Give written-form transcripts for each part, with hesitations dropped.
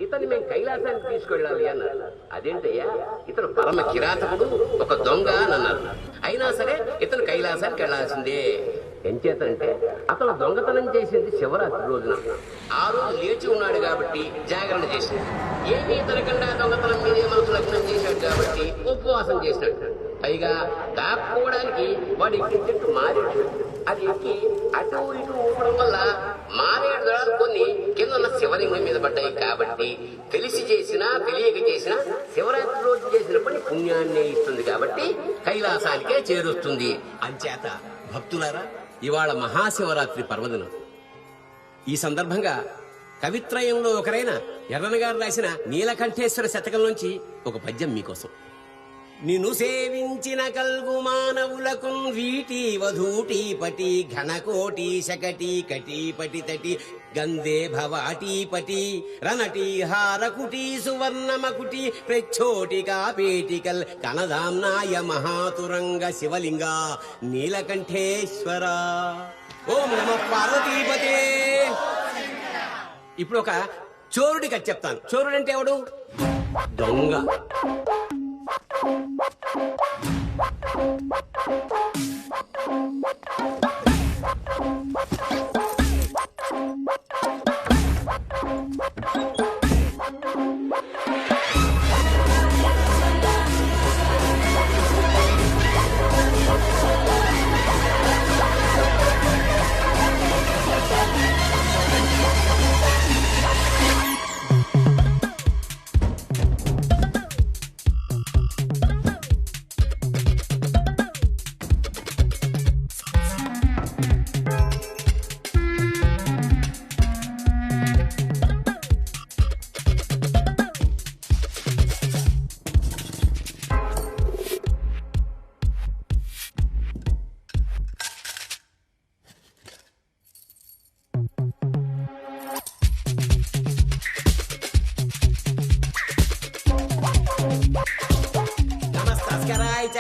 ఇతన్ని మేము కైలాసానికి తీసుకెళ్ళాలి అన్నారు. అదేంటయ్యా, ఇతను పరమ కిరాతకుడు, ఒక దొంగ అని అన్నారు. అయినా సరే ఇతను కైలాసానికి వెళ్లాల్సిందే. ఎంచేతంటే అతను దొంగతనం చేసింది శివరాత్రి రోజున. ఆ రోజు లేచి ఉన్నాడు కాబట్టి జాగరణ చేశాడు. ఏమీ ఇతనికన్నా దొంగతనం మీదే మనసు లగ్నం చేశాడు కాబట్టి ఉపవాసం చేసినట్టు. పైగా దాక్కోవడానికి వాడు ఎక్కిన చెట్టు మారేడు. అది ఎక్కి అటు ఇటు ఊపడం వల్ల మారేడు దళాలు కొన్ని కింద ఉన్న శివలింగం మీద పడ్డాయి. కాబట్టి తెలిసి చేసినా తెలియక చేసినా శివరాత్రి రోజు చేసిన పని పుణ్యాన్నే ఇస్తుంది కాబట్టి కైలాసానికే చేరుస్తుంది. అంచేత భక్తులారా, ఇవాళ మహాశివరాత్రి పర్వదినం. ఈ సందర్భంగా కవిత్రయంలో ఒకరైన ఎర్రన గారు రాసిన నీలకంఠేశ్వర శతకం నుంచి ఒక పద్యం మీకోసం. నిన్ను సేవించిన కల్గు మానవులకు వీటి వధూటి పటి ఘనకోటి శకటి కటీపటి తటి గంధే భవాటీపటి రణటి హారకుటి సువర్ణమకుటి ప్రచ్చోటికా పేటికల్ కనదాంనాయ మహాతురంగ శివలింగ నీలకంఠేశ్వర. ఓం నమ పార్వతీపతే. ఇప్పుడు ఒక చోరుడి కథ చెప్తాను. చోరుడు అంటే ఎవడు? దొంగ.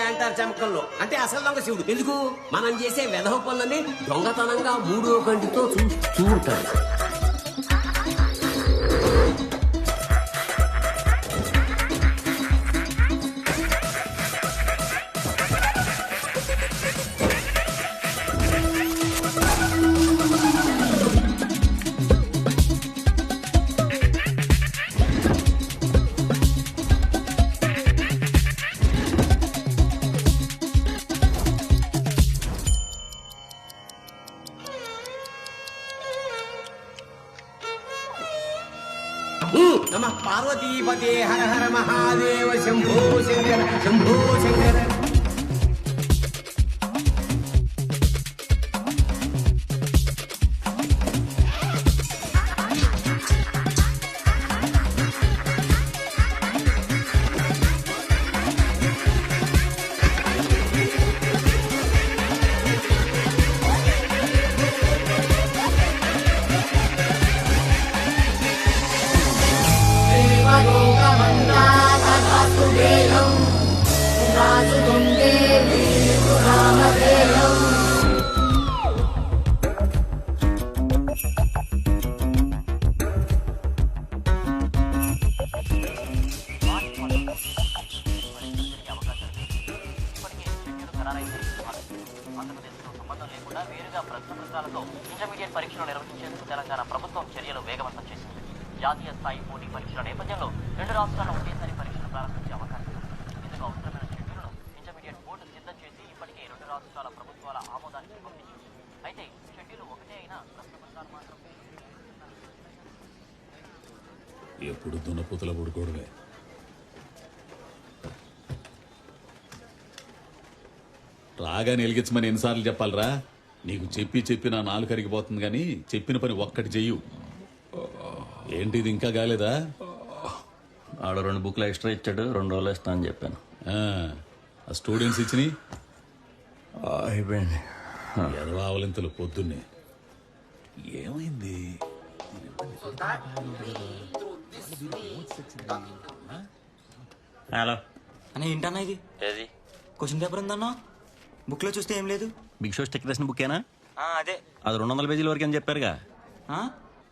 అంటారు చమకల్లో. అంటే అసలు దొంగ శివుడు. ఎందుకు? మనం చేసే వెధవ పనులని దొంగతనంగా మూడో కంటితో చూడతాడు. నమ పార్వతీపతే హర హర మహాదేవ శంభో శంకర శంభో శంకర. ఇంటర్మీడియట్ పరీక్షలు నిర్వహించేందుకు తెలంగాణ ప్రభుత్వం చర్యలు వేగవంతం చేసింది. జాతీయ స్థాయి పోటీ పరీక్షల నేపథ్యంలో 2 రాష్ట్రాల్లో ఒకేసారి పరీక్షలు ప్రారంభించే అవకాశం ఉంది. ఇందుకు అవసరమైన షెడ్యూల్ను ఇంటర్మీడియట్ బోర్డు సిద్ధం చేసి ఇప్పటికే 2 రాష్ట్రాల ప్రభుత్వాల ఆమోదానికి పంపించింది. అయితే షెడ్యూల్ ఒకటే అయినా ప్రశ్నపత్రాలు మాత్రం ఎప్పుడు దున్నపోతుల పడుకోవడమే. రాగా నిలిగించమని ఎన్నిసార్లు చెప్పాలరా? నీకు చెప్పి చెప్పి నా నాలుగు కరిగిపోతుంది కానీ చెప్పిన పని ఒక్కటి చెయ్యు. ఏంటి ఇది ఇంకా కాలేదా? ఆడ 2 బుక్లు ఎక్స్ట్రా ఇచ్చాడు, 2 రోజులు ఇస్తా అని చెప్పాను. ఆ స్టూడెంట్స్ ఇచ్చినాయి అయిపోయింది. ఎదవావలింతలు పొద్దున్నే ఏమైంది? హలో అన్న, ఏంటన్నా ఇది? ఏది క్వశ్చన్ పేపర్ ఉందన్నా, బుక్ లో చూస్తే ఏం లేదు. బిగ్ షో స్టిక్ రాసిన బుక్కేనా? అదే. అది 200 పేజీల వరకు అని చెప్పారుగా.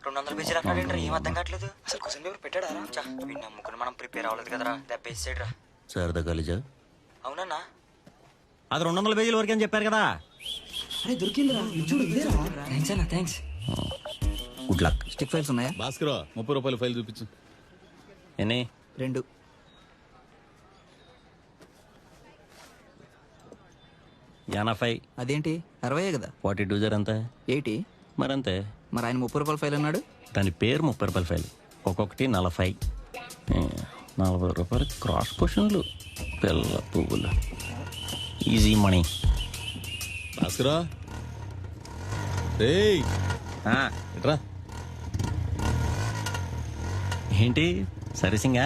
200 పేజీలు అన్నాడు ఏం అర్థం కావట్లేదు. అసలు క్వశ్చన్ పేపర్ పెట్టాడా చా వీడిని నమ్ముకుని మనం ప్రిపేర్ అవ్వలేదు కదరా. దెబ్బేసాడు రా. సరదా కాలేజా? అవునన్నా. అది 200 పేజీల వరకు అని చెప్పారు కదా. థ్యాంక్స్ అన్న, thanks. Good luck. Stick files ఉన్నాయా? భాస్కర్ 30 రూపాయల ఫైల్ చూపించు. ఎన్ని? 2. యానఫై. అదేంటి 60 కదా. 42 జర్ ఎంత? 80. మరంతే. మరి ఆయన 30 రూపాయల ఫైల్ అన్నాడు. దాని పేరు 30 రూపాయల ఫైల్. ఒక్కొక్కటి 40. 40 రూపాయలు క్రాస్ క్వశ్చన్లు. పిల్ల పువ్వులు. Easy money. భాస్కర్ రేయ్ ఎట్రా. ఏంటి సర్వీసింగా?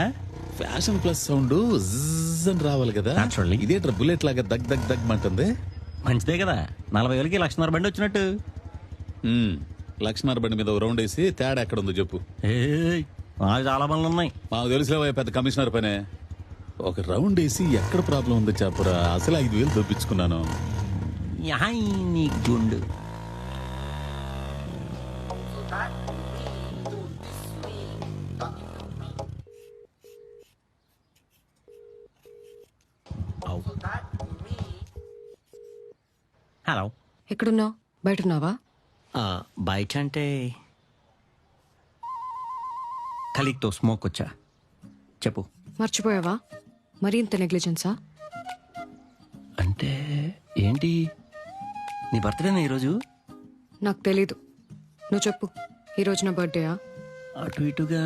ఫ్యాషన్ ప్లస్ సౌండ్ అని రావాలి కదా. Naturally. ఇదేట్రా బుల్లెట్ లాగా దగ్ దగ్ దగ్ మంటుంది. మంచిదే కదా. 40,000కి 1,00,000 బండి వచ్చినట్టు. లక్ష్మణ బండి మీద ఓ రౌండ్ వేసి తేడా ఎక్కడ ఉందో చెప్పు. ఏయ్, నాకు చాలా పనులు ఉన్నాయి. మాకు తెలుసులేవా పెద్ద కమిషనర్ పనే. ఒక రౌండ్ వేసి ఎక్కడ ప్రాబ్లం ఉందో చెప్పరా. అసలు 5,000 దొప్పించుకున్నాను. యాయ్ నీ గుండు. హలో. ఎక్కడున్నావు? బయటున్నావా? బయట అంటే కలిగ్తో స్మోక్ వచ్చా. చెప్పు. మర్చిపోయావా? మరీ ఇంత నెగ్లిజెన్సా? అంటే ఏంటి? నీ బర్త్డేనా ఈరోజు? నాకు తెలీదు, నువ్వు చెప్పు. ఈరోజు నా బర్త్డేయా? అటు ఇటుగా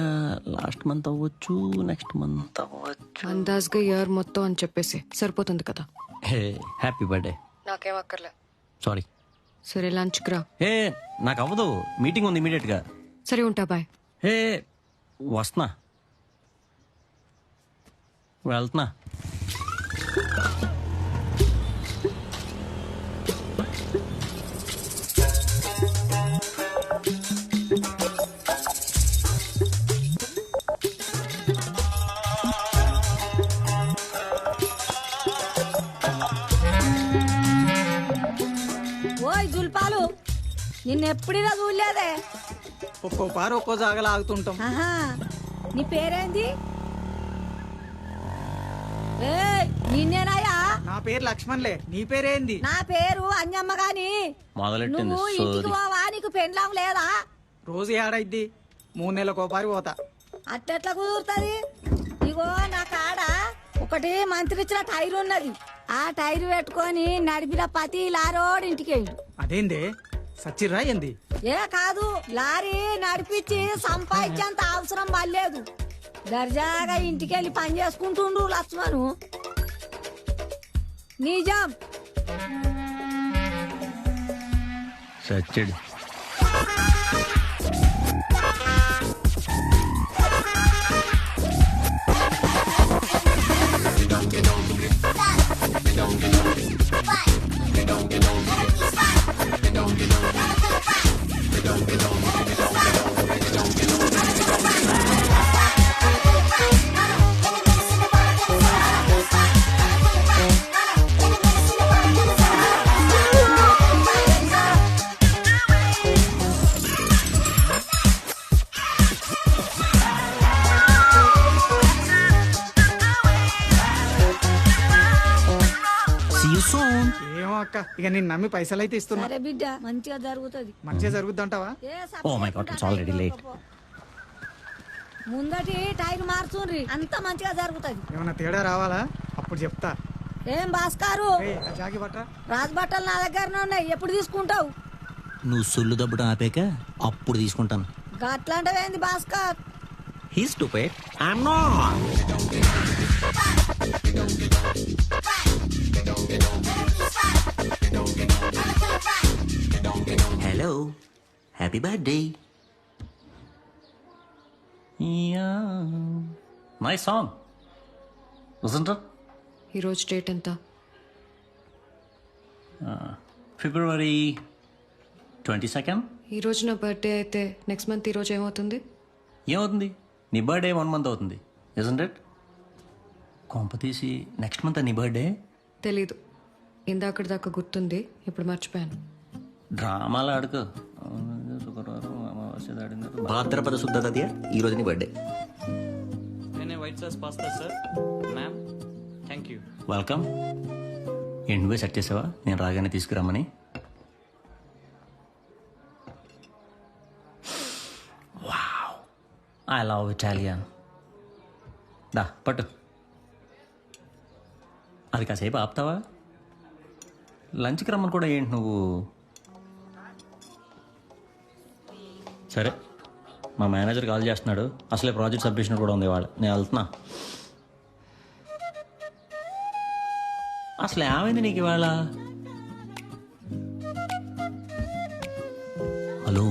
లాస్ట్ మంత్ అవ్వచ్చు, నెక్స్ట్ మంత్ అవ్వచ్చు. అందాజ్గా ఇయర్ మొత్తం అని చెప్పేసి సరిపోతుంది కదా. Hey happy birthday. నాకేం అక్కర్లే. సారీ. సరే లంచ్కి రా. హే నాకు అవ్వదు, మీటింగ్ ఉంది ఇమీడియట్గా. సరే ఉంటా, బాయ్. హే వస్తున్నా, వెళ్తున్నా. ఓయ్ జుల్పాలు, నిన్నెప్పుడినా చూడలేదే. ఒక్కో పారు ఒక్కో జాగలు ఆగుతుంటాం. ఆహా, నీ పేరేంది? ఏయ్ నిన్నేనాయా? నా పేరు లక్ష్మణ్లే, నీ పేరేంది? నా పేరు అంజమ్మ. గాని మొదలెట్టింది నువ్వు ఇంటికి పోవా? నీకు పెండ్లాం లేదా? రోజు ఏడైద్ది, 3 నెలలకో పారి పోతా. అట్టెట్లా కుదురుతుంది? ఇగో నా కాడ ఒకటి మంత్రి ఇచ్చిన టైర్ ఉన్నది. ఆ టైర్ పెట్టుకొని నడిపిన పతి లారోడు ఇంటికి. అదేందే సచ్చిర్రా ఏంది? ఏ కాదు, లారీ నడిపించి సంపాదించేంత అవసరం పడలేదు. దర్జాగా ఇంటికెళ్ళి పని చేసుకుంటుండు లక్ష్మణు. నిజం. సచ్చడు. ఏమో అక్క, ఇక నేను నమ్మి పైసలు అయితే ఇస్తున్నా. సరే బిడ్డ, మంచిగా జరుగుతుంది. మంచిగా జరుగుద్ది అంటావా? Oh my God, it's already late. ముందటి టైర్ మార్చుండ్రి, అంత మంచిగా జరుగుతుంది. ఏమన్నా తేడా రావాలా అప్పుడు చెప్తా. ఏం భాస్కారు, ఏయ్, ఆ జాగి బట్ట. రాజు బట్టలు నా దగ్గరనే ఉన్నాయి. ఎప్పుడు తీసుకుంటావు? నువ్వు సొల్లు దబ్బడం ఆపాక అప్పుడు తీసుకుంటాను. గట్లాంటివేంది Bhaskar? He's stupid. I'm not. Hello. Happy birthday. Yeah. Nice song. Wasn't it? ఈరోజు డేట్ ఎంత? February 22nd. ఈరోజు నా బర్త్డే అయితే నెక్స్ట్ మంత్ ఈరోజు ఏమవుతుంది? ఏమవుతుంది? నీ బర్త్డే 1 month అవుతుంది. Isn't it? కొంప తీసి నెక్స్ట్ మంత్ నీ బర్త్డే? తెలీదు. ఇందాకటి దాకా గుర్తుంది, ఇప్పుడు మర్చిపోయాను. డ్రామాలు ఆడుకో. శుక్రవారం భాద్రపద శుద్ధ తదియ ఈ రోజు నీ birthday. White sauce pasta sir. Ma'am thank you. Welcome. ఏంటి నువ్వే సెట్ చేసావా నేను రాగానే తీసుకురమ్మని? Wow, I love Italian. దా పట్టు. అది కాసేపు ఆపుతావా? లంచ్కి రమ్మని కూడా ఏంటి నువ్వు? సరే, మా మేనేజర్ కాల్ చేస్తున్నాడు. అసలే ప్రాజెక్ట్ సబ్మిషన్ కూడా ఉంది వాళ్ళు. నేను వెళ్తున్నా. అసలు ఏమైంది నీకు ఇవాళ? హలో,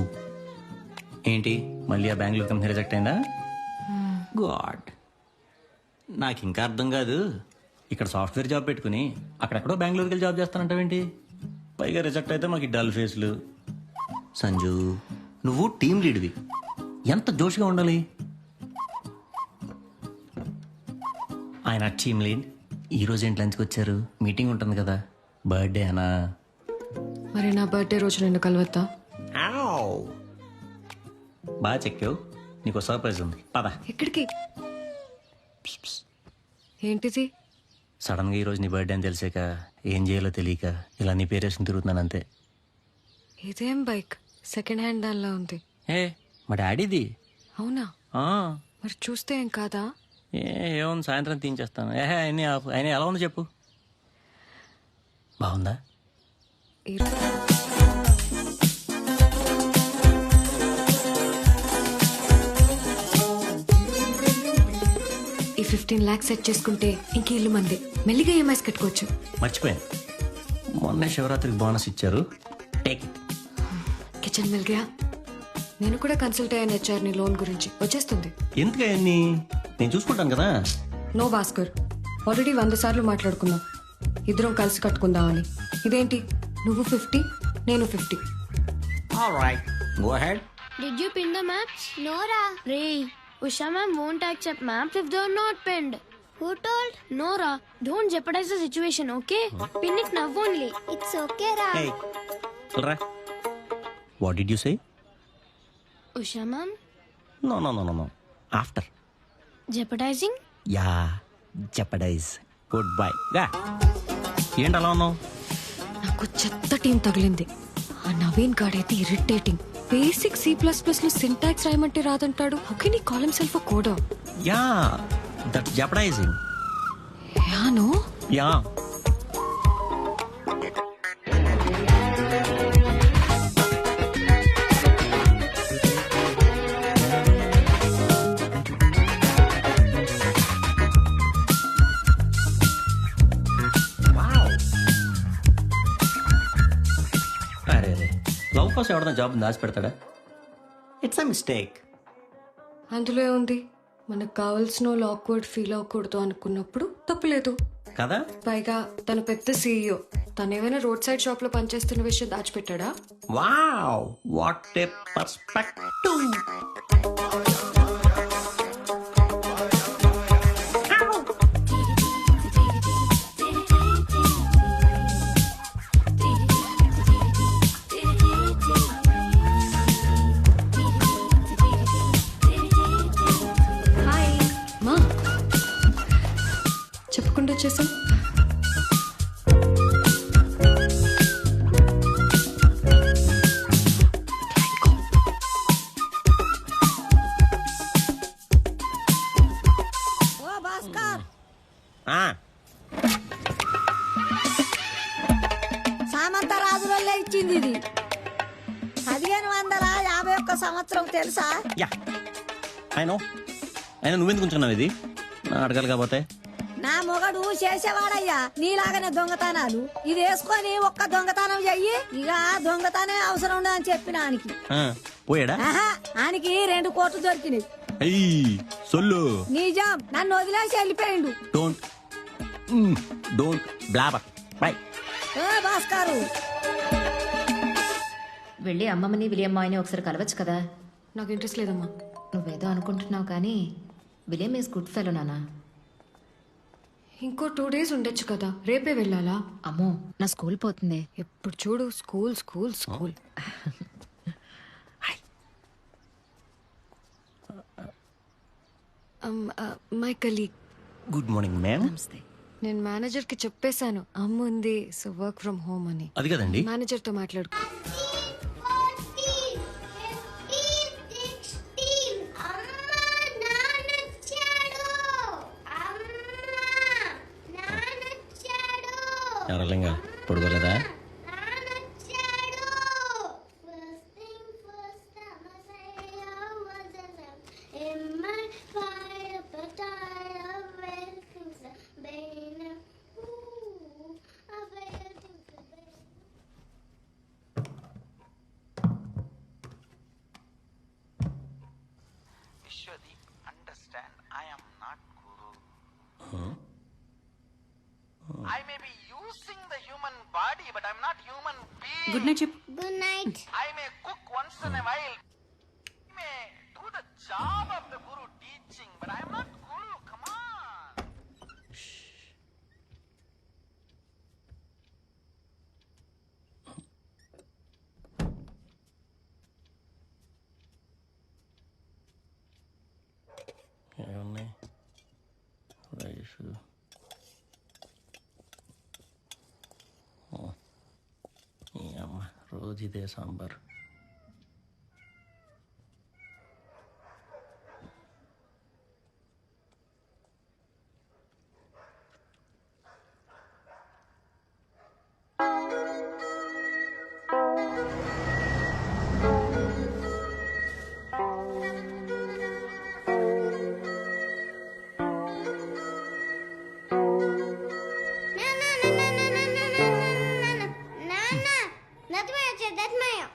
ఏంటి మళ్ళీ ఆ బెంగళూరు కంపెనీ రిజెక్ట్ అయిందా? గాడ్, నాకు ఇంకా అర్థం కాదు. ఇక్కడ సాఫ్ట్వేర్ జాబ్ పెట్టుకుని అక్కడెక్కడో బెంగళూరుకి వెళ్ళి జాబ్ చేస్తానంటావేంటి? పైగా రిజెక్ట్ అయితే మాకు డల్ ఫేస్లు. సంజు, నువ్వు టీం లీడ్వి, ఎంత జోష్గా ఉండాలి. ఆయన టీం లీడ్. ఈరోజు ఏంటి లంచ్కి వచ్చారు? మీటింగ్ ఉంటుంది కదా. బర్త్డే అనా? మరి నా బర్త్డే రోజు నిన్ను కలవద్దా? బాగా చెక్కావు. నీకు సర్ప్రైజ్ ఉంది, పద. ఎక్కడికి? ఏంటిది? సడన్గా ఈరోజు నీ బర్త్డే అని తెలిసాక ఏం చేయాలో తెలియక ఇలా నీ పేరేసుకుని తిరుగుతున్నాను అంతే. ఇదేం బైక్? సెకండ్ హ్యాండ్ దానిలా ఉంది. ఏ, మా డాడీది. అవునా? ఆ, మరి చూస్తే ఏం కాదా? ఏముంది, సాయంత్రం తీయించేస్తాను. ఆయన ఎలా ఉంది చెప్పు. బాగుందా? ఈ 15 lakhs సెట్ చేసుకుంటే ఇంక ఇల్లు మంది. మెల్లిగా ఈఎంఐస్ కట్టుకోవచ్చు. మర్చిపోయాను, మొన్నే శివరాత్రికి బోనస్ ఇచ్చారు. Take it. కిచెన్ మిల్ గయా. నేను కూడా కన్సల్ట్ అయ్యాను హెచ్ఆర్ని లోన్ గురించి. వచ్చేస్తుంది. ఎందుకు అన్ని నేను చూసుకుంటాను కదా. నో భాస్కర్, ఆల్రెడీ 100 సార్లు మాట్లాడుకున్నాం ఇద్దరం కలిసి కట్టుకుందామని. ఇదేంటి నువ్వు 50 నేను 50? Alright, go ahead. Did you pin the maps? No, Ra. Ray, Usha ma'am won't accept maps if they're not pinned. Who told? No, Ra. Don't jeopardize the situation, okay? Pin it now only. It's okay, Ra. Hey, Ra. What did you say? Usha ma'am? No. After. Jeopardizing? Yeah, jeopardize. Goodbye. గా. ఏంటి అలా ఉన్నావు? నాకు చెత్త team తగిలింది. ఆ నవీన్ గాడైతే irritating. Basic C++ లో సింటాక్స్ రాయమంటే రాదంటాడు. How can he call himself a coder? Yeah, that's jeopardizing. You know? Yeah. Love కోసం ఎవడన్నా జాబ్ దాచి పెడతాడా? It's a mistake. అందులో ఉంది, మనకు కావాల్సిన వాళ్ళు ఆక్వర్డ్ ఫీల్ అవ్వకూడదు అనుకున్నప్పుడు తప్పులేదు కదా. పైగా తన పెద్ద CEO. తను ఏమైనా రోడ్ సైడ్ షాప్ లో పనిచేస్తున్న విషయం దాచిపెట్టాడా? Wow, what a perspective. చెప్పకుండా వచ్చేసాం. ఓ భాస్కర్, సామంత రాజులలో ఇచ్చింది ఇది. 1551 సంవత్సరం తెలుసా? యా, అయినా నువ్వెందుకు ఉంచుకున్నావు ఇది? నా అడగాలి కాకపోతే. నా మొగడు చేసేవాడయ్యా నీలాగనే దొంగతనాలు. ఇది వేసుకొని ఒక్క దొంగతనం చెయ్యి, ఇక దొంగతనం అవసరం ఉండదని చెప్పిన ఆనికి. పోయాడా? ఆనికి 2 కోట్లు దొరికినాయి. సొల్లు నిజం, నన్ను వదిలేసి వెళ్ళిపోయిండు. Don't blabber. బై. భాస్కరు, వెళ్ళి అమ్మమ్మని విలియమ్మాయిని ఒకసారి కలవచ్చు కదా. నాకు ఇంట్రెస్ట్ లేదమ్మా. నువ్వేదో అనుకుంటున్నావు కానీ విలియం ఈజ్ గుడ్ ఫెలో నానా. ఇంకో 2 days ఉండొచ్చు కదా. రేపే వెళ్ళాలా? అమ్మో, నా స్కూల్ పోతుంది. ఎప్పుడు చూడు school school school. My colleague. Good morning ma'am. నేను మేనేజర్ కి చెప్పేశాను అమ్మ ఉంది సో వర్క్ ఫ్రమ్ హోమ్ అని. అది కదండి. మేనేజర్ తో మాట్లాడుకో. ఎవరలింగా పడుకోలేదా? Understand, I am not Guru. I may be using the human body, but I'm not human being. Good night చెప్పు. Good night. I may cook once in a while. I may do the job of the Guru teaching, but I'm not Guru. Come on. ఏమున్నాయి? Rice, ఈ అమ్మ రోజు ఇదే సాంబార్.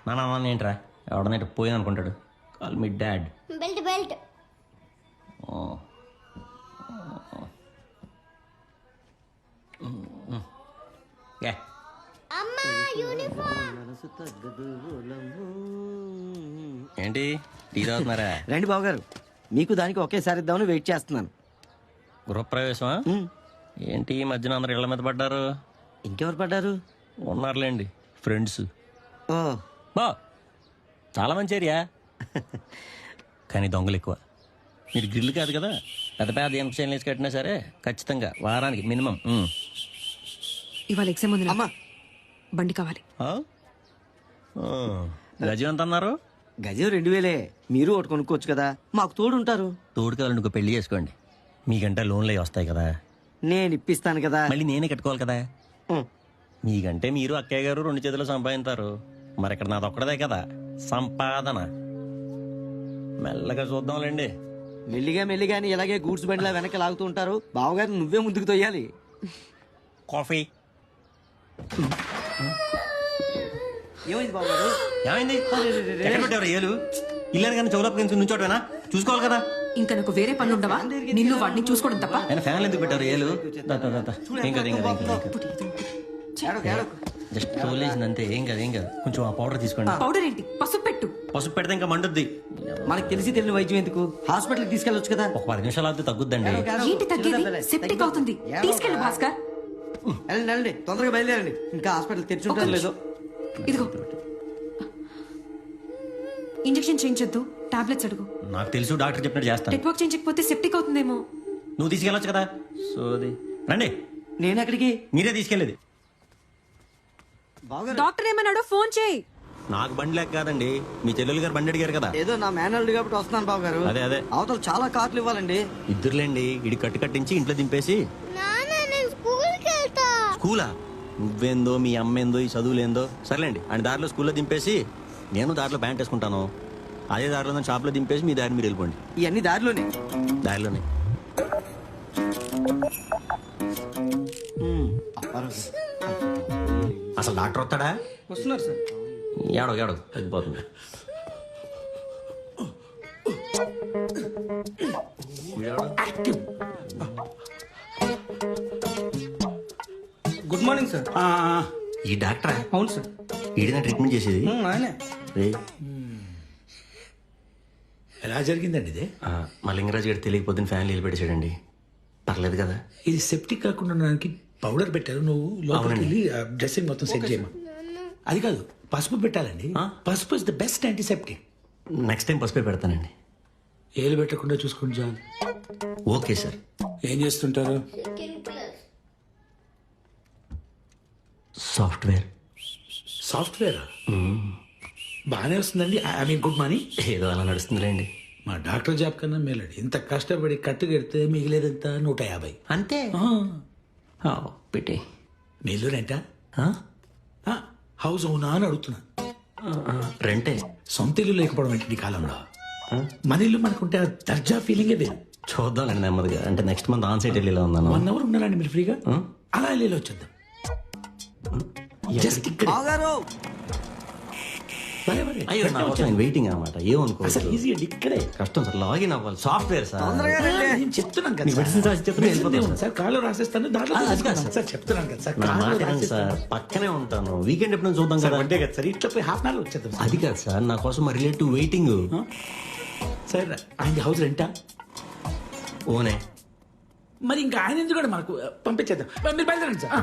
నాన్న ఏంట్రా ఎవడనైతే పోయింది అనుకుంటాడు. Call me dad. Belt, belt. Amma, uniform. ఏంటి టీ తాగుతున్నారా? రండి బాబు గారు, మీకు దానికి ఒకేసారి ఇద్దామని వెయిట్ చేస్తున్నాను. గృహప్రవేశమా? ఏంటి ఈ మధ్యన అందరు ఇళ్ల మీద పడ్డారు? ఇంకెవరు పడ్డారు? ఉన్నారులేండి ఫ్రెండ్స్. ఓ బా చాలా మంచి ఏరియా కానీ దొంగలు ఎక్కువ. మీరు గిల్లు కాదు కదా, పెద్ద పెద్ద ఇన్ఫ్షన్లు వేసి కట్టినా సరే ఖచ్చితంగా వారానికి మినిమం. ఇవాళ ఎగ్జామ్ ఉంది. అమ్మా బండి కావాలి. గజం ఎంత అన్నారు? గజం 2000. మీరు ఒకటి కొనుక్కోవచ్చు కదా, మాకు తోడు ఉంటారు. తోడు కావాలంటే ఇంకో పెళ్లి చేసుకోండి, మీకంటే లోన్లు అవి వస్తాయి కదా. నేను ఇప్పిస్తాను కదా. మళ్ళీ నేనే కట్టుకోవాలి కదా. మీకంటే మీరు అక్కయ్య గారు 2 చేతులు సంపాదించారు, మరి ఇక్కడ నాది ఒక్కడదే కదా సంపాదన. మెల్లగా చూద్దాంలేండి. మెల్లిగా మెల్లిగాని ఇలాగే గూడ్స్ బండిలా వెనక లాగుతూ ఉంటారు. బావగారు నువ్వే ముందుకు తొయ్యాలి. కాఫీ. ఏమైంది బావగారు? ఏమైంది? ఎక్కడ పెట్టారు ఏలు? ఇల్లాను కానీ చౌలప్ప నుంచోటవేనా? చూసుకోవాలి కదా. ఇంకా నాకు వేరే పనులు ఉండవా? నిన్ను వాడిని చూసుకోవడం తప్ప. ఆయన ఫ్యాన్లు ఎందుకు పెట్టారు ఏలు? ఏం కదా జస్ట్ తోలేసింది అంతే, ఏం కాదు ఏం కాదు. కొంచెం ఆ పౌడర్ తీసుకోండి. పౌడర్ ఏంటి? పసుపు పెట్టు. పసుపు పెడితే ఇంకా మండుద్ది. మనకి తెలిసి తెలియని వైద్యం ఎందుకు? హాస్పిటల్కి తీసుకెళ్ళొచ్చు కదా. ఒక 10 నిమిషాలు అవుతుంది, తగ్గుద్దండి. ఏంటి తగ్గేది? సెప్టిక్ అవుతుంది. తీసుకెళ్ళు భాస్కర్. వెళ్ళండి తొందరగా బయలుదేరండి, ఇంకా హాస్పిటల్ తెరిచి ఉంటారు లేదో. ఇదిగో ఇంజెక్షన్ చేయించొద్దు, టాబ్లెట్స్ అడుగు. నాకు తెలుసు, డాక్టర్ చెప్పినట్టు చేస్తాను. నెట్వర్క్ చేయించకపోతే సెప్టిక్ అవుతుందేమో. నువ్వు తీసుకెళ్ళొచ్చు కదా. సోది రండి. నేను ఎక్కడికి? మీరే తీసుకెళ్ళేది. డాక్టర్ ఏమన్నాడో ఫోన్ చేయి. నాకు బండి లేక కాదండి, మీ చెల్లెలు గారు బండి అడిగారు కదా. ఏదో నా మేనల్డ్ కాబట్టి వస్తున్నాను బాబు గారు. అదే అదే అవతల చాలా కార్లు ఇవ్వాలండి. ఇద్దరులేండి, ఇడి కట్టించి ఇంట్లో దింపేసి. స్కూలా? నువ్వేందో మీ అమ్మేందో ఈ చదువులేందో సర్లేండి. ఆయన దారిలో స్కూల్లో దింపేసి నేను దారిలో ప్యాంట్ వేసుకుంటాను, అదే దారిలో షాప్లో దింపేసి మీ దారి మీరు వెళ్ళిపోండి. ఇవన్నీ దారిలోనే దారిలోనే. అసలు డాక్టర్ వస్తాడా? వస్తున్నారు సార్. ఏడో తగ్గిపోతుంది. Good morning sir. ఈ డాక్టరా? అవును సార్. ఈడిన ట్రీట్మెంట్ చేసేది ఆయనే. ఎలా జరిగిందండి ఇది? మా లింగరాజు గారు తెలియకపోతే ఫ్యాన్లు వెళ్ళి పెట్టేశాడండి. పర్లేదు కదా. ఇది సెప్టిక్ కాకుండా ఉండడానికి పౌడర్ పెట్టారు, నువ్వు లోపలికి వెళ్ళి డ్రెస్సింగ్ మొత్తం సెట్ చేయమా. అది కాదు, పసుపు పెట్టాలండి. Pasupu is the best antiseptic. Next time పసుపే పెడతానండి. ఏలు పెట్టకుండా చూసుకోండి జాన్. Okay sir. ఏం చేస్తుంటారు? సాఫ్ట్వేర్. సాఫ్ట్వేరా? బాగానే వస్తుందండి. I mean good money. ఏదో అలా నడుస్తుందిలేండి. మా డాక్టర్ జాబ్ కన్నా మేలండి. ఇంత కష్టపడి కట్టు కడితే మిగిలేదంత 150. అంతే. పెట్టి మీ ఇల్లు రెంటా? హౌస్ అవునా అని అడుగుతున్నా. రెంటే. సొంత ఇల్లు లేకపోవడం ఏంటి ఈ కాలంలో? మన ఇల్లు మనకుంటే ఆ దర్జా ఫీలింగే వేరు. చూద్దాంలేండి నెమ్మదిగా. అంటే నెక్స్ట్ మంత్ ఆన్ సైట్ వెళ్ళేలా ఉన్నాను. 1 hour ఉన్నారండి మీరు ఫ్రీగా? అలా వెళ్ళి వచ్చేద్దాం. జస్ట్ ఇక్కడ అయ్యో నా కోసం ఆయన వెయిటింగ్ అనమాట. ఏమనుకో అసలు ఈజీ అండి. ఇక్కడే కష్టం సార్. లాగిన్ అవ్వాలి. Software sir. నేను చెప్తున్నాను కదా సార్. కాళ్ళు రాసేస్తాను దాంట్లో సార్. చెప్తున్నాను కదా సార్. నా మాట వినండి సార్. పక్కనే ఉంటాను. వీకెండ్ ఎప్పుడు చూద్దాం కదా. అంటే కదా సార్. ఇట్లా పోయి హాఫ్ అన్ అవర్ వచ్చేద్దాం. అది కాదు సార్, నా కోసం మా రిలేటివ్ వెయిటింగ్. సార్ ఆయన హౌస్ రెంటా? ఓనే. మరి ఇంకా ఆయన ఎందుకు కూడా మనకు పంపించేద్దాం. మీరు బయలుదేరండి సార్.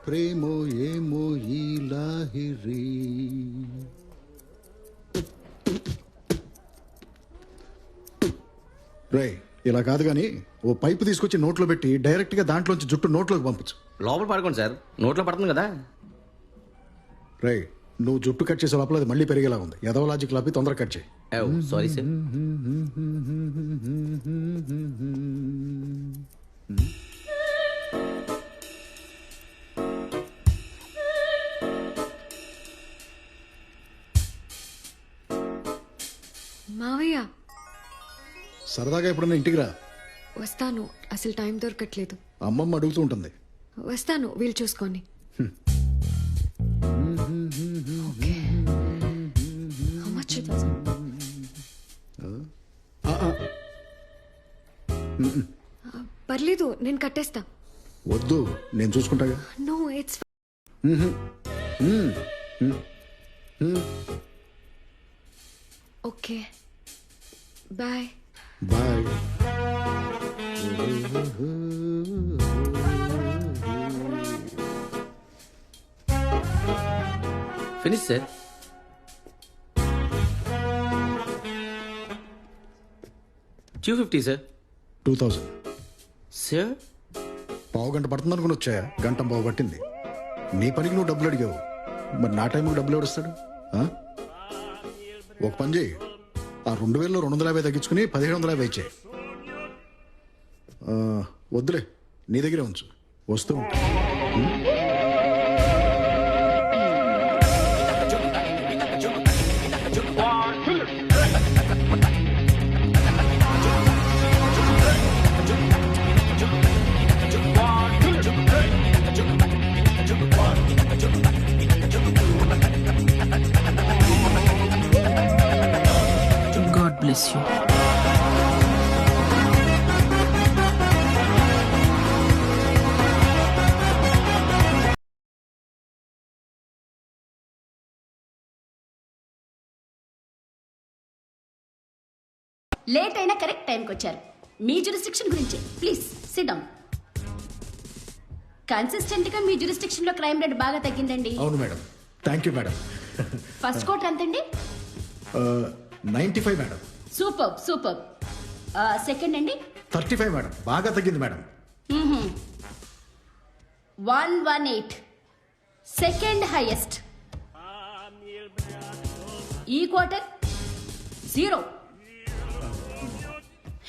ప్రేమో ఏమో ఈ లాహిరి. రేయ్ ఇలా కాదు కానీ ఓ పైపు తీసుకొచ్చి నోట్లో పెట్టి డైరెక్ట్ గా దాంట్లోంచి జుట్టు నోట్లోకి పంపించు. లోపల పడుకోండి సార్, నోట్లో పడుతుంది కదా. రేయ్ నువ్వు జుట్టు కట్ చేసే లోపల అది మళ్ళీ పెరిగేలా ఉంది. ఎదవ లాజిక్ లాపి తొందరగా కట్ చేయి. Sorry sir. మావయ్య సరదాగా ఎప్పుడన్నా ఇంటికి రా. వస్తాను. అసలు టైం దొరకట్లేదు. అమ్మమ్మ అడుగుతూ ఉంటుంది. వస్తాను, వీలు చూసుకొని. How much it was? పర్లేదు, నేను కట్టేస్తా. వద్దు, నేను చూసుకుంటాగా. No it's okay. Bye bye. Finish sir. $250 sir. 2000 sir. పావు గంట పడుతుంది అనుకుని వచ్చాయా? గంట పావు పట్టింది. నీ పనికి నువ్వు డబ్బులు అడిగావు, మరి నా టైంకి డబ్బులు ఎవడిస్తాడు? ఒక పని చేయి, ఆ 2000లో 250 తగ్గించుకుని 1750 ఇచ్చాయి. వద్దులే, నీ దగ్గరే ఉంచు, వస్తూ ఉంటా. God bless you. లేట్ అయినా కరెక్ట్ టైంకి వచ్చారు. మీ జ్యూరిస్డిక్షన్ గురించి ప్లీజ్ సిట్ డౌన్. కన్సిస్టెంట్ గా మీ జ్యూరిస్డిక్షన్ లో క్రైమ్ రేట్ బాగా తగ్గిందండి. అవును madam. Thank you madam. First quote ఎంతండి? 95 మేడం. Super super. సెకండ్ అండి? 35 మేడం. బాగా తగ్గింది మేడం. 118 second highest. ఈ క్వార్టర్ 0.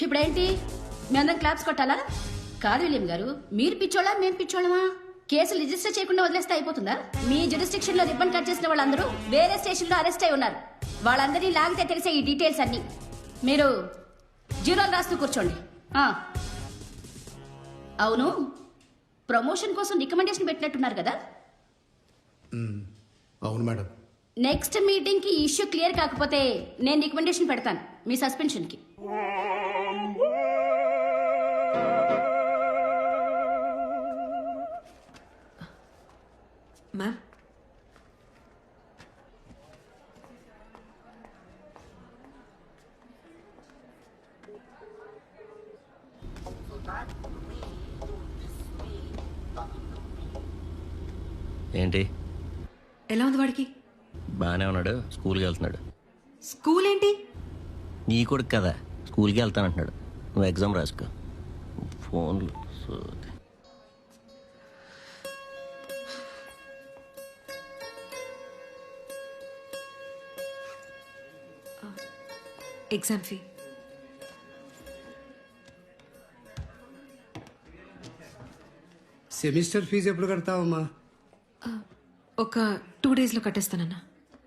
ఇప్పుడేంటి మీ అందరం క్లాప్స్ కొట్టాలా? కాదు విలియం గారు, మీరు పిచ్చోళ్ళా మేం పిచ్చోళ్ళమా? కేసులు రిజిస్టర్ చేయకుండా వదిలేస్తే అయిపోతుందా? మీ జ్యూరిస్డిక్షన్ లో రిబ్బన్ కట్ చేసిన వాళ్ళందరూ వేరే స్టేషన్ లో అరెస్ట్ అయి ఉన్నారు. వాళ్ళందరినీ లాగితే తెలిసే ఈ డీటెయిల్స్ అన్ని. మీరు జీరోలు రాస్తూ కూర్చోండి. అవును, ప్రమోషన్ కోసం రికమెండేషన్ పెట్టినట్టున్నారు కదా? అవును మేడం. నెక్స్ట్ మీటింగ్ కి ఇష్యూ క్లియర్ కాకపోతే నేను రికమెండేషన్ పెడతాను మీ సస్పెన్షన్ కి. మ్యామ్, ఏంటి? ఎలా ఉంది వాడికి? బాగానే ఉన్నాడు, స్కూల్కి వెళ్తున్నాడు. స్కూల్ ఏంటి? నీ కొడుకు కదా, స్కూల్కి వెళ్తానంటున్నాడు. నువ్వు ఎగ్జామ్ రాసుకో. ఫోన్లు ఎగ్జామ్ ఫీ సెమిస్టర్ ఫీజు ఎప్పుడు కడతావమ్మా? ఒక 2 డేస్లో కట్టేస్తానన్నా.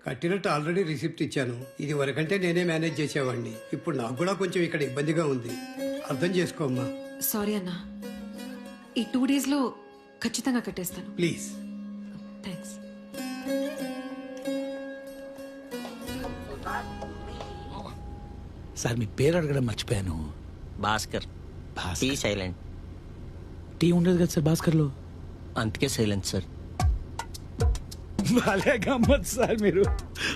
కట్టినట్టు ఆల్రెడీ రిసిప్ట్ ఇచ్చాను. ఇది వరకంటే నేనే మేనేజ్ చేసేవాడిని. ఇప్పుడు నాకు కూడా కొంచెం ఇక్కడ ఇబ్బందిగా ఉంది. అర్థం చేసుకోమ్మా. సారీ అన్నా, ఈ 2 డేస్లో ఖచ్చితంగా కట్టేస్తాను. ప్లీజ్. థ్యాంక్స్. సార్ మీ పేరు అడగడం మర్చిపోయాను. భాస్కర్. Tea silent. టీ ఉండదు కదా సార్ భాస్కర్లో, అందుకే సైలెంట్ సార్. భలే గమ్మత్ సార్ మీరు.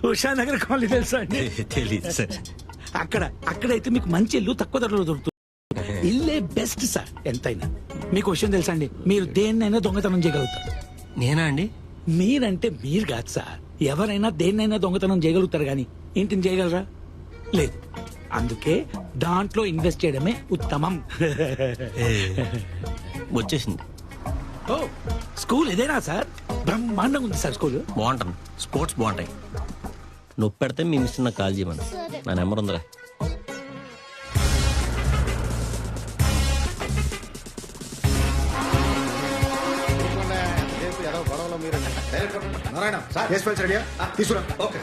ఉషానగర్ కాలనీ తెలుసా అండి? తెలీదు సార్. అక్కడైతే మీకు మంచి ఇల్లు తక్కువ ధరలో దొరుకుతుంది. ఇల్లే బెస్ట్ సార్ ఎంతైనా. మీకు విషయం తెలుసా అండి, మీరు దేన్నైనా దొంగతనం చేయగలుగుతారు. నేనా అండి? మీరంటే మీరు కాదు సార్, ఎవరైనా దేన్నైనా దొంగతనం చేయగలుగుతారు కానీ ఇంటిని చేయగలరా? లేదు. అందుకే దాంట్లో ఇన్వెస్ట్ చేయడమే ఉత్తమం. వచ్చేసింది. ఓ స్కూల్ ఇదేనా సార్? బ్రహ్మాండంగా ఉంది సార్ స్కూల్. బాగుంటుంది, స్పోర్ట్స్ బాగుంటాయి. నొప్పి పెడితే మీ మిస్ నాకు కాల్ చేయమని. నా నెంబర్ ఉందిరా. నారాయణ కేసు ఫైల్స్ రెడీయా? తీసుకురా. ఓకే.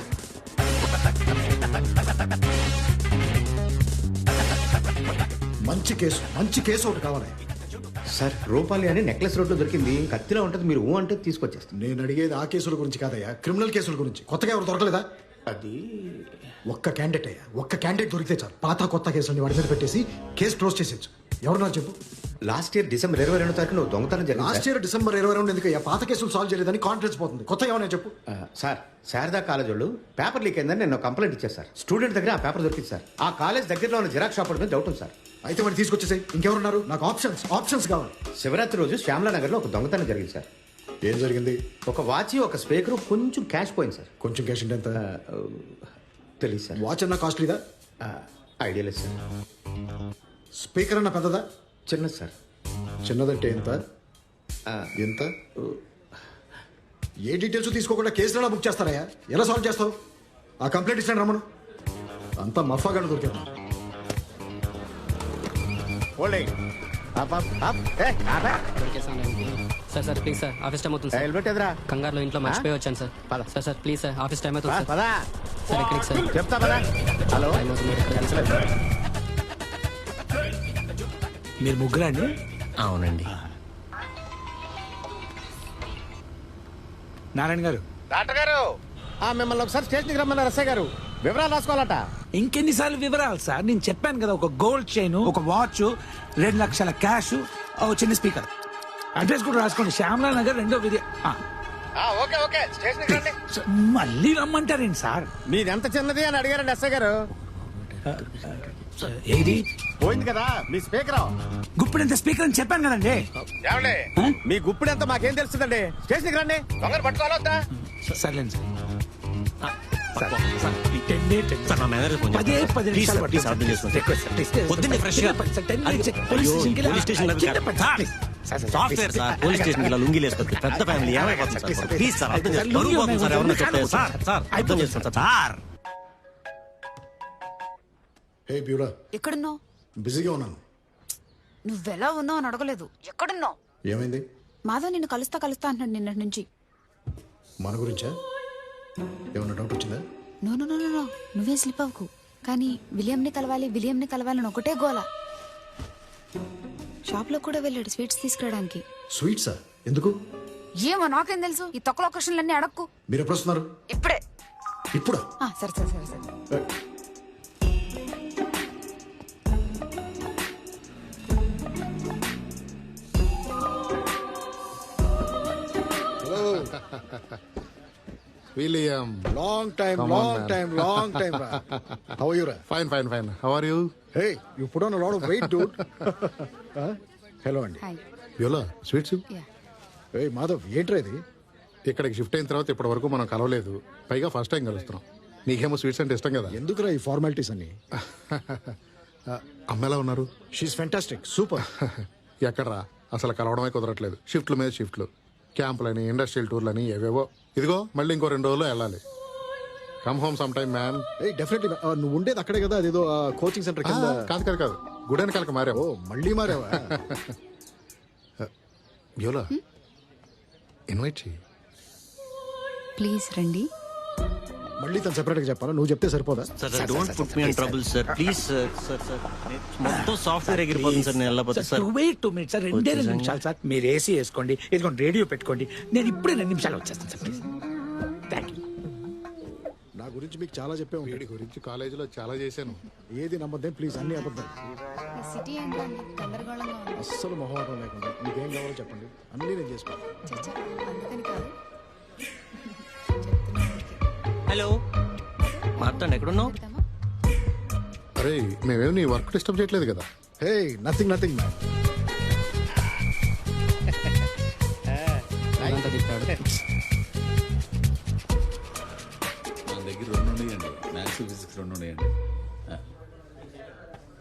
మంచి కేసు ఒకటి కావాలి సార్. రూపాలి అని నెక్లెస్ రోడ్లో దొరికింది. కత్తిలో ఉంటుంది, మీరు అంటే తీసుకొచ్చేస్తాను. నేను అడిగేది ఆ కేసుల గురించి కాదయ్యా, క్రిమినల్ కేసుల గురించి. కొత్తగా ఎవరు దొరకలేదా? అది ఒక్క క్యాండిడేట్ అయ్యా, ఒక్క క్యాండిడేట్ దొరికితే చాలు. పాత కొత్త కేసులని వాడి మీద పెట్టేసి కేసు క్లోజ్ చేసేచ్చు. ఎవరున్నారు చెప్పు? లాస్ట్ ఇయర్ December 22 తారీఖు నువ్వు దొంగతనం జరిగింది. లాస్ట్ ఇయర్ December 22 ఎందుకయ్యా? పాత కేసులు సాల్వ్ చేయలేదని కాన్ఫిడెన్స్ పోతుంది. కొత్త ఏమన్నా చెప్పు. సార్, శారదా కాలేజ్ వాళ్ళు పేపర్ లీక్ అయిందని నేను కంప్లైంట్ ఇచ్చారు సార్. స్టూడెంట్ దగ్గర ఆ పేపర్ దొరికింది సార్. ఆ కాలేజ్ దగ్గరలో ఉన్న జిరాక్స్ షాప్ మీద డౌట్ ఉంది సార్. అయితే మరి తీసుకొచ్చేసాయి. ఇంకెవరున్నారు? నాకు ఆప్షన్స్ కావాలి. శివరాత్రి రోజు శ్యామలా నగర్ లో ఒక దొంగతనం జరిగింది సార్. ఏం జరిగింది? ఒక వాచ్, ఒక స్పీకర్, కొంచెం క్యాష్ పోయింది సార్. కొంచెం క్యాష్ అంటే ఎంత? తెలియదు సార్. వాచ్ అన్న కాస్ట్లీదా? ఐడియా లేదు సార్. స్పీకర్ అన్న పెద్దదా? చిన్నది సార్. చిన్నదంటే ఎంత? ఎంత? ఏ డీటెయిల్స్ తీసుకోకుండా కేసులో బుక్ చేస్తారయ్యా? ఎలా సాల్వ్ చేస్తావు? ఆ కంప్లైంట్ ఇస్తాను రమ్మను. అంతా మఫాగాడు దొరికాను. Sir sir please sir, office time అవుతుంది సార్. హెల్మెట్ ఎదురా? కంగారులో ఇంట్లో మర్చిపోయి వచ్చాను sir. Sir sir please sir, office time అవుతుంది సార్. సార్ ఎక్కడికి సార్? చెప్తా పదా. హలో, మీరు ముగ్గురా అండి? అవునండి. నారాయణ గారు. డాక్టర్ గారు, మిమ్మల్ని ఒకసారి స్టేషన్కి రమ్మన్నారు ఎస్ఐ గారు. వివరాలు రాసుకోవాలట. ఇంకెన్నిసార్లు వివరాలు సార్? నేను చెప్పాను కదా, ఒక గోల్డ్ చైన్, ఒక వాచ్, 2 లక్షల క్యాష్, ఒక చిన్న స్పీకర్. అడ్రస్ కూడా రాసుకోండి. శ్యామలా నగర్ 2వ వీధి. ఓకే ఓకే, స్టేషన్కి రండి. మళ్ళీ రమ్మంటారేంటి సార్? మీది ఎంత చిన్నది అని అడిగారండి ఎస్ఐ గారు. ఏది పోయింది కదా మీ స్పీకర్. గుప్పిడంత స్పీకర్ అని చెప్పాను కదండి. మీ గుప్పిడంతా మాకేం తెలుస్తుందండి? స్టేషన్కి రండి. దొంగలు పట్టుకోవాలొద్దా? సర్లేండి sir. Software sir, police station ఇలా లుంగి లేసుకోవచ్చు. పెద్ద ఫ్యామిలీ ఏమైపోతుంది సార్? ప్లీజ్ సార్, అర్థం చేసుకోండి సార్. ఎవరన్నా చెప్తే సార్ అర్థం చేసుకోండి సార్. హే బ్యూరా, ఎక్కడున్నావు? బిజీగా ఉన్నాను. నువ్వెలా ఉన్నావు అని అడగలేదు. ఎక్కడున్నావు? ఏమైంది? మాధవ్ నిన్ను కలుస్తా అంటున్నాడు నిన్నటి నుంచి. మన గురించా? ఏమన్నా డౌట్ వచ్చిందా? నో నో నో నో, నువ్వే స్లిప్ అవ్వకు. కానీ విలియంని కలవాలని ఒకటే గోల. షాప్లో కూడా వెళ్ళాడు స్వీట్స్ తీసుకురావడానికి. స్వీట్సా? ఎందుకు? ఏమో నాకేం తెలుసు. ఈ తొక్కలో క్వశ్చన్లన్నీ అడక్కు. మీరు ఎప్పుడు వస్తున్నారు? ఇప్పుడే. ఇప్పుడా? సరే సరే సరే సరే. William, long time. How are you? Fine. How are you? Hey, you put on a lot of weight, dude. Hello, Andy. Hi. Viola, sweets? Yeah. ఏయ్ మాధవ్ ఏంట్రా ఇది? ఇక్కడికి షిఫ్ట్ అయిన తర్వాత ఇప్పటి వరకు మనం కలవలేదు, పైగా ఫస్ట్ టైం కలుస్తున్నాం. నీకేమో స్వీట్స్ అంటే ఇష్టం కదా. ఎందుకురా ఈ ఫార్మాలిటీస్ అన్ని? అమ్మ ఎలా ఉన్నారు? She's fantastic, super. ఎక్కడరా అసలు కలవడమే కుదరట్లేదు. షిఫ్ట్ల మీద షిఫ్ట్లు, క్యాంపులని, ఇండస్ట్రియల్ టూర్లని ఏవేవో. ఇదిగో మళ్ళీ ఇంకో 2 రోజుల్లో వెళ్ళాలి. Come home some time man. Definitely. నువ్వు ఉండేది అక్కడే కదా, అదేదో కోచింగ్ సెంటర్ కింద. కాదు గుడి వెనకాలకి మారావు. మళ్ళీ మారావా? బ్యూలా ఇన్వైట్ చెయ్యి. ప్లీజ్ రండి. మళ్ళీ తను సెపరేట్ గా చెప్పాలా? నువ్వు చెప్తే సరిపోదా? Sir don't put me in trouble sir, please sir. Sir మొత్తం సాఫ్ట్వేర్ ఎగిరిపోతుంది సార్, నేను వెళ్ళకపోతే సార్. వెయిట్ 2 minutes సార్, 2 నిమిషాలు సార్. మీరు ఏసీ వేసుకోండి, ఇదిగోండి రేడియో పెట్టుకోండి, నేను ఇప్పుడే 2 నిమిషాలు వచ్చేస్తాను సార్. ప్లీజ్. Thank you. నా గురించి మీకు చాలా చెప్పాము. వీడి గురించి కాలేజీలో చాలా చేశాను. ఏది నమ్మద్దే ప్లీజ్, అన్ని అబద్ధాలు. సిటీ ఏంటండి గందరగోళంగా ఉంది. అస్సలు మొహమాటం లేకుండా మీకేం కావాలో చెప్పండి, అన్నీ నేను చేసుకోవాలి. అందుకని కాదు. హలో మాట్లాడండి, ఎక్కడున్నావు? అరే మేమేమి నీ వర్క్ డిస్టర్బ్ చేయట్లేదు కదా. హే నథింగ్ మ్యాన్. మన దగ్గర 2 ఉన్నాయండి, మ్యాథ్స్ ఫిజిక్స్ 2 ఉన్నాయండి.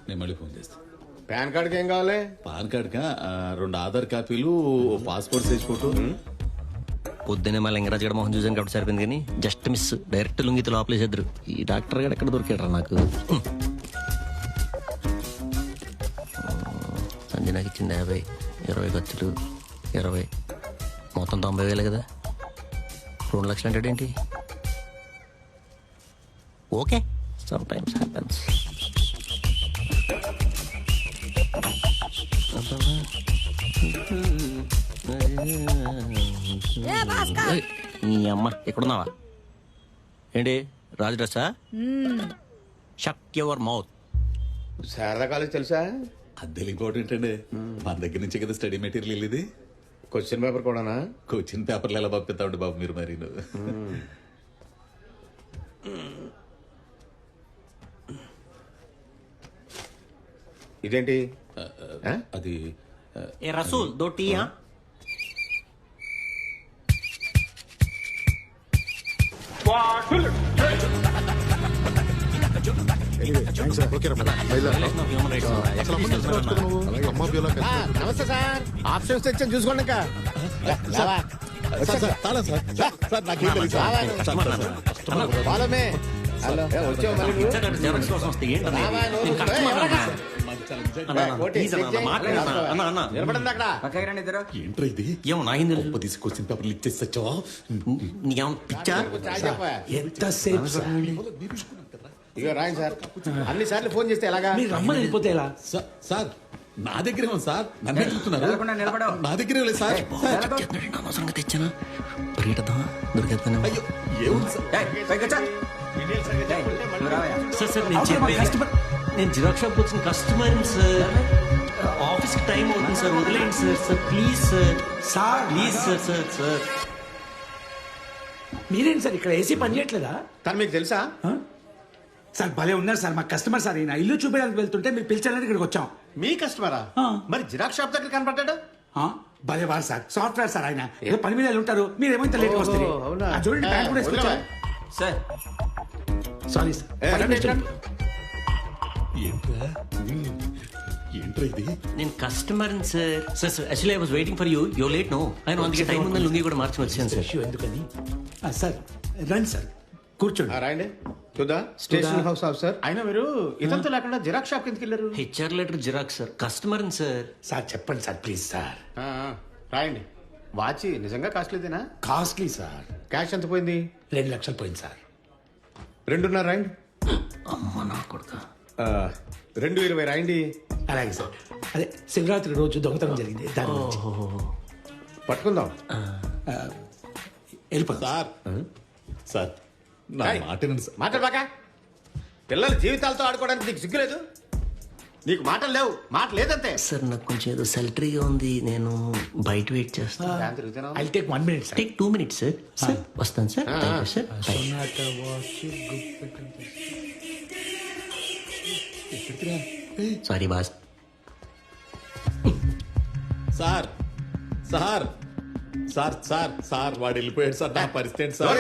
నేను మళ్ళీ ఫోన్ చేస్తాను. పాన్ కార్డ్కి ఏం కావాలి? పాన్ కార్డ్కా 2 ఆధార్ కాపీలు, పాస్పోర్ట్ సైజ్ ఫోటో. పొద్దునే మా లింగరాజ్ గడ మొహం చూసాను కాబట్టి సరిపోయింది, కానీ జస్ట్ మిస్. డైరెక్ట్ లుంగితో లోపలేసేద్దరు. ఈ డాక్టర్ గారు ఎక్కడ దొరికాడరా నాకు? సంజనాకి ఇచ్చింది 50, 20 ఖర్చులు 20, మొత్తం 90,000 కదా. 2 లక్షలు అంటే ఏంటి? Okay, some times happens. నీ అమ్మ ఎక్కడున్నావా? ఏంటి రాజు డ్రెస్సా? Shut your mouth. Sharada college తెలుసా? అద్దెలు ఇంపార్టెంట్ అండి. మన దగ్గర నుంచే కదా స్టడీ మెటీరియల్ ఇది. క్వశ్చన్ పేపర్ కూడానా? క్వశ్చన్ పేపర్లు ఎలా పంపిస్తామండి బాబు మీరు మరి. ఇదేంటి? అది ఏ రసూల్ దో టీయా? నమస్తే సార్, ఆప్షన్స్ తెచ్చాను చూసుకోండి. ఇంకా క్వశ్చన్ పేపర్లు ఇచ్చేసా. ఇక రాయండి సార్. అన్ని సార్లు ఫోన్ చేస్తే ఎలాగా? రమ్మని వెళ్ళిపోతే ఎలా సార్? నా దగ్గరే ఉంది సార్. నన్ను అడుగుతున్నారు. నా దగ్గరే లేదు సార్. అనవసరంగా తెచ్చాను. పరిగెడదామా? దొరికేస్తాను. అయ్యో ఏముంది సార్? నేను జిరాక్స్ షాప్ వచ్చిన కస్టమర్ సార్. ఆఫీస్ కి టైం అవుతుంది సార్, వదిలేండి sir. Sir please sir, please sir. మీరేంటి సార్ ఇక్కడ ఏసీ పని చేయట్లేదా? తను మీకు తెలుసా? సార్ భలే ఉన్నారు సార్, మా కస్టమర్ సార్. ఈయన ఇల్లు చూపించడానికి వెళ్తుంటే మీరు పిలిచారని ఇక్కడికి వచ్చాం. మీ కస్టమరా? మరి జిరాక్స్ షాప్ దగ్గర కనపడ్డాడు. భలే వారు సార్, సాఫ్ట్వేర్ సార్. ఆయన ఏదో పని మీద ఉంటారు, మీరేమో ఇంత లేట్ వస్తారు. చూడండి బ్యాంక్ కూడా వేసుకొచ్చారు సార్. Sorry sir. ఏంట్రా ఇది? నేను customer sir. Sir actually I was waiting for you. యో లేట్ నో. ఆయన అందుకే టైం ఉందని లుంగి కూడా మార్చుకుని వచ్చాను సార్. ఎందుకని సార్? రండి సార్, కూర్చోండి. రాయండి. చూదా స్టేషన్ హౌస్ ఆఫీసర్ అయినా మీరు ఇదంతా లేకుండా జిరాక్స్ షాప్ కిందకి వెళ్ళారు? HR letter xerox sir. Customer sir. Sir చెప్పండి సార్, ప్లీజ్ సార్. రాయండి. వాచి నిజంగా కాస్ట్లీదేనా? Costly sir. క్యాష్ ఎంత పోయింది? 2 లక్షలు పోయింది సార్. 2.5 రాయండి. అమ్మ నా కొడుకు. 2.20 రాయండి. అలాగే సార్. అదే శివరాత్రి రోజు దొంగతనం జరిగింది, దాని గురించి పట్టుకుందాం. వెళ్ళిపోతాం సార్. సార్ నా మాట్లాడబాక. పిల్లల జీవితాలతో ఆడుకోవడానికి నీకు సిగ్గులేదు? నీకు మాటలు లేవు, మాట లేదంతే. సార్ నాకు కొంచెం ఏదో సెలటరీగా ఉంది, నేను బయట వెయిట్ చేస్తాను. I take 1 minute sir. Take 2 minutes sir. Sir వస్తాను sir. Thank you sir. Sorry boss. Sir sir sir sir వాడు వెళ్ళిపోయాడు సార్. నా పరిస్థితి ఏంటి సార్?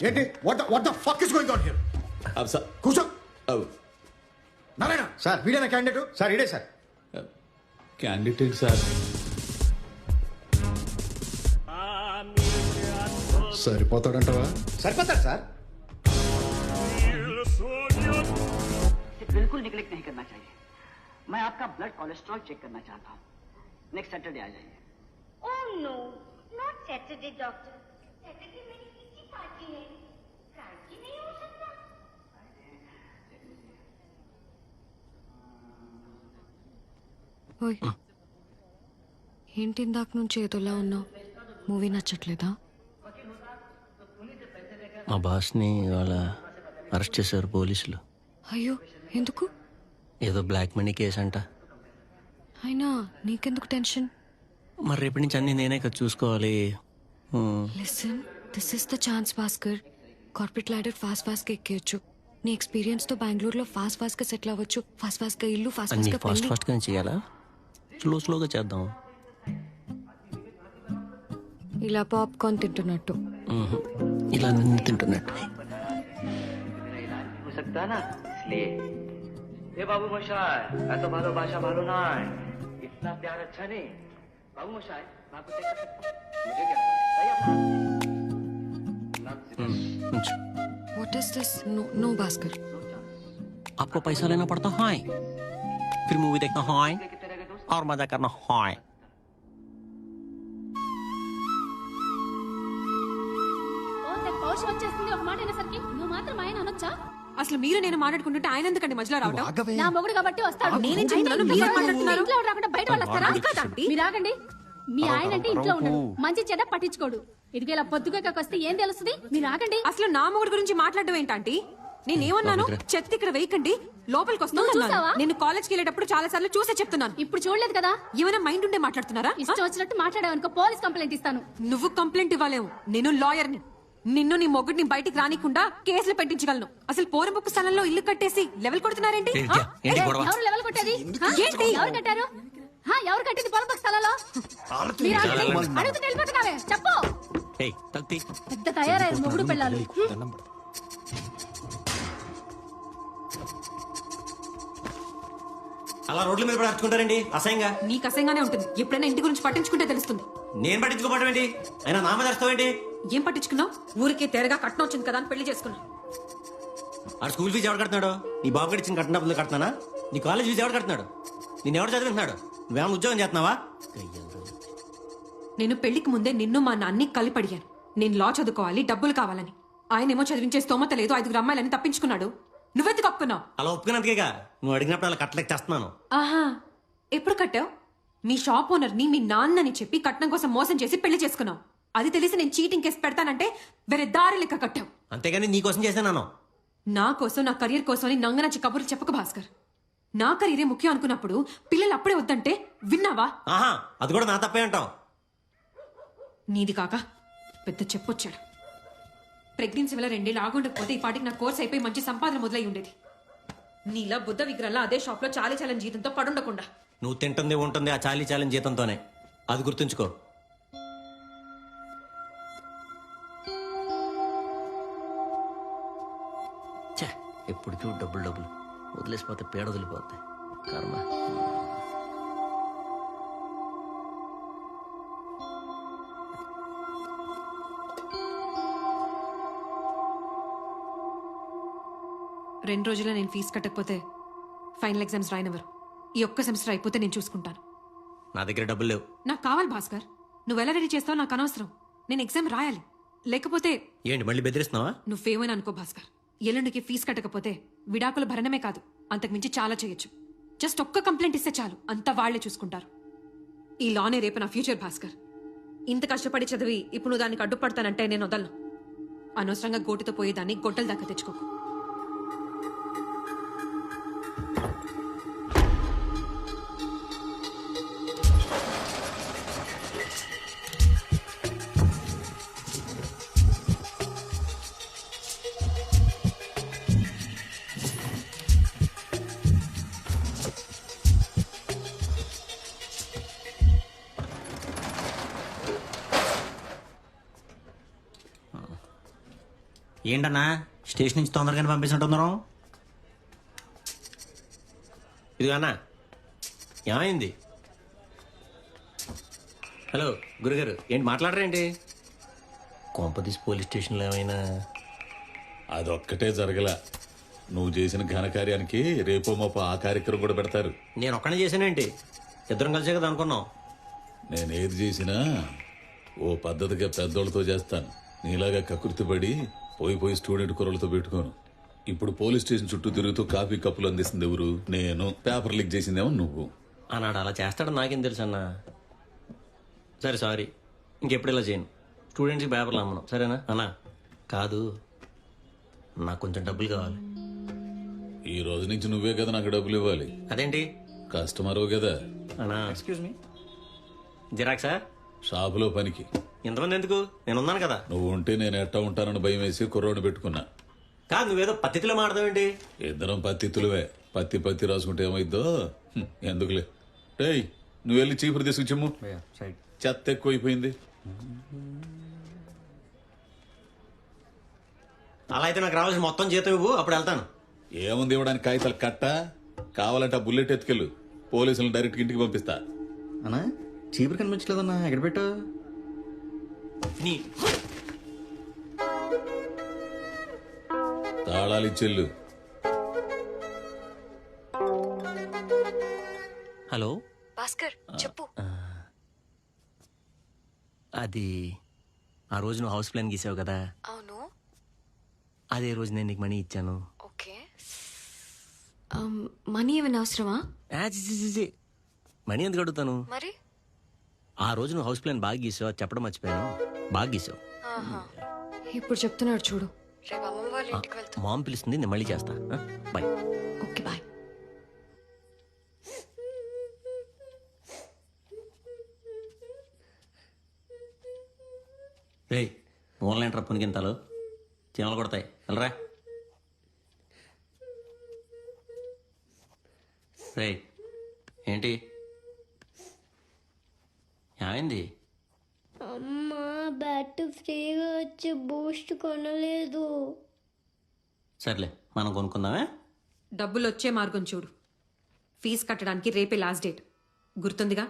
ఏంటి what the fuck is going on here? Sir కూర్చో. నారాయణ సార్ వీడేనా క్యాండిడేట్? సార్ ఇడే సార్. Candidate sir. సరిపోతాడంటవా? సరిపోతాడు సార్. बिल्कुल निगलेक्ट नहीं करना चाहिए. मैं आपका ब्लड कोलेस्ट्रॉल चेक करना चाहता हूँ. नेक्स्ट सैटरडे आ जाइए. Oh no, not Saturday, doctor. Saturday मेरी किसी पार्टी है. फ्राइडे नहीं हो सकता. ఓయ్ ఏంటి ఇందాక నుంచి ఏదోలా ఉన్నావు? మూవీ నచ్చట్లేదా? మా బాస్ని వాళ్ళ అరెస్ట్ చేశారు పోలీసులు. అయ్యో ఎందుకు? ఏదో బ్లాక్ మనీ కేసు అంట. అయినా నీకెందుకు టెన్షన్? మరి రేపటి నుంచి అన్ని నేనే కదా చూసుకోవాలి. Listen, this is the chance Bhaskar. Corporate ladder fast గా ఎక్కేయచ్చు. నీ ఎక్స్పీరియన్స్ తో బెంగళూరులో ఫాస్ట్ గా సెటిల్ అవ్వచ్చు. ఫాస్ట్ గా ఇల్లు, అన్ని ఫాస్ట్ గా ఫాస్ట్ చేయాలా? స్లోగా చేద్దాం. ఇలా పాప్కార్న్ తింటున్నట్టు. ఇలా నిన్ను తింటున్నట్టు. हो सकता है ना, इसलिए. ये बाबू मोशाय, ऐसा भालो भाषा भालो ना है. इतना प्यार अच्छा नहीं. बाबू मोशाय, मैं आपको चेक कर सकता हूँ. मुझे क्या What is this? No, Bhaskar. आपको पैसा लेना पड़ता है, फिर मूवी देखना है और मजा करना है. పౌరుషం వచ్చేస్తుంది ఒక మాట అనేసరికి నువ్వు మాత్రం ఆయన అనొచ్చా? అసలు మీరు నేను మాట్లాడుకుంటుంటే ఆయన ఎందుకండి మధ్యలో రావడం? నా మొగుడు కాబట్టి వస్తాడు. నేనేం చెప్తున్నాను? మీరు ఏం మాట్లాడుతున్నారు? ఇంట్లో రాకుండా బయట వాళ్ళు వస్తారా? మీరు ఆగండి. మీ ఆయన అంటే ఇంట్లో ఉండడు, మంచి చెడ్డ పట్టించుకోడు. ఇదిగో ఇలా పొద్దుగా వస్తే ఏం తెలుస్తుంది? మీరు ఆగండి. అసలు నా మొగుడు గురించి మాట్లాడడం ఏంటంటే నేనేమన్నాను? చెత్త ఇక్కడ వేయకండి, లోపలికి వస్తాను. నేను కాలేజ్కి వెళ్ళేటప్పుడు చాలా సార్లు చూసే చెప్తున్నాను. ఇప్పుడు చూడలేదు కదా? ఏమైనా మైండ్ ఉండే మాట్లాడుతున్నారా? ఇష్టం వచ్చినట్టు మాట్లాడావనుకో పోలీస్ కంప్లైంట్ ఇస్తాను. నువ్వు కంప్లైంట్ ఇవ్వలేవు, నేను లాయర్ని. నిన్ను నీ మొగుడిని బయటికి రానికుండా కేసులు పెట్టించగలను. అసలు పోరంబొక్క స్థలంలో ఇల్లు కట్టేసి లెవెల్ కొడుతున్నారేంటి? ఎవరు లెవెల్ కొట్టేది? ఏంటి? ఎవరు కట్టారు? ఎవరు కట్టింది పొలంపక్క స్థలంలో? మీరు అడుగుతూ వెళ్ళిపోతున్నావే చెప్పు. పెద్ద తయారయ్యారు మొగుడు పిల్లలు. అలా రోడ్ల మీద పడుచుకుంటారండి అసహ్యంగా. నీకు అసహ్యంగానే ఉంటుంది. ఎప్పుడైనా ఇంటి గురించి పట్టించుకుంటే తెలుస్తుంది. నేను పట్టించుకోవడం ఏంటి? అయినా నా మీద అరుస్తావేంటి? ఏం పట్టించుకున్నావు? ఊరికే తెరగా కట్నం వచ్చింది కదా అని పెళ్లి చేసుకున్నావు. ఆ స్కూల్ ఫీజు ఎవరు కడుతున్నాడు? నీ బాబు గడి ఇచ్చిన కట్టిన డబ్బులు కడుతున్నానా? నీ కాలేజ్ ఫీజు ఎవరు కడుతున్నాడు? నేను ఎవరు చదివిస్తున్నాడు? నువ్వేమన్నా ఉద్యోగం చేస్తున్నావా? నేను పెళ్లికి ముందే నిన్ను మా నాన్ని కలిపి అడిగాను. నేను లా చదువుకోవాలి, డబ్బులు కావాలని. ఆయనేమో చదివించే స్తోమత లేదు, 5 అమ్మాయిలని తప్పించుకున్నాడు. నువ్వెందుకు ఒప్పుకున్నావు? అలా ఒప్పుకున్నందుకేగా నువ్వు అడిగినప్పుడు అలా కట్టలేక చేస్తున్నాను. ఆహా, ఎప్పుడు కట్టావు? మీ షాప్ ఓనర్ని మీ నాన్నని చెప్పి కట్నం కోసం మోసం చేసి పెళ్లి చేసుకున్నావు. అది తెలిసి నేను చీటింగ్ కేసు పెడతానంటే వేరే దారి లెక్క కట్టావు. అంతేగాని నీకోసం చేశాను. నా కోసం, నా కెరియర్ కోసం అని నంగనచ్చి కబుర్లు చెప్పక భాస్కర్. నా కెరీరే ముఖ్యం అనుకున్నప్పుడు పిల్లలు అప్పుడే వద్దంటే విన్నావా? ఆహా, అది కూడా నా తప్పే అంటావు. నీది కాక పెద్ద చెప్పొచ్చాడు. ప్రెగ్నెన్సీ వల్ల 2 ఏళ్ళు ఆగుండకపోతే ఈ పాటికి నా కోర్స్ అయిపోయి మంచి సంపాదన మొదలై ఉండేది. నీలా బుద్ధ విగ్రహాల అదే షాప్ లో చాలీ జీతంతో పడుండకుండా. నువ్వు తింటుంది ఉంటుంది ఆ చాలీ జీతంతోనే, అది గుర్తుంచుకో. ఎప్పుడు చూడు డబ్బులు వదిలేసిపోతే పేడ వదిలిపోతాయి. కర్మ. రెండు రోజుల్లో నేను ఫీజు కట్టకపోతే ఫైనల్ ఎగ్జామ్స్ రాయనవరు. ఈ ఒక్క సెమిస్టర్ అయిపోతే నేను చూసుకుంటాను. నా దగ్గర డబ్బులు లేవు. నాకు కావాలి భాస్కర్. నువ్వు ఎలా రెడీ చేస్తావో నాకు అనవసరం. నేను ఎగ్జామ్ రాయాలి. లేకపోతే ఏంటి మళ్ళీ బెదిరిస్తున్నావా? నువ్వేమైనా అనుకో భాస్కర్, ఎల్లుండికి ఫీజు కట్టకపోతే విడాకుల భరణమే కాదు అంతకుమించి చాలా చేయొచ్చు. జస్ట్ ఒక్క కంప్లైంట్ ఇస్తే చాలు, అంతా వాళ్లే చూసుకుంటారు. ఈ లానే రేపు నా ఫ్యూచర్ భాస్కర్. ఇంత కష్టపడి చదివి ఇప్పుడు నువ్వు దానికి అడ్డుపడతానంటే నేను వదలను. అనవసరంగా గోటితో పోయేదాన్ని గొడ్డల దాకా తెచ్చుకోకు. ఏంటన్నా స్టేషన్ నుంచి తొందరగానే పంపిస్తుంటున్నారు? ఇదిగో అన్నా, ఏమైంది? హలో గురుగారు, ఏంటి మాట్లాడరేంటి? కొంపదీసి పోలీస్ స్టేషన్లో ఏమైనా? అదొక్కటే జరగల. నువ్వు చేసిన ఘనకార్యానికి రేపో మాపో ఆ కార్యక్రమం కూడా పెడతారు. నేను ఒక్కనే చేశానేంటి? ఇద్దరం కలిసే కదా అనుకున్నాం. నేనేది చేసినా ఓ పద్ధతిగా పెద్దోళ్ళతో చేస్తాను. నీలాగా కకృతిపడి పోయి స్టూడెంట్ కుర్రలతో పెట్టుకోను. ఇప్పుడు పోలీస్ స్టేషన్ చుట్టూ తిరుగుతూ కాఫీ కప్పులు అందిస్తుంది ఎవరు? నేను. పేపర్ లీక్ చేసిందేమో నువ్వు. అన్నాడు అలా చేస్తాడని నాకేం తెలుసు అన్నా. సరే సారీ, ఇంకెప్పుడు ఇలా చేయను. స్టూడెంట్స్కి పేపర్లు అమ్మను, సరేనా అన్నా? కాదు, నాకు కొంచెం డబ్బులు కావాలి. ఈ రోజు నుంచి నువ్వే కదా నాకు డబ్బులు ఇవ్వాలి. అదేంటి? కస్టమరు కదా. అన్నా ఎక్స్క్యూజ్ మీ, జిరాక్సా? షాపులో పనికి. ఇంతమంది ఎందుకు? నేను ఉన్నాను కదా. నువ్వు ఉంటే నేను ఎట్టా ఉంటానని భయం వేసి కుర్రోడు పెట్టుకున్నా. కాదు, నువ్వేదో పద్ధతిలో మాడతావేంటి? ఇద్దరం పత్తిత్తులువే. పత్తి రాసుకుంటే ఏమైద్దో ఎందుకులే. టేయ్, నువ్వు వెళ్ళి చీపురు తీసుకొచ్చిమ్ము. చెత్త ఎక్కువైపోయింది. అలా అయితే నాకు రావాల్సిన మొత్తం జీతం ఇవ్వు, అప్పుడు వెళ్తాను. ఏముంది ఇవ్వడానికి? కాగితాలు కట్ట. కావాలంటే ఆ బుల్లెట్ ఎత్తుకెళ్ళు, పోలీసులను డైరెక్ట్ ఇంటికి పంపిస్తా. అన్నా చీపురు కనిపించలేదన్నా, ఎక్కడ పెట్టు? నీ తాళాలు ఇచ్చెళ్ళు. హలో భాస్కర్, చెప్పు. అది ఆ రోజు నువ్వు హౌస్ ప్లాన్ గీసావు కదా, అవును. అదే రోజు నేను నీకు మనీ ఇచ్చాను. ఓకే. మనీ ఏమైనా అవసరమా? మనీ ఎందుకు అడుగుతాను? మరి ఆ రోజు నువ్వు హౌస్ ప్లాన్ బాగా గీసావు, అది చెప్పడం మర్చిపోయాను. బాగా గీసావు. ఇప్పుడు చెప్తున్నాడు చూడు. రేపు అమ్మమ్మ వాళ్ళ ఇంటికి వెళ్తా. మామ్ పిలుస్తుంది, నేను మళ్ళీ చేస్తా. బాయ్. Okay bye. రేయ్, ఆన్లైన్ ట్రప్ గింతాలు చీమలు కొడతాయి, వెళ్ళరా. రేయ్, ఏంటి ఏమైంది? అమ్మ బ్యాట్ ఫ్రీగా వచ్చి బూస్ట్ కొనలేదు. సర్లే, మనం కొనుక్కుందామే. డబ్బులు వచ్చే మార్గం చూడు. ఫీజు కట్టడానికి రేపే లాస్ట్ డేట్, గుర్తుందిగా?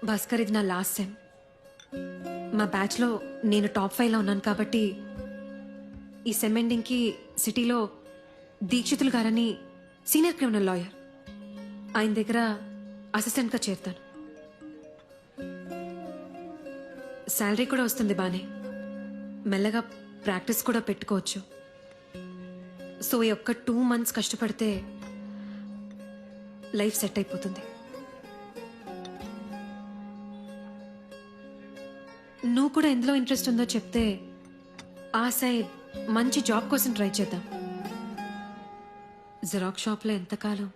భాస్కర్, ఇది నా లాస్ట్ సెమ్. మా బ్యాచ్లో నేను టాప్ 5లో ఉన్నాను కాబట్టి ఈ సెమ్ ఎండింగ్కి సిటీలో దీక్షితులు గారని సీనియర్ క్రిమినల్ లాయర్, ఆయన దగ్గర అసిస్టెంట్గా చేరుతాను. శాలరీ కూడా వస్తుంది బానే, మెల్లగా ప్రాక్టీస్ కూడా పెట్టుకోవచ్చు. సో ఈ ఒక్క 2 months కష్టపడితే లైఫ్ సెట్ అయిపోతుంది. నువ్వు కూడా ఎందులో ఇంట్రెస్ట్ ఉందో చెప్తే ఆ సైడ్ మంచి జాబ్ కోసం ట్రై చేద్దాం. జిరాక్స్ షాప్లో ఎంతకాలం?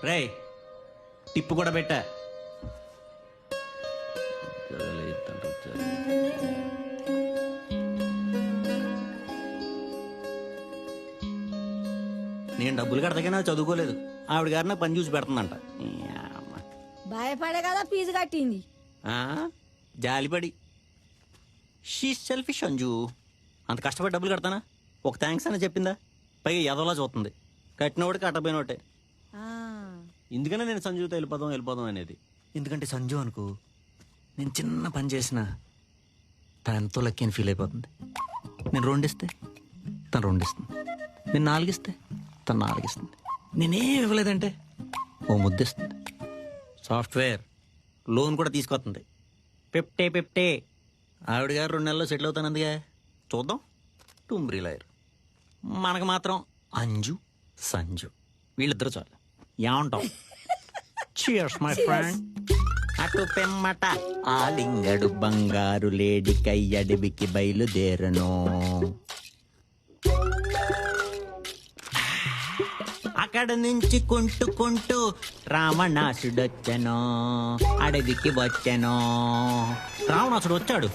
రేయ్, టిప్పు కూడా పెట్టా. నేను డబ్బులు కడతాగా చదువుకోలేదు, ఆవిడ గారు నాకు పని చూసి పెడుతుందంట. భయపడే కదా ఫీజు కట్టింది. జాలిపడి. She selfish Anju. అంత కష్టపడి డబ్బులు కడతానా? ఒక థ్యాంక్స్ అని చెప్పిందా? పైగా ఎదవలా చూస్తుంది. కట్టినోడు కట్టపోయినోటే. ఎందుకనే నేను సంజుతో వెళ్ళిపోదాం అనేది. ఎందుకంటే సంజు అనుకో, నేను చిన్న పని చేసిన తను ఎంతో లక్కీ అని ఫీల్ అయిపోతుంది. నేను 2 ఇస్తే తను 2 ఇస్తుంది. నేను 4 ఇస్తే తను 4 ఇస్తుంది. నేనేం ఇవ్వలేదంటే ఓ ముద్దిస్తుంది. సాఫ్ట్వేర్ లోన్ కూడా తీసుకొస్తుంది. పెప్టే ఆవిడ గారు 2 నెలల్లో సెటిల్ అవుతానందుగా. చూద్దాం. టుంబ్రీ లాయర్. మనకు మాత్రం అంజు సంజు వీళ్ళిద్దరు చాలు. ఏమంటాం? Cheers, my friend. అటు పెమ్మట ఆలింగడు బంగారు లేడికై అడవికి బయలుదేరను. అక్కడ నుంచి కుంటూ రావణాసుడొచ్చను, అడవికి వచ్చాను. రావణాసుడు వచ్చాడు.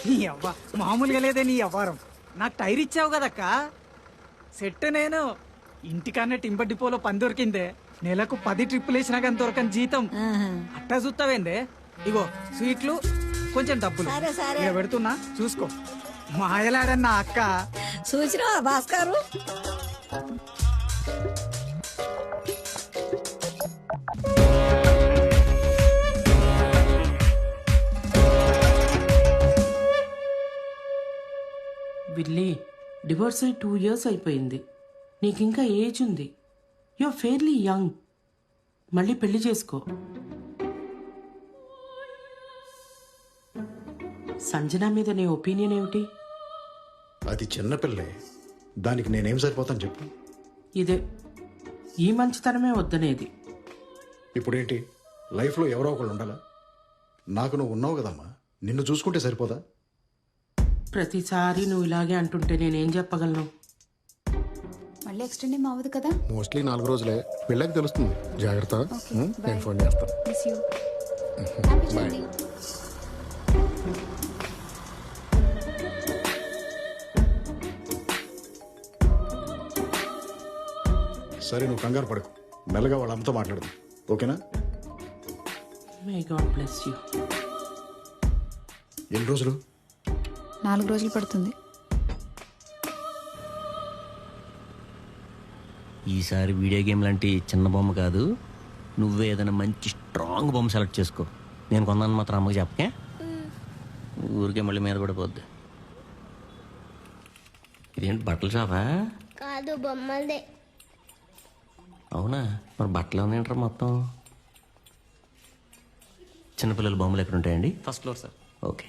నీ అవ్వ మామూలుగా లేదే నీ అవ్వారం. నాకు టైర్ ఇచ్చావు కదక్క. సెట్ నేను ఇంటికన్నా టింబర్ డిపోలో పని దొరికిందే. నెలకు 10 ట్రిప్పులు వేసినా కానీ దొరకని జీతం. అట్టా చూస్తావేందే? ఇగో స్వీట్లు, కొంచెం డబ్బులు సరే, సరే. ఇక పెడుతున్నా చూసుకో. మాయలాడన్నా అక్క. చూసినావా భాస్కరు? విల్లీ, డివోర్స్ అయి 2 years అయిపోయింది. నీకు ఇంకా ఏజ్ ఉంది. You are fairly young. మళ్ళీ పెళ్లి చేసుకో. సంజన మీద నీ ఒపీనియన్ ఏమిటి? అది చిన్నపిల్లే, దానికి నేనేం సరిపోతాను చెప్పు. ఇదే ఈ మంచితనమే వద్దనేది. ఇప్పుడేంటి, లైఫ్లో ఎవరో ఒకళ్ళు ఉండాలా? నాకు నువ్వు ఉన్నావు కదమ్మా, నిన్ను చూసుకుంటే సరిపోదా? ప్రతిసారి నువ్వు ఇలాగే అంటుంటే నేనేం చెప్పగలను? మళ్ళీ ఎక్స్టెండ్ ఏం అవ్వదు కదా? మోస్ట్లీ 4 రోజులే, వెళ్ళాక తెలుస్తుంది. జాగ్రత్త. నేను ఫోన్ చేస్తాను. బాయ్. సరే, నువ్వు కంగారు పడకు, మెల్లగా వాళ్ళ అమ్మతో మాట్లాడదు, ఓకేనా? May God bless you. ఎన్ని రోజులు? 4 రోజులు పడుతుంది. ఈసారి వీడియో గేమ్ లాంటి చిన్న బొమ్మ కాదు, నువ్వే ఏదైనా మంచి స్ట్రాంగ్ బొమ్మ సెలెక్ట్ చేసుకో. నేను కొన్నాను మాత్రం అమ్మకి చెప్పకే, ఊరికే మళ్ళీ మీద పడిపోద్ది. ఇదేంటి బట్టల షాపా? కాదు, బొమ్మలదే. అవునా? మరి బట్టలు ఏంటారు మొత్తం? చిన్నపిల్లల బొమ్మలు ఎక్కడ ఉంటాయండి? First floor sir. Okay,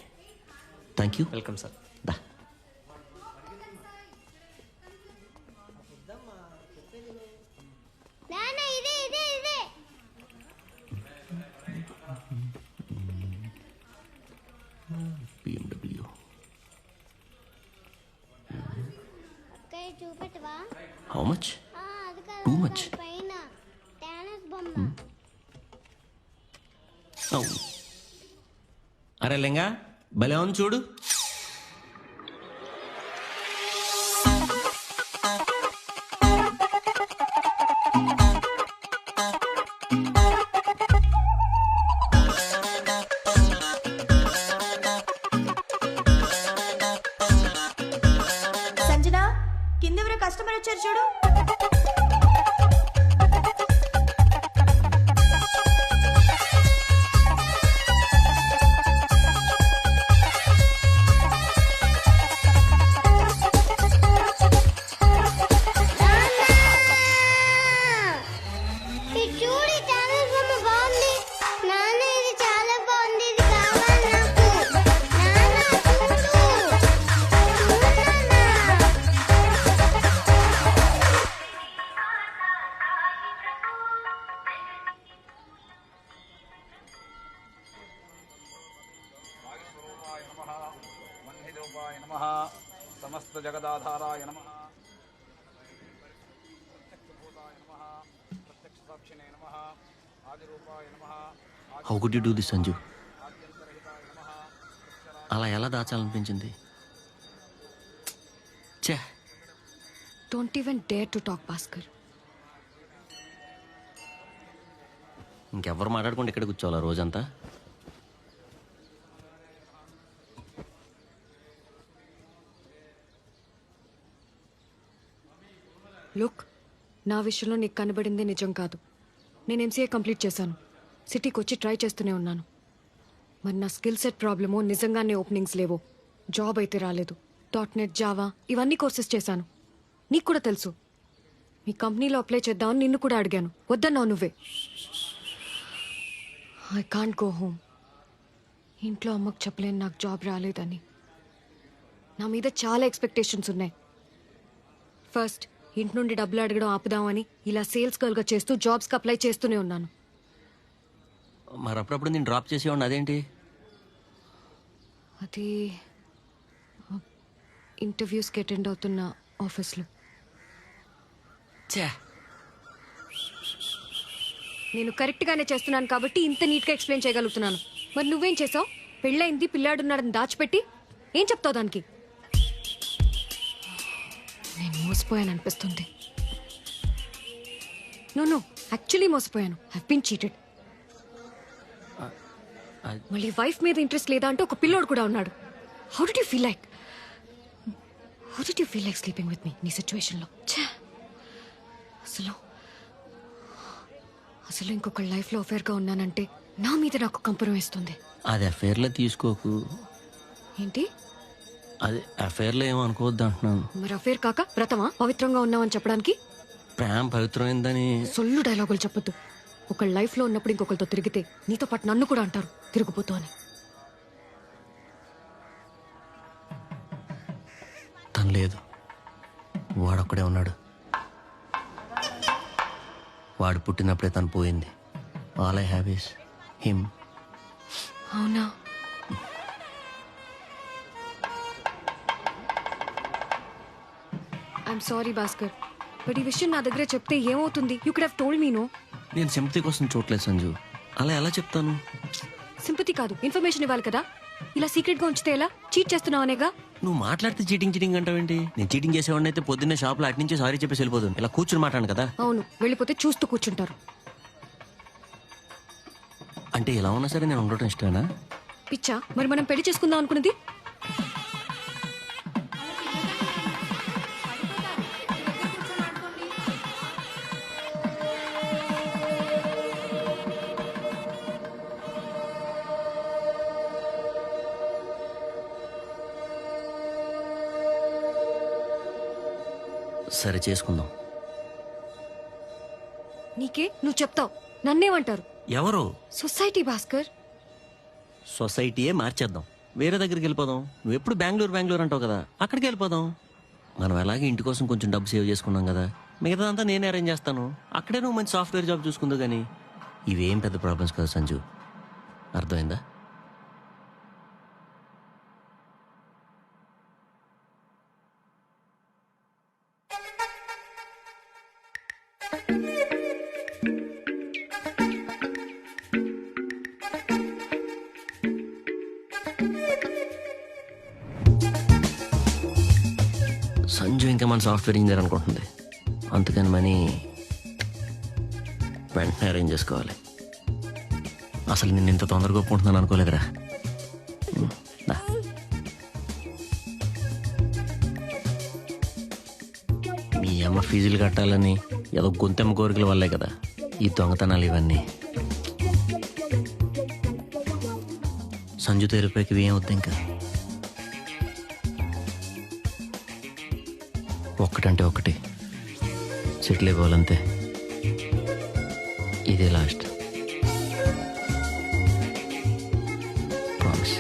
thank you. Welcome sir. దా. నాన్న, ఇదే ఇదే ఇదే. BMW. అక్కయ్య చూపెట్టవా? How much? అది కాదు, టూ మచ్. పైన టానస్ బొమ్మ. అరే లింగా, భలే ఉంది చూడు. సంజన, కింద ఎవరో కస్టమర్ వచ్చారు చూడు. ఇది చూడు, ఈ టానస్ బొమ్మ బాగుంది. నాన్న, ఇది చాలా బాగుంది. ఇది కావాలి నాకు. నాన్న, చూడు. సమస్త జగదాధారాయ నమః. How could you do this Sanju? అలా ఎలా దాచాలనిపించింది? ఛే, don't even dare to talk Bhaskar. ఇంకెవ్వరు మాట్లాడుకుంటే ఇక్కడ కూర్చోవాలా రోజంతా? లుక్, నా విషయంలో నీకు కనబడింది నిజం కాదు. నేను ఎంసీఏ కంప్లీట్ చేశాను. సిటీకి వచ్చి ట్రై చేస్తూనే ఉన్నాను. మరి నా స్కిల్ సెట్ ప్రాబ్లమో, నిజంగానే ఓపెనింగ్స్ లేవో. జాబ్ అయితే రాలేదు. .NET, జావా ఇవన్నీ కోర్సెస్ చేశాను. నీకు కూడా తెలుసు. మీ కంపెనీలో అప్లై చేద్దామని నిన్ను కూడా అడిగాను, వద్దన్నావు నువ్వే. I can't go home. ఇంట్లో అమ్మకు చెప్పలేను నాకు జాబ్ రాలేదని. నా మీద చాలా ఎక్స్పెక్టేషన్స్ ఉన్నాయి. ఫస్ట్ ఇంటి నుండి డబ్బులు అడగడం ఆపుదామని ఇలా సేల్స్ గర్ల్గా చేస్తూ జాబ్స్కి అప్లై చేస్తూనే ఉన్నాను. మరి అప్పుడప్పుడు నేను డ్రాప్ చేసేవాడిని, అదేంటి? అది ఇంటర్వ్యూస్కి అటెండ్ అవుతున్న ఆఫీస్లో. నేను కరెక్ట్ గానే చేస్తున్నాను కాబట్టి ఇంత నీట్ గా ఎక్స్ప్లెయిన్ చేయగలుగుతున్నాను. మరి నువ్వేం చేసావు? పెళ్ళైంది, పిల్లాడున్నాడని దాచిపెట్టి ఏం చెప్తావు దానికి? నేను మోసపోయాను అనిపిస్తుంది. నో యాక్చువల్లీ మోసపోయాను. Have been cheated. మళ్ళీ వైఫ్ మీద ఇంట్రెస్ట్ లేదా అంటే ఒక పిల్లోడు కూడా ఉన్నాడు. How did you feel like sleeping with me నీ సిచ్యువేషన్ లో? అసలు ఇంకొక లైఫ్ లో అఫేర్ గా ఉన్నానంటే నా మీద నాకు కంపరం వేస్తుంది. అది అఫేర్ లో తీసుకోకు. ఏంటి? అది అఫేర్ లో ఏమో అనుకోవద్దు అంటున్నాను. మరి అఫేర్ కాక వ్రతమా పవిత్రంగా ఉన్నావని చెప్పడానికి? ప్రేమ పవిత్రమైందని సొల్లు డైలాగులు చెప్పొద్దు. ఒక లైఫ్ లో ఉన్నప్పుడు ఇంకొకరితో తిరిగితే నీతో పాటు నన్ను కూడా అంటారు తిరుగుపోతూ అని. తను లేదు, వాడొక్కడే ఉన్నాడు. వాడు పుట్టినప్పుడే తను పోయింది. All I have is him. అవునా? ఐఎమ్ సారీ భాస్కర్, బట్ ఈ విషయం నా దగ్గర చెప్తే ఏమవుతుంది? You could have told me. No, నేను సింపతి కోసం చూడలేదు సంజు. అలా ఎలా చెప్తాను? సింపతి కాదు, ఇన్ఫర్మేషన్ ఇవ్వాలి కదా. ఇలా సీక్రెట్ గా ఉంచితే ఎలా? చీట్ చేస్తున్నావు అనేగా. నువ్వు మాట్లాడితే చీటింగ్ అంటావేంటి? నేను చీటింగ్ చేసేవాడిని అయితే పొద్దున్నే షాప్ లో అటు నుంచి సారీ చెప్పేసి వెళ్ళిపోతుంది. ఇలా కూర్చుని మాట్లాడు కదా. అవును, వెళ్ళిపోతే చూస్తూ కూర్చుంటారు. అంటే ఎలా ఉన్నా సరే నేను ఉండటం ఇష్టమేనా? పిచ్చా? మరి మనం పెళ్లి చేసుకుందాం అనుకున్నది? సరే చేసుకుందాం. నీకే నువ్వు చెప్తావు, నన్నేమంటారు? ఎవరు? సొసైటీ భాస్కర్. సొసైటీయే మార్చేద్దాం, వేరే దగ్గరికి వెళ్ళిపోదాం. నువ్వు ఎప్పుడు బెంగళూరు అంటావు కదా, అక్కడికి వెళ్ళిపోదాం. మనం అలాగే ఇంటి కోసం కొంచెం డబ్బు సేవ్ చేసుకున్నాం కదా, మిగతాదంతా నేనే అరేంజ్ చేస్తాను. అక్కడే నువ్వు మంచి సాఫ్ట్వేర్ జాబ్ చూసుకుందో కానీ ఇవేం పెద్ద ప్రాబ్లమ్స్ కదా సంజు, అర్థమైందా? సంజు ఇంకా మన సాఫ్ట్వేర్ ఇంజనీర్ అనుకుంటుంది, అందుకని మనీ వెంటనే అరేంజ్ చేసుకోవాలి. అసలు నేను ఇంత తొందరగా ఒప్పుకుంటున్నాను అనుకోలేదురా. మీ అమ్మ ఫీజులు కట్టాలని ఏదో గొంతెమ్మ కోరికల వల్లే కదా ఈ దొంగతనాలు ఇవన్నీ. సంజు తెరిపైకి ఇవి ఏమవుద్ది ఇంకా. ఒక్కటంటే ఒకటి సెటిల్ అయిపోవాలంతే. ఇదే లాస్ట్ ప్రామిస్.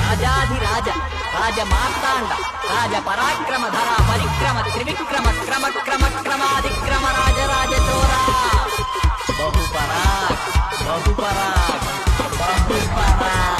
రాజాధిరాజ రాజ మార్తాండ రాజ పరాక్రమ ధర పరిక్రమ త్రివిక్రమ క్రమ క్రమ క్రమాదిక్రమ రాజరాజ చోరా బహుపరాక్ బహుపరాక్ బహుపరాక్.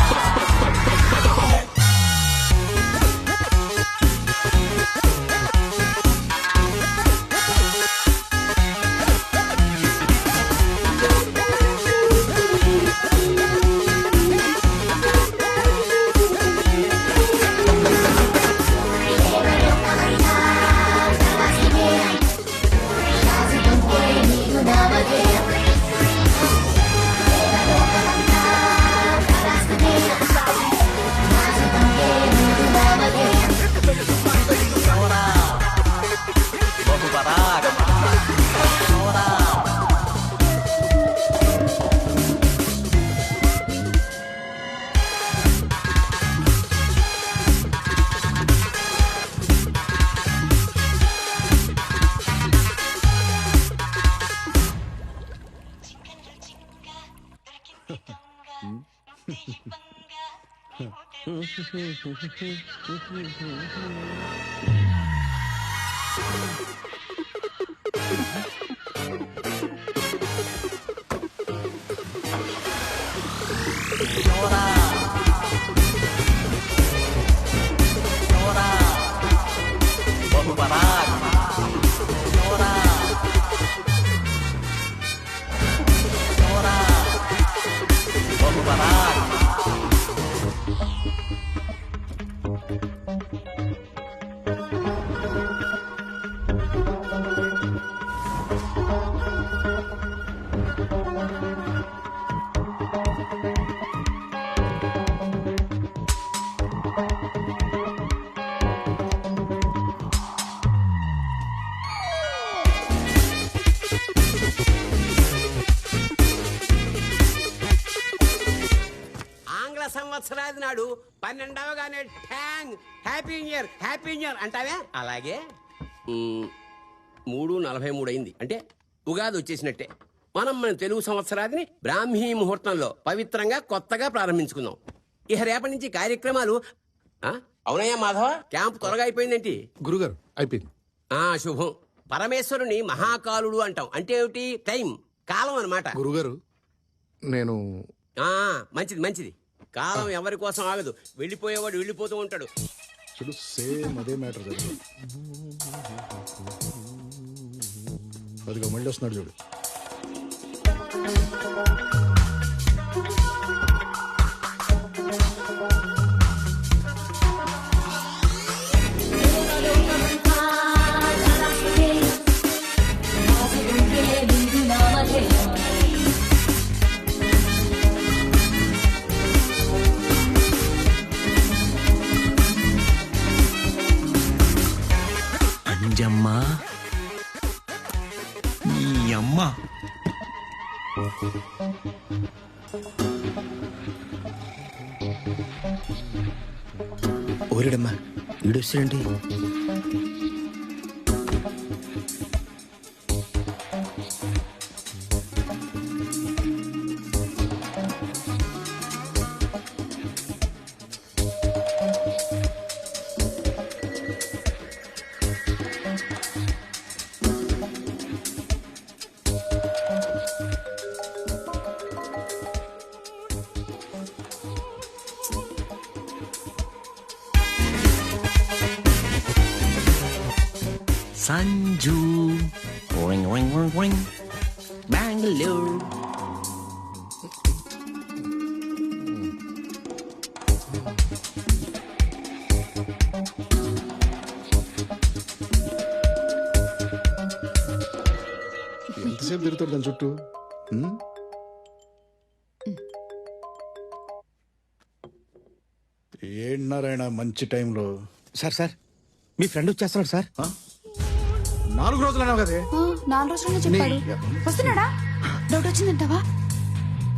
ఆంగ్ల సంవత్సరాది నాడు 12వగానే ట్యాంగ్ హ్యాపీ న్యూ ఇయర్ అంటావే అలాగే 3:43 అయింది అంటే ఉగాది వచ్చేసినట్టే. మనం మన తెలుగు సంవత్సరాదిని బ్రాహ్మీ ముహూర్తంలో పవిత్రంగా కొత్తగా ప్రారంభించుకుందాం. ఇక రేపటి నుంచి కార్యక్రమాలు అవునయ్యా మాధవ, క్యాంప్ త్వరగా అయిపోయిందేంటి? గురుగారు అయిపోయింది. శుభం. పరమేశ్వరుని మహాకాలుడు అంటాం. అంటే ఏమిటి? టైం, కాలం అన్నమాట. గురుగారు నేను మంచిది మంచిది. కాలం ఎవరి కోసం ఆగదు. వెళ్ళిపోయేవాడు వెళ్ళిపోతూ ఉంటాడు. చూడు సేమ్ అదే మ్యాటర్ జరిగింది. అదిగో మళ్ళీ వస్తున్నాడు చూడు. అంజమ్మా నీ అమ్మ. ఓరేడమ్మా ఈడొచ్చాడండి. Sanju ring ring ring ring Bengaluru. ఎంతసేపు తిరుగుతాడు దాని చుట్టూ? ఏంటన్నారాయణ మంచి టైంలో? సార్ మీ ఫ్రెండ్ వచ్చేస్తున్నాడు సార్. 4 రోజులు అన్నావు కదే. 4 రోజులనే చెప్పాడు. వస్తున్నాడా? డౌట్ వచ్చిందంటావా?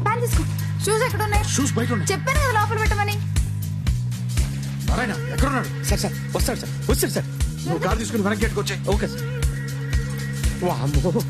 ప్యాన్ తీసుకో. షూస్ ఎక్కడ ఉన్నాయి? షూస్ బయట ఉన్నాయి. చెప్పాను కదా లోపల పెట్టమని. నారాయణ ఎక్కడున్నాడు? సార్ వస్తాడు సార్. నువ్వు కారు తీసుకుని వెనక్కి గేట్కి వచ్చాయి. Okay sir. వామ్మో,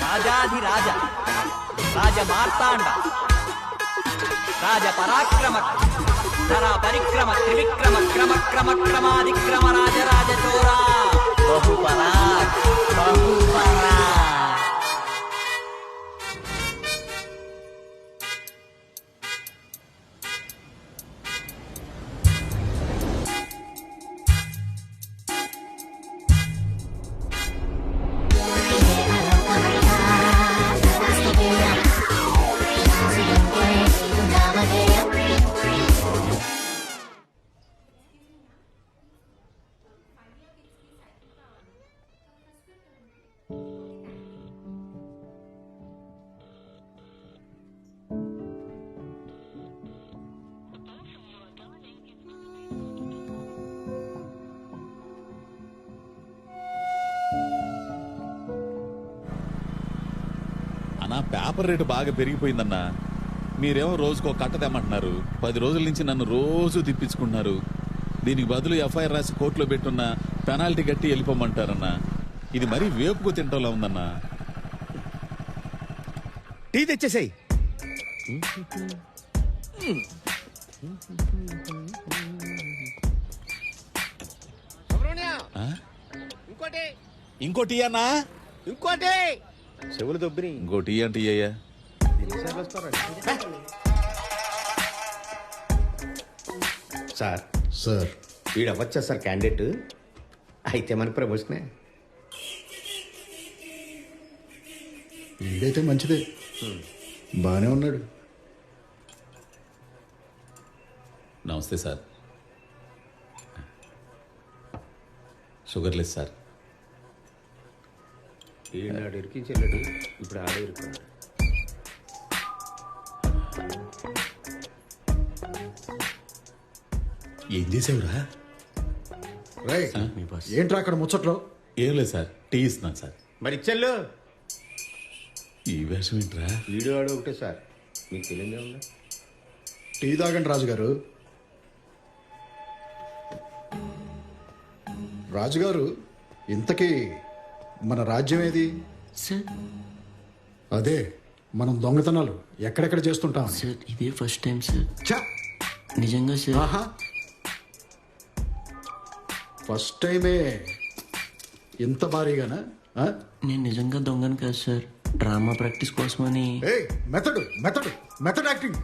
రాజాధిరాజ రాజ మార్తాండ రాజ పరాక్రమ ధరా పరిక్రమ త్రివిక్రమ క్రమ క్రమ క్రమాదిక్రమ రాజరాజ చోరా బహుపరాక్ బహుపరాక్. అన్నా పేపర్ రేటు బాగా పెరిగిపోయిందన్నా. మీరేమో రోజుకో కట్ట తెమ్మంటున్నారు. 10 రోజుల నుంచి నన్ను రోజు తిప్పించుకుంటున్నారు. దీనికి బదులు ఎఫ్ఐఆర్ రాసి కోర్టులో పెట్టున్న పెనాల్టీ కట్టి వెళ్ళిపోమంటారన్నా. ఇది మరీ వేపుకు తింటోలా ఉందన్నా. టీ తెచ్చేసేయ్. ఇంకోటి అన్నా, ఇంకోటి చెవులు దొబ్బిని. ఇంకోటి అంటే అయ్యా సార్. సార్ వీడు అవ్వచ్చా సార్ క్యాండిడేట్? అయితే మనకి ప్రమోషనే. వీడైతే మంచిదే, బాగానే ఉన్నాడు. నమస్తే సార్. Sugar less sir. ఈనాడు ఇరికించెళ్ళడు, ఇప్పుడు ఆడే ఇరుకున్నాడు. ఏం చేసావురా? రే ఏంట్రా అక్కడ ముచ్చట్లో? ఏం లేదు సార్, టీ ఇస్తున్నాను సార్. మరి ఇచ్చెళ్ళు. ఈ వేషం ఏంట్రా? వీడియో ఆడు ఒకటే సార్, మీకు తెలియదే ఉందా? టీ తాగండి రాజుగారు. రాజుగారు, ఇంతకీ మన రాజ్యం ఏది? అదే మనం దొంగతనాలు ఎక్కడెక్కడ చేస్తుంటాం సార్. ఇదే ఫస్ట్ టైం సార్. నిజంగా సార్. ఆహా, ఫస్ట్ టైమే ఇంత భారీగానా? నేను నిజంగా దొంగను కాదు సార్, డ్రామా ప్రాక్టీస్ కోసమని. Method method method acting.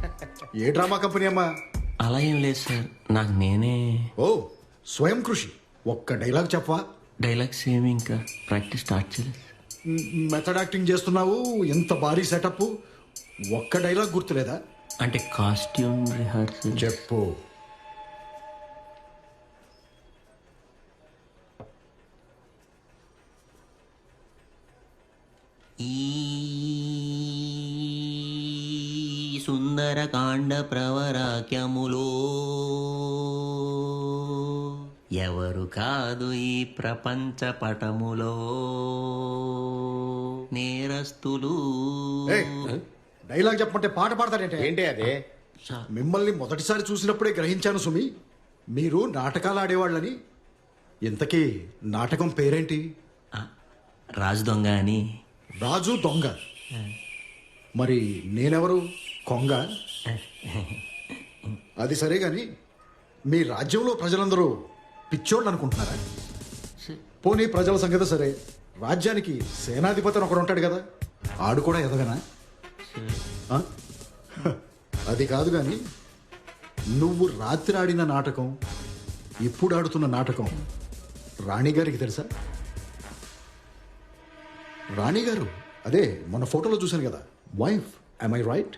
ఏ డ్రామా కంపెనీ అమ్మా? అలా ఏం లేదు సార్, నాకు నేనే. ఓ, స్వయం కృషి. ఒక్క డైలాగ్ చెప్పవా? డైలాగ్స్ ఏమి ఇంకా ప్రాక్టీస్ స్టార్ట్ చేయలేదు. మెథడ్ యాక్టింగ్ చేస్తున్నావు, ఇంత భారీ సెటప్, ఒక్క డైలాగ్ గుర్తులేదా? అంటే కాస్ట్యూమ్ రిహార్సల్. చెప్పు. ఈ సుందరకాండ ప్రవరాక్యములో ఎవరు కాదు ఈ ప్రపంచ పటములో నేరస్తులు. డైలాగ్ చెప్పమంటే పాట పాడతాడంటే ఏంటి అదే? మిమ్మల్ని మొదటిసారి చూసినప్పుడే గ్రహించాను సుమి, మీరు నాటకాలు ఆడేవాళ్ళని. ఇంతకీ నాటకం పేరేంటి? రాజు దొంగ అని. రాజు దొంగ. మరి నేనెవరు? కొంగ. అది సరే గాని మీ రాజ్యంలో ప్రజలందరూ పిచ్చోళ్ళు అనుకుంటున్నారా? పోనీ ప్రజల సంగతి సరే, రాజ్యానికి సేనాధిపతి అని ఒకడు ఉంటాడు కదా, ఆడు కూడా ఎదగనా? అది కాదు గాని నువ్వు రాత్రి ఆడిన నాటకం, ఇప్పుడు ఆడుతున్న నాటకం రాణిగారికి తెలుసా? రాణిగారు అదే మన ఫోటోలో చూశాను కదా, wife. am I right?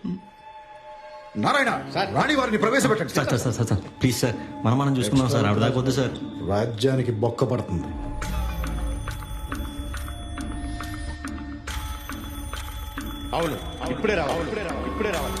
Narayana, రాణి వారిని ప్రవేశపెట్టండి. Sir sir sir sir please sir, మనం చూసుకుందాం సార్, ఆడదాకొద్దు సార్. రాజ్యానికి బొక్క పడుతుంది. అవును, ఇప్పుడే రావాలి, ఇప్పుడే రావాలి.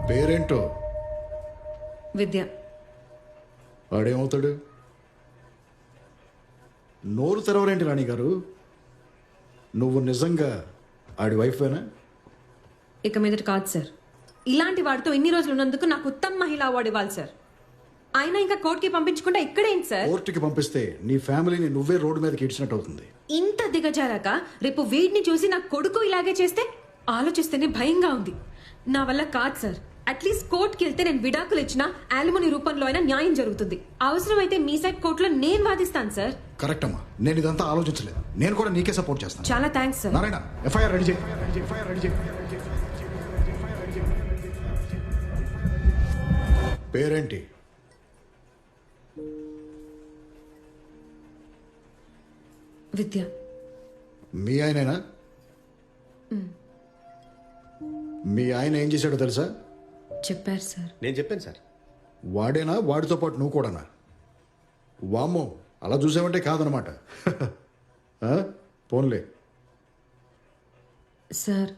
పేరేంటో? విద్య. వాడేమవుతాడు? నోరు తెరవరేంటి రాణి గారు? నువ్వు నిజంగా ఆడి వైఫేనా? ఇక మీదట కాదు సార్. ఇలాంటి వాడితో ఇన్ని రోజులు ఉన్నందుకు నాకు ఉత్తమ మహిళా అవార్డు ఇవ్వాలి సార్. ఆయన ఇంకా కోర్టుకి పంపించకుండా ఇక్కడేంటి సార్? కోర్టుకి పంపిస్తే నీ ఫ్యామిలీని నువ్వే రోడ్డు మీదకి ఇడ్చినట్టు అవుతుంది. ఇంత దిగజారాక రేపు వీడిని చూసి నా కొడుకు ఇలాగే చేస్తే ఆలోచిస్తేనే భయంగా ఉంది. నా వల్ల కాదు సార్. అట్లీస్ట్ కోర్టుకి వెళ్తే నేను విడాకులు ఇచ్చిన యాలిమోని రూపంలో అయినా న్యాయం జరుగుతుంది. అవసరమైతే మీ సైడ్ కోర్టులో నేను వాదిస్తాను సార్. కరెక్ట్ అమ్మా, నేను ఇదంతా ఆలోచించలేదు. నేను కూడా నీకే సపోర్ట్ చేస్తాను. చాలా thanks sir. Narayana, FIR ready చేయి. పేరేంటి? విద్య. మీ ఆయనేనా? మీ ఆయన ఏం చేశాడో తెలుసా? చెప్పారు సార్. నేను చెప్పాను సార్. వాడేనా? వాడితో పాటు నువ్వు కూడానా? వామ్మో, అలా చూసామంటే కాదనమాట. పోన్లే. సార్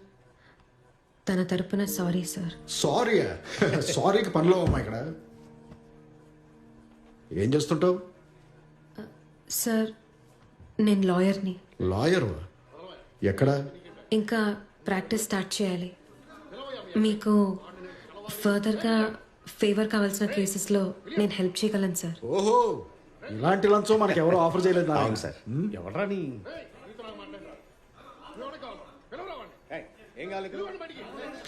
తన తరపున సారీ సార్. సారీయా? సారీకి పనిలో అమ్మా ఇక్కడ. ఏం చేస్తుంటావు? సార్ నేను లాయర్ని. లాయర్? ఎక్కడ? ఇంకా ప్రాక్టీస్ స్టార్ట్ చేయాలి. మీకు ఫర్దర్గా ఫేవర్ కావాల్సిన కేసెస్లో నేను హెల్ప్ చేయగలను సార్. ఓహో, ఇలాంటి లంచం మనకి ఎవరో ఆఫర్ చేయలేదు. అవును సార్. ఎవరా నీ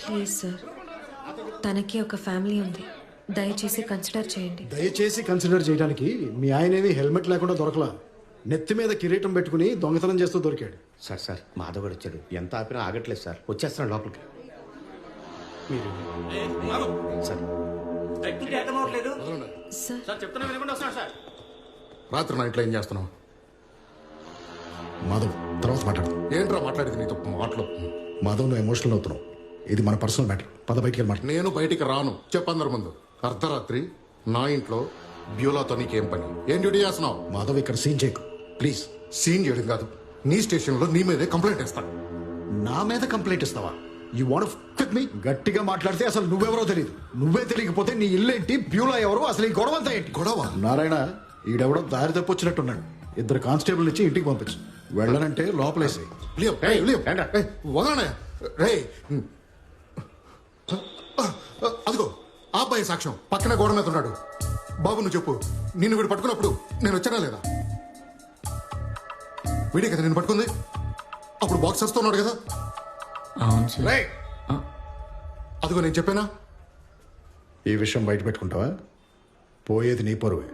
ప్లీజ్ సార్, తనకి ఒక ఫ్యామిలీ ఉంది, దయచేసి కన్సిడర్ చేయండి. దయచేసి కన్సిడర్ చేయడానికి మీ ఆయనేమి హెల్మెట్ లేకుండా దొరకలా. నెత్తి మీద కిరీటం పెట్టుకుని దొంగతనం చేస్తూ దొరికాడు. సార్ మాధవ్ గారు వచ్చాడు. ఎంత ఆపినా ఆగట్లేదు సార్. వచ్చేస్తున్నాడు లోపలికి. మీరు సార్ రాత్రి నా ఇంట్లో ఏం చేస్తున్నావు? మాధవ్, తర్వాత మాట్లాడు. ఏంట్రా మాట్లాడేది నీతో మాటలు? మాధవ్, నువ్వు ఎమోషనల్ అవుతున్నావు. ఇది మన పర్సనల్ మ్యాటర్. పద బయటికి వెళ్ళమాట. నేను బయటికి రాను. చెప్పందరి ముందు. అర్ధరాత్రి నా ఇంట్లో బ్యూలాతో నీకేం పని? ఏం డ్యూటీ చేస్తున్నావు? మాధవ్, ఇక్కడ సీన్ చేయకు ప్లీజ్. సీన్ చేయడం కాదు, నీ స్టేషన్లో నీ మీదే కంప్లైంట్ ఇస్తాను. నా మీద కంప్లైంట్ ఇస్తావా? యు వాంట్ ఫిట్ మీ? గట్టిగా మాట్లాడితే అసలు నువ్వెవరో తెలియదు. నువ్వే తెలియకపోతే నీ ఇల్లేంటి, బ్యూలా ఎవరు, అసలు ఈ గొడవ అంతా ఏంటి? గొడవ? నారాయణ, ఈడెవడో దారి తప్పొచ్చినట్టున్నాడు. 2 కానిస్టేబుల్ ఇచ్చి ఇంటికి పంపించు. వెళ్ళనంటే లోపలేసి. అదిగో ఆ అబ్బాయి సాక్ష్యం పక్కన గోడ మీద ఉన్నాడు. బాబు నువ్వు చెప్పు, నిన్ను వీడు పట్టుకున్నప్పుడు నేను వచ్చానా లేదా? వీడే కదా నేను పట్టుకుంది. అప్పుడు బాక్సర్స్తో ఉన్నాడు కదా. అదిగో నేను చెప్పానా? ఈ విషయం బయట పెట్టుకుంటావా? పోయేది నీ పరువే.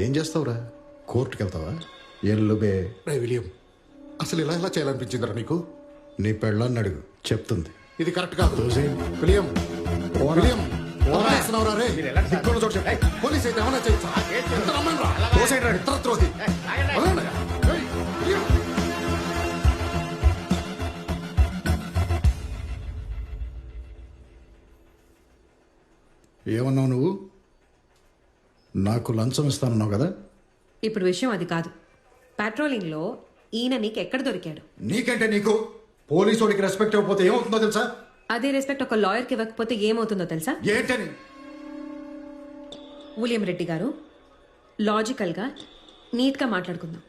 ఏం చేస్తావురా? కోర్టుకు వెళ్తావా? ఎల్లుబే. విలియం, అసలు ఇలా ఎలా చేయాలనిపించిందిరా నీకు? నీ పెళ్ళాన్ని అడుగు, చెప్తుంది. ఇది కరెక్ట్ కాదు. విలియం, విలియం, పోలీస్ అయితే ఏమన్నా చేయొచ్చా? మిత్రద్రోహి. ఏమన్నావు నువ్వు? నాకు లంచం ఇస్తానన్నావు కదా. ఇప్పుడు విషయం అది కాదు. పెట్రోలింగ్లో ఈయన నీకు ఎక్కడ దొరికాడు? నీకంటే నీకు పోలీసుడికి రెస్పెక్ట్ ఇవ్వకపోతే ఏమవుతుందో తెలుసా? అదే రెస్పెక్ట్ ఒక లాయర్కి ఇవ్వకపోతే ఏమవుతుందో తెలుసా? ఏంటని? విలియం రెడ్డి గారు, లాజికల్గా నీట్గా మాట్లాడుకుందాం.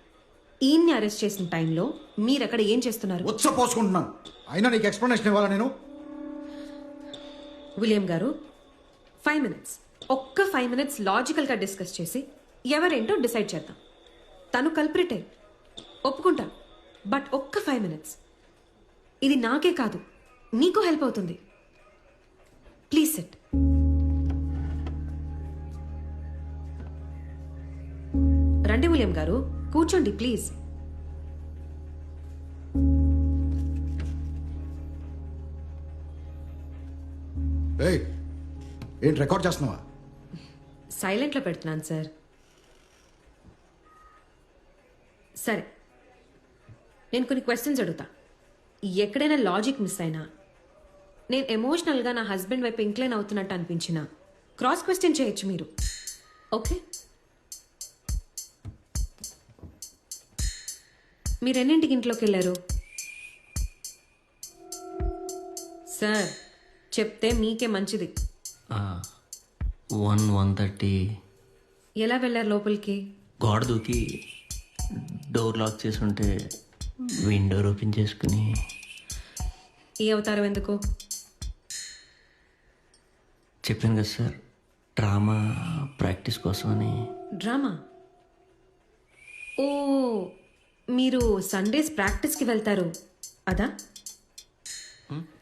ఈయన్ని అరెస్ట్ చేసిన టైంలో మీరక్కడ ఏం చేస్తున్నారు? పోసుకుంటున్నాను. అయినా నీకు ఎక్స్ప్లెనేషన్ ఇవ్వాలా నేను? విలియం గారు, 5 minutes, ఒక్క 5 minutes లాజికల్గా డిస్కస్ చేసి ఎవరేంటో డిసైడ్ చేద్దాం. తను కల్ప్రిటే ఒప్పుకుంటా, బట్ ఒక్క 5 minutes. ఇది నాకే కాదు, నీకు హెల్ప్ అవుతుంది. Please SIT. రండి విలియం గారు, కూర్చోండి ప్లీజ్. ఏంటి రికార్డ్ చేస్తున్నావా? సైలెంట్లో పెడుతున్నాను సార్. సరే, నేను కొన్ని క్వశ్చన్స్ అడుగుతా. ఎక్కడైనా లాజిక్ మిస్ అయినా, నేను ఎమోషనల్గా నా హస్బెండ్ వైపు ఇంక్లైన్ అవుతున్నట్టు అనిపించినా క్రాస్ క్వశ్చన్ చేయొచ్చు మీరు. ఓకే? మీరు ఎన్నింటికి ఇంట్లోకి వెళ్ళారు సార్? చెప్తే మీకే మంచిది. 1:30. ఎలా వెళ్ళారు లోపలికి? గోడ దూకి డోర్ లాక్ చేసి ఉంటే విండోర్ ఓపెన్ చేసుకుని. ఈ అవతారం ఎందుకు? చెప్పాను కదా సార్, డ్రామా ప్రాక్టీస్ కోసమని. డ్రామా? ఓ, మీరు సండేస్ ప్రాక్టీస్కి వెళ్తారు అదా?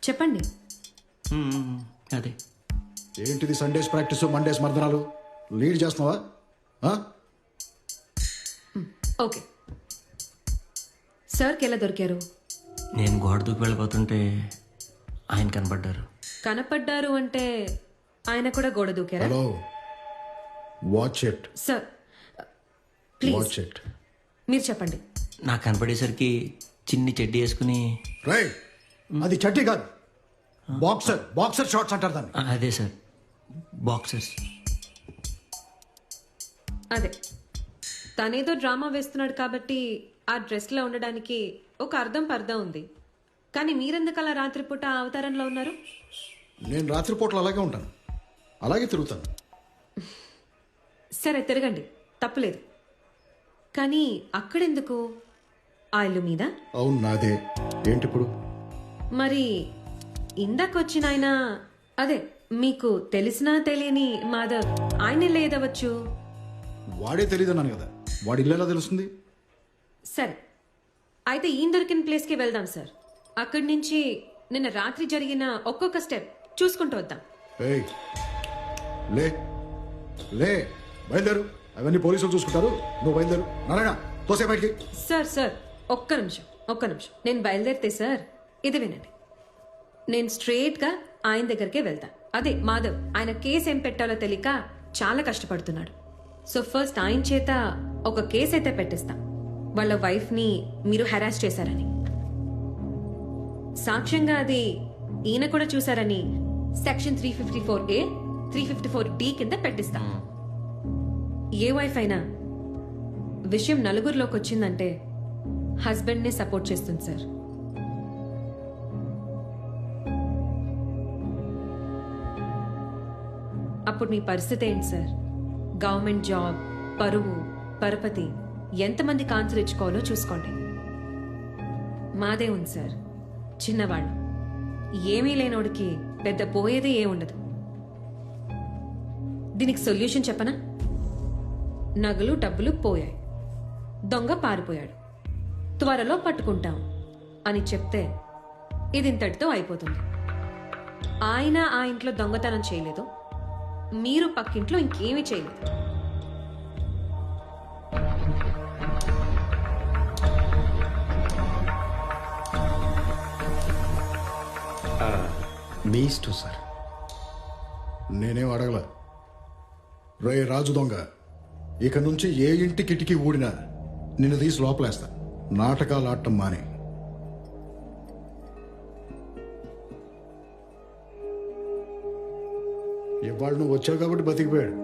చెప్పండి. అదే. ఏంటిది సండేస్ ప్రాక్టీస్, మండేస్ మర్దనాలు? లీడ్ చేస్తున్నావా? ఓకే. సార్కి ఎలా దొరికారు? నేను గోడ దూకి వెళ్ళిపోతుంటే ఆయన కనపడ్డారు. కనపడ్డారు అంటే ఆయన కూడా గోడ దూకారా? Hello, watch it sir please. Watch it. మీరు చెప్పండి. నాకు కనపడేసరికి చిన్ని చెడ్డి వేసుకుని. అది చడ్డీ కాదు, బాక్సర్. బాక్సర్ షార్ట్స్ అంటారు దాన్ని. అదే సార్, బాక్సర్స్. అదే తనేదో డ్రామా వేస్తున్నాడు కాబట్టి ఆ డ్రెస్లో ఉండడానికి ఒక అర్థం పర్థం ఉంది. కానీ మీరెందుకు అలా రాత్రిపూట ఆ అవతారంలో ఉన్నారు? నేను రాత్రిపూటలు అలాగే ఉంటాను, అలాగే తిరుగుతాను. సరే తిరగండి, తప్పులేదు. కానీ అక్కడెందుకు? ఆ ఇల్లు మీద? అవును నాదే. ఏంటి ఇప్పుడు? మరి ఇందాకొచ్చిన ఆయన, అదే మీకు తెలిసినా తెలియని మాధవ్, ఆయన లేదవచ్చు. వాడే తెలియదన్నాను కదా, వాడి ఇల్లు ఎలా తెలుస్తుంది? సరే అయితే ఈయన దొరికిన ప్లేస్కి వెళ్దాం సార్. అక్కడి నుంచి నిన్న రాత్రి జరిగిన ఒక్కొక్క స్టెప్ చూసుకుంటూ వద్దాం. ఏయ్, లే లే, బయలుదేరు. అవన్నీ పోలీసులు చూసుకుంటారు, నువ్వు బయలుదేరు. నారాయణ, తోసే బయటికి. సార్ ఒక్క నిమిషం. నేను బయలుదేరితే సార్ ఇది వినండి. నేను స్ట్రేట్గా ఆయన దగ్గరికే వెళ్తా. అదే మాధవ్, ఆయన కేసు ఏం పెట్టాలో తెలియక చాలా కష్టపడుతున్నాడు. సో ఫస్ట్ ఆయన చేత ఒక కేసు అయితే పెట్టిస్తా, వాళ్ళ వైఫ్ని మీరు హెరాస్ చేశారని. సాక్ష్యంగా అది ఈయన కూడా చూశారని సెక్షన్ 354A 354D కింద పెట్టిస్తా. ఏ వైఫ్ అయినా విషయం నలుగురిలోకి వచ్చిందంటే హస్బెండ్నే సపోర్ట్ చేస్తుంది సార్. అప్పుడు మీ పరిస్థితి ఏంటి సార్? గవర్నమెంట్ జాబ్, పరువు, పరపతి, ఎంతమంది కాన్సర్ ఇచ్చుకోవాలో చూసుకోండి. మాదే ఉంది సార్, చిన్నవాళ్ళు. ఏమీ లేనోడికి పెద్ద పోయేది ఏముండదు. దీనికి సొల్యూషన్ చెప్పనా? నగలు డబ్బులు పోయాయి, దొంగ పారిపోయాడు, త్వరలో పట్టుకుంటాం అని చెప్తే ఇది ఇంతటితో అయిపోతుంది. ఆయన ఆ ఇంట్లో దొంగతనం చేయలేదు, మీరు పక్కింట్లో ఇంకేమీ చేయలేదు. మీ ఇష్టం సార్, నేనేం అడగల. రే రాజు దొంగ, ఇక నుంచి ఏ ఇంటి కిటికీ ఊడినా నిన్ను తీసి లోపలేస్తా. నాటకాలు ఆడటం మానే. ఇవాళ నువ్వు వచ్చావు కాబట్టి బతికిపోయాడు.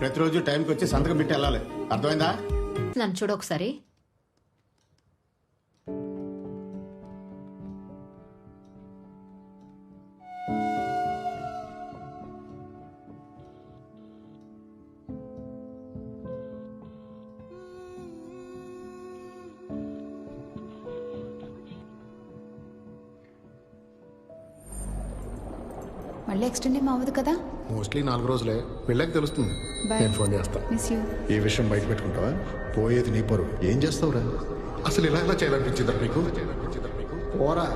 ప్రతిరోజు టైంకి వచ్చి సంతకం పెట్టి వెళ్ళాలి, అర్థమైందా? నన్ను చూడు ఒకసారి. మళ్ళీ ఎక్స్టెండ్ ఏం అవ్వదు కదా? మోస్ట్లీ 4 రోజులే, వెళ్ళాక తెలుస్తుంది. Bye. నేను ఫోన్ చేస్తాను. Miss you. ఈ విషయం బయట పెట్టుకుంటావా? పోయేది నీ పరువు. ఏం చేస్తావురా? అసలు ఇలా ఎలా చేయాలనిపించిందా మీకు? పోరా,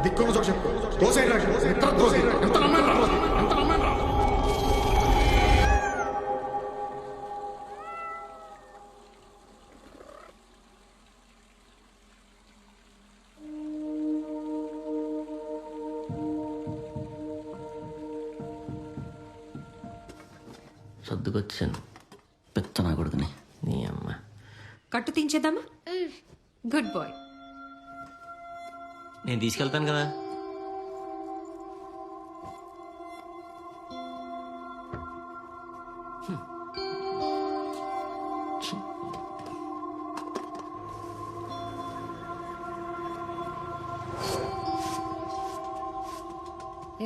దిక్కున్న చోట చెప్పు. తోసేయరా, ఎక్కడ తోసేయ్. ఎంత నమ్మేరా? ఎంత నమ్మేరా? సర్దుకొచ్చాను, పెద్ద నా కొడుకుని. నీ అమ్మ కట్టు తీంచేద్దామా? Good bye. నేను తీసుకెళ్తాను కదా.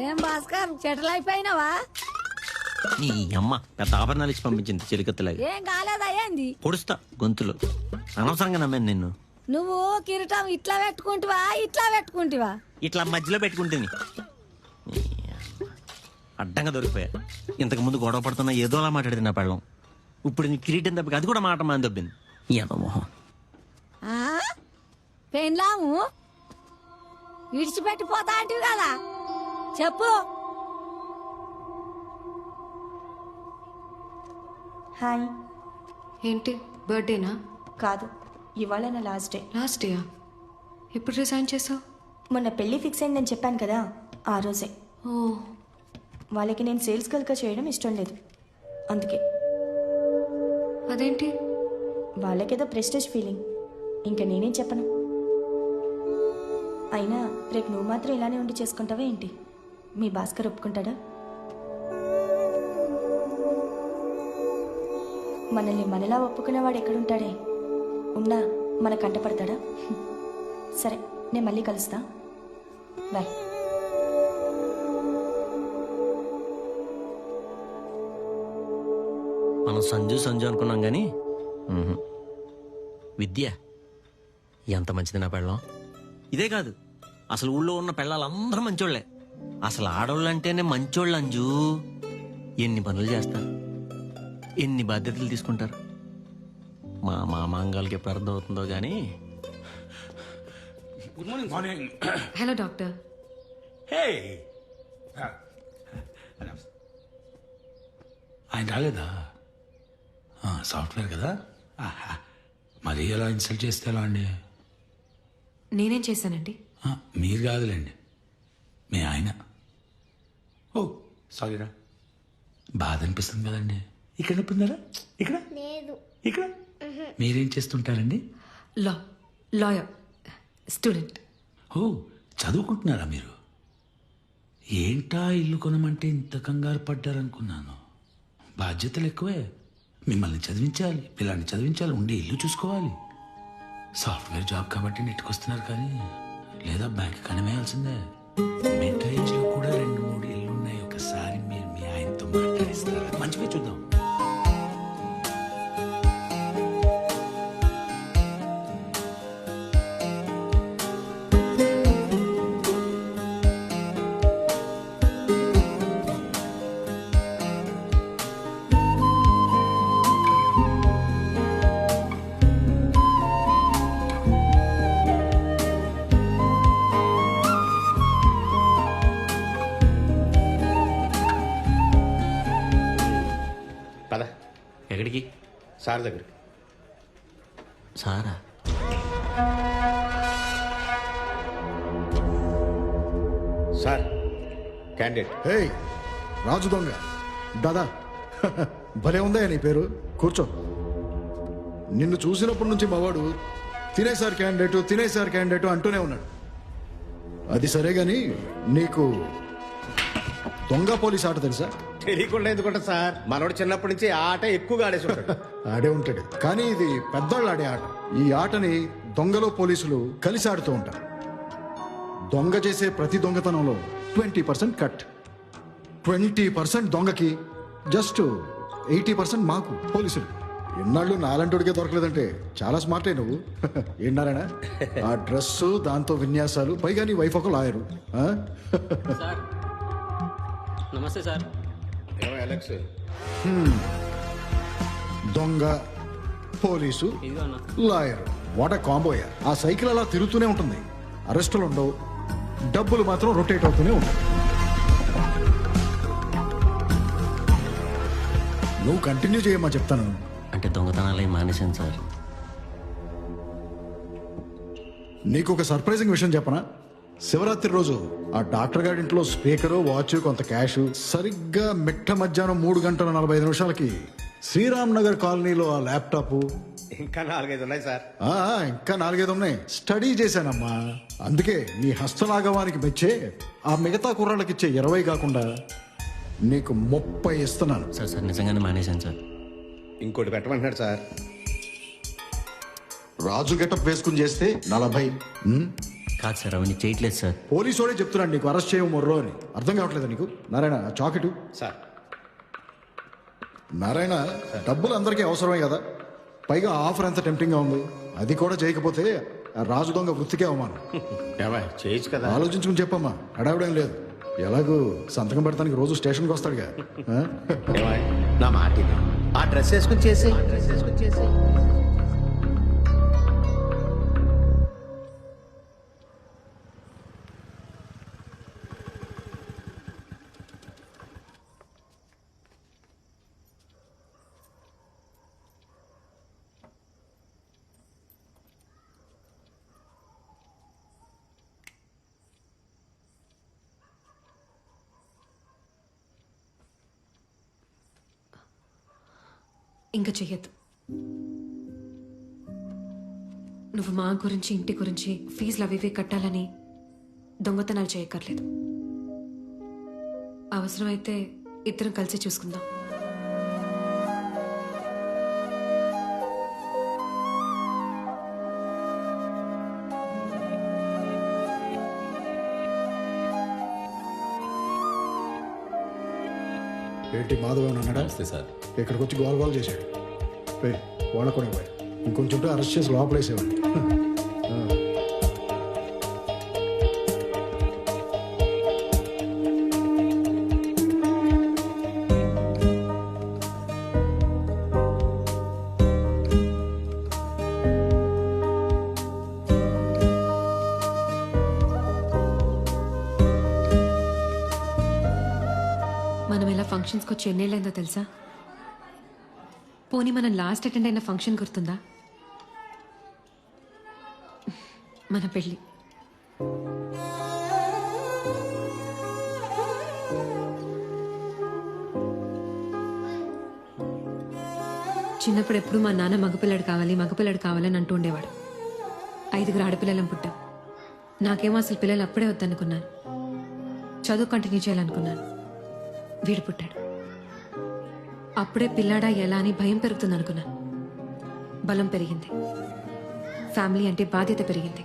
ఏం భాస్కర్, చెట్లు అయిపోయినావా? నీ అమ్మ పెద్ద ఆభరణాలు ఇచ్చి పంపించింది చెలికత్తలాగా. ఏం కాలేదా ఏంది? పొడుస్తా గొంతులో. అనవసరంగా నమ్మాను నిన్ను. నువ్వు కిరీటం ఇట్లా పెట్టుకుంటివా ఇట్లా పెట్టుకుంటివా? ఇట్లా మధ్యలో పెట్టుకుంటుంది. అడ్డంగా దొరికిపోయా. ఇంతకు ముందు గొడవ పడుతున్నా ఏదోలా మాట్లాడింది నా పెళ్ళం. ఇప్పుడు నీ కిరీటం తప్పి అది కూడా మాట మాని దొబ్బింది. ఏమో మొహం. పెళ్ళాము విడిచిపెట్టిపోతా అంటివి కదా, చెప్పు. హాయ్. ఏంటి బర్త్డేనా? కాదు, ఇవాళ నా లాస్ట్ డే. లాస్ట్ డేయా? ఎప్పుడు రిజైన్ చేసావు? మొన్న పెళ్లి ఫిక్స్ అయిందని చెప్పాను కదా, ఆ రోజే. ఓ. వాళ్ళకి నేను సేల్స్ గర్ల్గా చేయడం ఇష్టం లేదు, అందుకే. అదేంటి? వాళ్ళకేదో ప్రెస్టేజ్ ఫీలింగ్, ఇంకా నేనేం చెప్పను. అయినా రేపు నువ్వు మాత్రం ఇలానే ఉండి చేసుకుంటావా ఏంటి? మీ భాస్కర్ ఒప్పుకుంటాడా? మనల్ని మనలా ఒప్పుకునేవాడు ఎక్కడుంటాడే? ఉన్నా మన కంటపడతాడా? సరే, నేను మళ్ళీ కలుస్తా. బాయ్. మనం సంజు సంజు అనుకున్నాం కానీ విద్య ఎంత మంచిది నా పెళ్ళం. ఇదే కాదు, అసలు ఊళ్ళో ఉన్న పెళ్ళాలందరూ మంచోళ్లే. అసలు ఆడవాళ్ళంటేనే మంచోళ్ళు అంజు. ఎన్ని పనులు చేస్తారు, ఎన్ని బాధ్యతలు తీసుకుంటారు. మా మామాంగాలకి ఎప్పుడు అర్థం అవుతుందో కానీ. Good morning. Morning. Hello doctor. Hey, ఆయన రాలేదా? సాఫ్ట్వేర్ కదా. మరి ఎలా ఇన్సల్ట్ చేస్తే ఎలా అండి? నేనేం చేశానండి? మీరు కాదులేండి, మీ ఆయన. ఓ సారీరా, బాధ అనిపిస్తుంది కదండి. ఇక్కడ నొప్పిందారా? ఇక్కడ ఇక్కడ మీరేం చేస్తుంటారండి? Lawyer student. ఓ, చదువుకుంటున్నారా మీరు? ఏంటా ఇల్లు కొనమంటే ఇంత కంగారు పడ్డారనుకున్నాను. బాధ్యతలు ఎక్కువే. మిమ్మల్ని చదివించాలి, పిల్లాన్ని చదివించాలి, ఉండే ఇల్లు చూసుకోవాలి. సాఫ్ట్వేర్ జాబ్ కాబట్టి నెట్టుకొస్తున్నారు, కానీ లేదా బ్యాంక్ కనమేయాల్సిందే. మెట్రైజ్లో కూడా 2-3 ఇల్లు ఉన్నాయి. ఒకసారి మీరు మీ ఆయనతో మాట్లాడిస్తారా? మంచిగా చూద్దాం. ఎక్కడికి? సార్ దగ్గరికి. సారా? Sir, candidate. హే రాజు దొంగ దాదా, భలే ఉందా నీ పేరు? కూర్చో. నిన్ను చూసినప్పటి నుంచి మావాడు తినేసారి క్యాండిడేట్ అంటూనే ఉన్నాడు. అది సరే గాని నీకు దొంగ పోలీస్ ఆట తెలుసా? తెలియకుండా ఎందుకుంటా సార్, మనోడు చిన్నప్పటి నుంచి ఆ ఆట ఎక్కువగా ఆడేసి ఉంటాడు. ఆడే ఉంటాడు, కానీ ఇది పెద్దోళ్ళు ఆడే ఆట. ఈ ఆటని దొంగలో పోలీసులు కలిసి ఆడుతూ ఉంటారు. దొంగ చేసే ప్రతి దొంగతనంలో 20% కట్. 20% దొంగకి, జస్ట్ 80% మాకు పోలీసులు. ఎన్నాళ్ళు నాలంటోడికే దొరకలేదంటే చాలా స్మార్ట్ అయి నువ్వు. ఏనారాయణ, ఆ డ్రెస్సు, దాంతో విన్యాసాలు, పైగా నీ వైఫ్ ఒక లాయరు. నమస్తే సార్. దొంగ, పోలీసు, లాయర్, వాట్ ఎ కాంబోయా. ఆ సైకిల్ అలా తిరుగుతూనే ఉంటుంది. అరెస్టులు ఉండవు, డబ్బులు మాత్రం రొటేట్ అవుతూనే ఉంటాయి. నువ్వు కంటిన్యూ చేయమ్మా చెప్తాను. అంటే దొంగతనాలు ఏం మానేశాను సార్. నీకు ఒక సర్ప్రైజింగ్ విషయం చెప్పనా? శివరాత్రి రోజు ఆ డాక్టర్ గారి ఇంట్లో స్పీకరు, వాచ్, కొంత క్యాష్ సరిగ్గా మిట్ట మధ్యాహ్నం 3:45 శ్రీరామ్ నగర్ కాలనీలో ఆ ల్యాప్టాప్. ఇంకా 4-5 ఉన్నాయి సార్. ఇంకా 4-5 ఉన్నాయి. స్టడీ చేశానమ్మా. అందుకే నీ హస్తలాఘవానికి మెచ్చే ఆ మిగతా కుర్రాళ్ళకి ఇచ్చే 20 కాకుండా నీకు 30 ఇస్తున్నాను. సార్ నిజంగానే మానేశాను సార్. ఇంకోటి పెట్టమంటున్నాడు సార్. రాజు గెటప్ వేసుకుని చేస్తే 40. కాదు సార్, అవన్నీ చేయట్లేదు సార్. పోలీసు వాడే చెప్తున్నాడు నీకు అరెస్ట్ చేయము మొర్రో అని. అర్థం కావట్లేదు నీకు? నారాయణ, చాకెటు సార్. నారాయణ, డబ్బులు అందరికీ అవసరమే కదా. పైగా ఆఫర్ ఎంత టెంప్టింగ్గా ఉంది. అది కూడా చేయకపోతే ఆ రాజు దొంగ వృత్తికే అవమానం. చేయొచ్చు కదా. ఆలోచించుకుని చెప్పమ్మా, హడావిడేం లేదు. ఎలాగూ సంతకం పెడతానికి రోజు స్టేషన్కి వస్తాడుగా. నా మాట ఆ డ్రెస్ వేసుకుని చేసి ఇంకా చెయ్యొద్దు. నువ్వు మా గురించి, ఇంటి గురించి, ఫీజులు అవి కట్టాలని దొంగతనాలు చేయక్కర్లేదు. అవసరమైతే ఇద్దరం కలిసి చూసుకుందాం. ఏంటి మాధవ్ అన్నాడా? సార్ ఇక్కడికి వచ్చి గోల్ గోల్ చేశాడు. వాళ్ళ కూడా పోయి ఇంకొంచెం అరెస్ట్ చేసి లోపలేసేవాడిని. మనం ఇలా ఫంక్షన్స్కి వచ్చి ఎన్నేళ్ళైందో తెలుసా? పోనీ మనం లాస్ట్ అటెండ్ అయిన ఫంక్షన్ గుర్తుందా? మన పెళ్ళి. చిన్నప్పుడు ఎప్పుడు మా నాన్న మగపిల్లడు కావాలని అంటూ ఉండేవాడు. 5 ఆడపిల్లలం పుట్టాం. నాకేమో అసలు పిల్లలు అప్పుడే వద్దనుకున్నాను. చదువు కంటిన్యూ చేయాలనుకున్నాను. వీడు పుట్టాడు. అప్పుడే పిల్లాడా ఎలా అని భయం పెరుగుతుంది అనుకున్నాను. బలం పెరిగింది. ఫ్యామిలీ అంటే బాధ్యత పెరిగింది.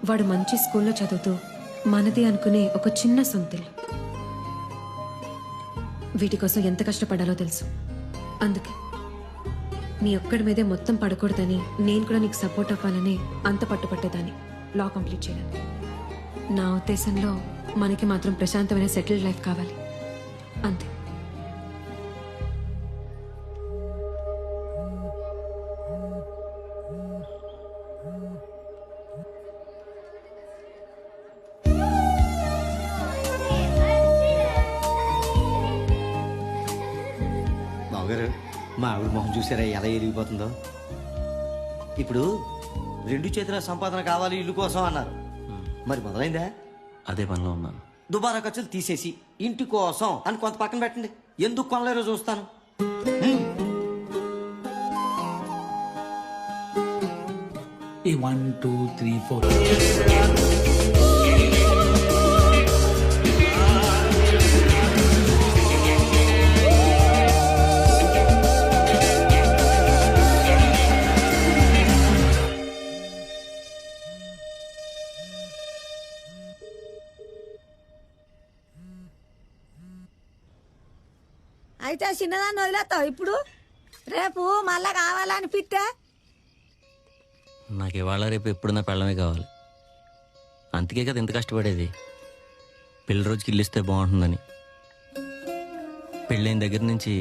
వాడు మంచి స్కూల్లో చదువుతూ మనది అనుకునే ఒక చిన్న సొంతిల్లు. వీటి కోసం ఎంత కష్టపడాలో తెలుసు. అందుకే నీ ఒక్కడి మీదే మొత్తం పడకూడదని నేను కూడా నీకు సపోర్ట్ అవ్వాలని అంత పట్టుపట్టేదాన్ని లా కంప్లీట్ చేయడానికి. నా ఉద్దేశంలో మనకి మాత్రం ప్రశాంతమైన సెటిల్డ్ లైఫ్ కావాలి, అంతే. బావగారు, మా ఆవిడ మొహం చూసారా ఎలా ఎరిగిపోతుందో. ఇప్పుడు 2 చేతుల సంపాదన కావాలి ఇల్లు కోసం అన్నారు. మరి మొదలైందా? అదే పనిలో ఉన్నాను. దుబారా ఖర్చులు తీసేసి ఇంటి కోసం అని కొంత పక్కన పెట్టండి. ఎందుకు కొనలేరో చూస్తాను. 1 2 3 4 అయితే చిన్నదాన్ని వదిలేస్తావు ఇప్పుడు? రేపు మళ్ళా కావాలనిపిస్తే నాకు ఇవాళ రేపు ఎప్పుడు నా పెళ్ళమే కావాలి. అందుకే కదా ఇంత కష్టపడేది. పెళ్లి రోజుకి ఇల్లు ఇస్తే బాగుంటుందని. పెళ్ళైన దగ్గర నుంచి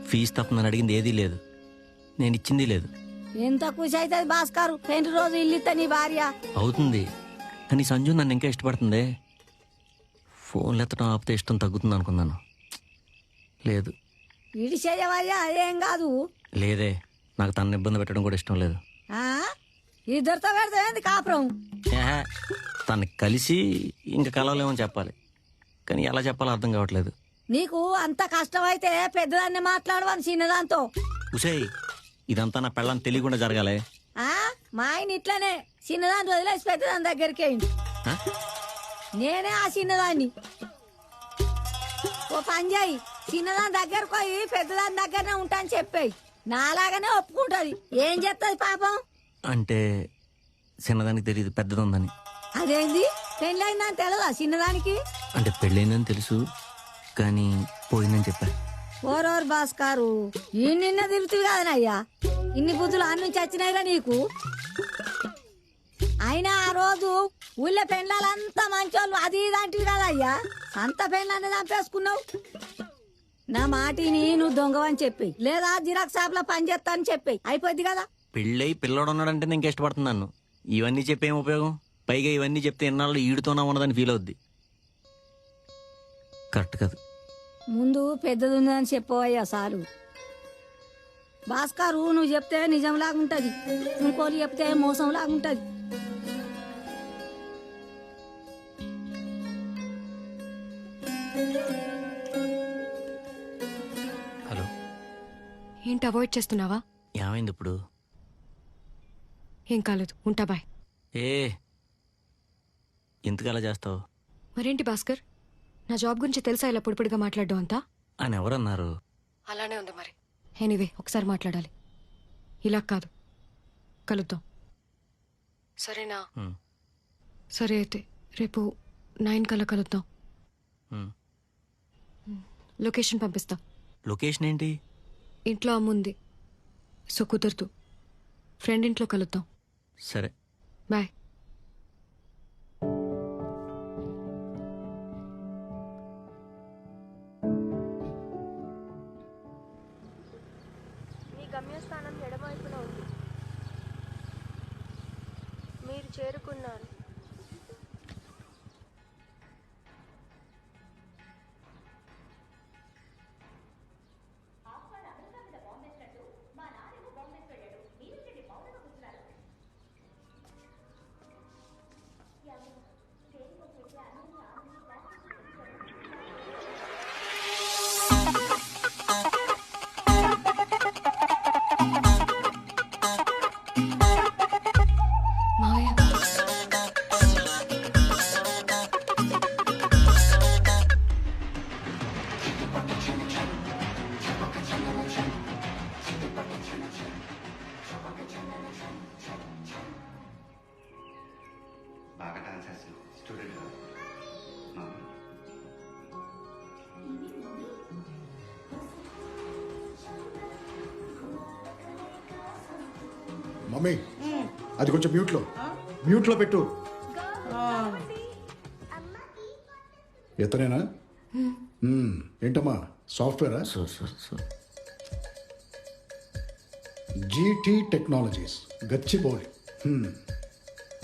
ఫీజు తప్ప నన్ను అడిగింది ఏదీ లేదు, నేను ఇచ్చింది లేదు. ఎంత ఖుషి అవుతుంది భాస్కర్, పెళ్లి రోజు ఇల్లు ఇస్తా నీ భార్య. అవుతుంది, కానీ సంజు నన్ను ఇంకా ఇష్టపడుతుంది. ఫోన్లు ఎత్తడం ఆపితే ఇష్టం తగ్గుతుంది అనుకున్నాను. లేదు ఇడి చేయవయ్యా, ఏం కాదు. లేదే, నాకు తనని ఇబ్బంది పెట్టడం కూడా ఇష్టం లేదు. ఇద్దరితో పెడతావేంది కాపురం? తనని కలిసి ఇంకా కలవలేమని చెప్పాలి, కానీ ఎలా చెప్పాలో అర్థం కావట్లేదు. నీకు అంత కష్టమైతే పెద్దదాన్ని మాట్లాడవని చిన్నదాంతో. ఉసేయ్, ఇదంతా నా పెళ్ళని తెలియకుండా జరగాలి. మా ఆయన ఇట్లనే చిన్నదాన్ని వదిలేసి పెద్దదాని దగ్గరికి అయింది. నేనే ఆ చిన్నదాన్ని. ఓ పని చేయి, చిన్నదాని దగ్గరకు పోయి పెద్దదాని దగ్గరనే ఉంటాను చెప్పాయి. నాలాగానే ఒప్పుకుంటది. ఏం చెప్తుంది పాపం? అంటే చిన్నదానికి తెలియదు పెద్దది ఉందని. అదేంది, పెళ్ళయిందని తెలదా చిన్నదానికి? అంటే పెళ్ళైందని తెలుసు, కానీ పోయిందని చెప్పారు. ఓరోరు భాస్కారు, ఈ నిన్న తిరుగుతుంది కదనయ్యా. ఇన్ని బుద్ధులు అన్ని నుంచి వచ్చినాయిరా నీకు. అయినా ఆ రోజు ఊళ్ళో పెళ్ళాలంతా మంచోళ్ళు అది ఇదంటివి కదయ్యా. అంత పెళ్ళాన్ని చంపేసుకున్నావు. నా మాటిని నువ్వు దొంగవని చెప్పి, లేదా జిరాక్స్ షాప్ లో పని చేస్తానని చెప్పి అయిపోద్ది కదా. పెళ్ళై పిల్లడు ఉన్నాడంటే నేను ఇష్టపడుతున్నాను. ఇవన్నీ చెప్పేం ఉపయోగం? పైగా ఇవన్నీ చెప్తే ఎన్నాళ్ళు ఈడుతోనా ఉన్నదని ఫీల్ అవుద్ది. కరెక్ట్ కాదు. ముందు పెద్దది ఉందని చెప్పవయ్యా సారు. భాస్కరు, నువ్వు చెప్తే నిజం లాగుంటది, ఇంకోళ్ళు చెప్తే మోసం లాగుంటది. హలో, ఏంటి అవాయిడ్ చేస్తున్నావా? ఏమైంది ఇప్పుడు? ఏం కాలేదు, ఉంటా, బాయ్. ఎందుకు అలా చేస్తావు మరేంటి భాస్కర్, నా జాబ్ గురించి తెలుసా ఇలా పొడిపొడిగా మాట్లాడడం అంతా? అని ఎవరన్నారు? అలానే ఉంది మరి. ఎనీవే ఒకసారి మాట్లాడాలి, ఇలా కాదు. కలుద్దాం సరేనా? సరే అయితే రేపు 9 కల్లా కలుద్దాం. లొకేషన్ పంపిస్తా. లొకేషన్ ఏంటి? ఇంట్లో అమ్ముంది, సో కుదరదు. ఫ్రెండ్ ఇంట్లో కలుద్దాం. సరే బాయ్. మీ గమ్యస్థానం ఎడమవైపున ఉంది. మీరు చేరుకున్నారు. బాగా డాన్స్ చేస్తాను స్టూడెంట్ కాదు. మమ్మీ అది కొంచెం మ్యూట్లో పెట్టు. ఎత్తనేనా? ఏంటమ్మా సాఫ్ట్వేరా? GT technologies Gachibowli.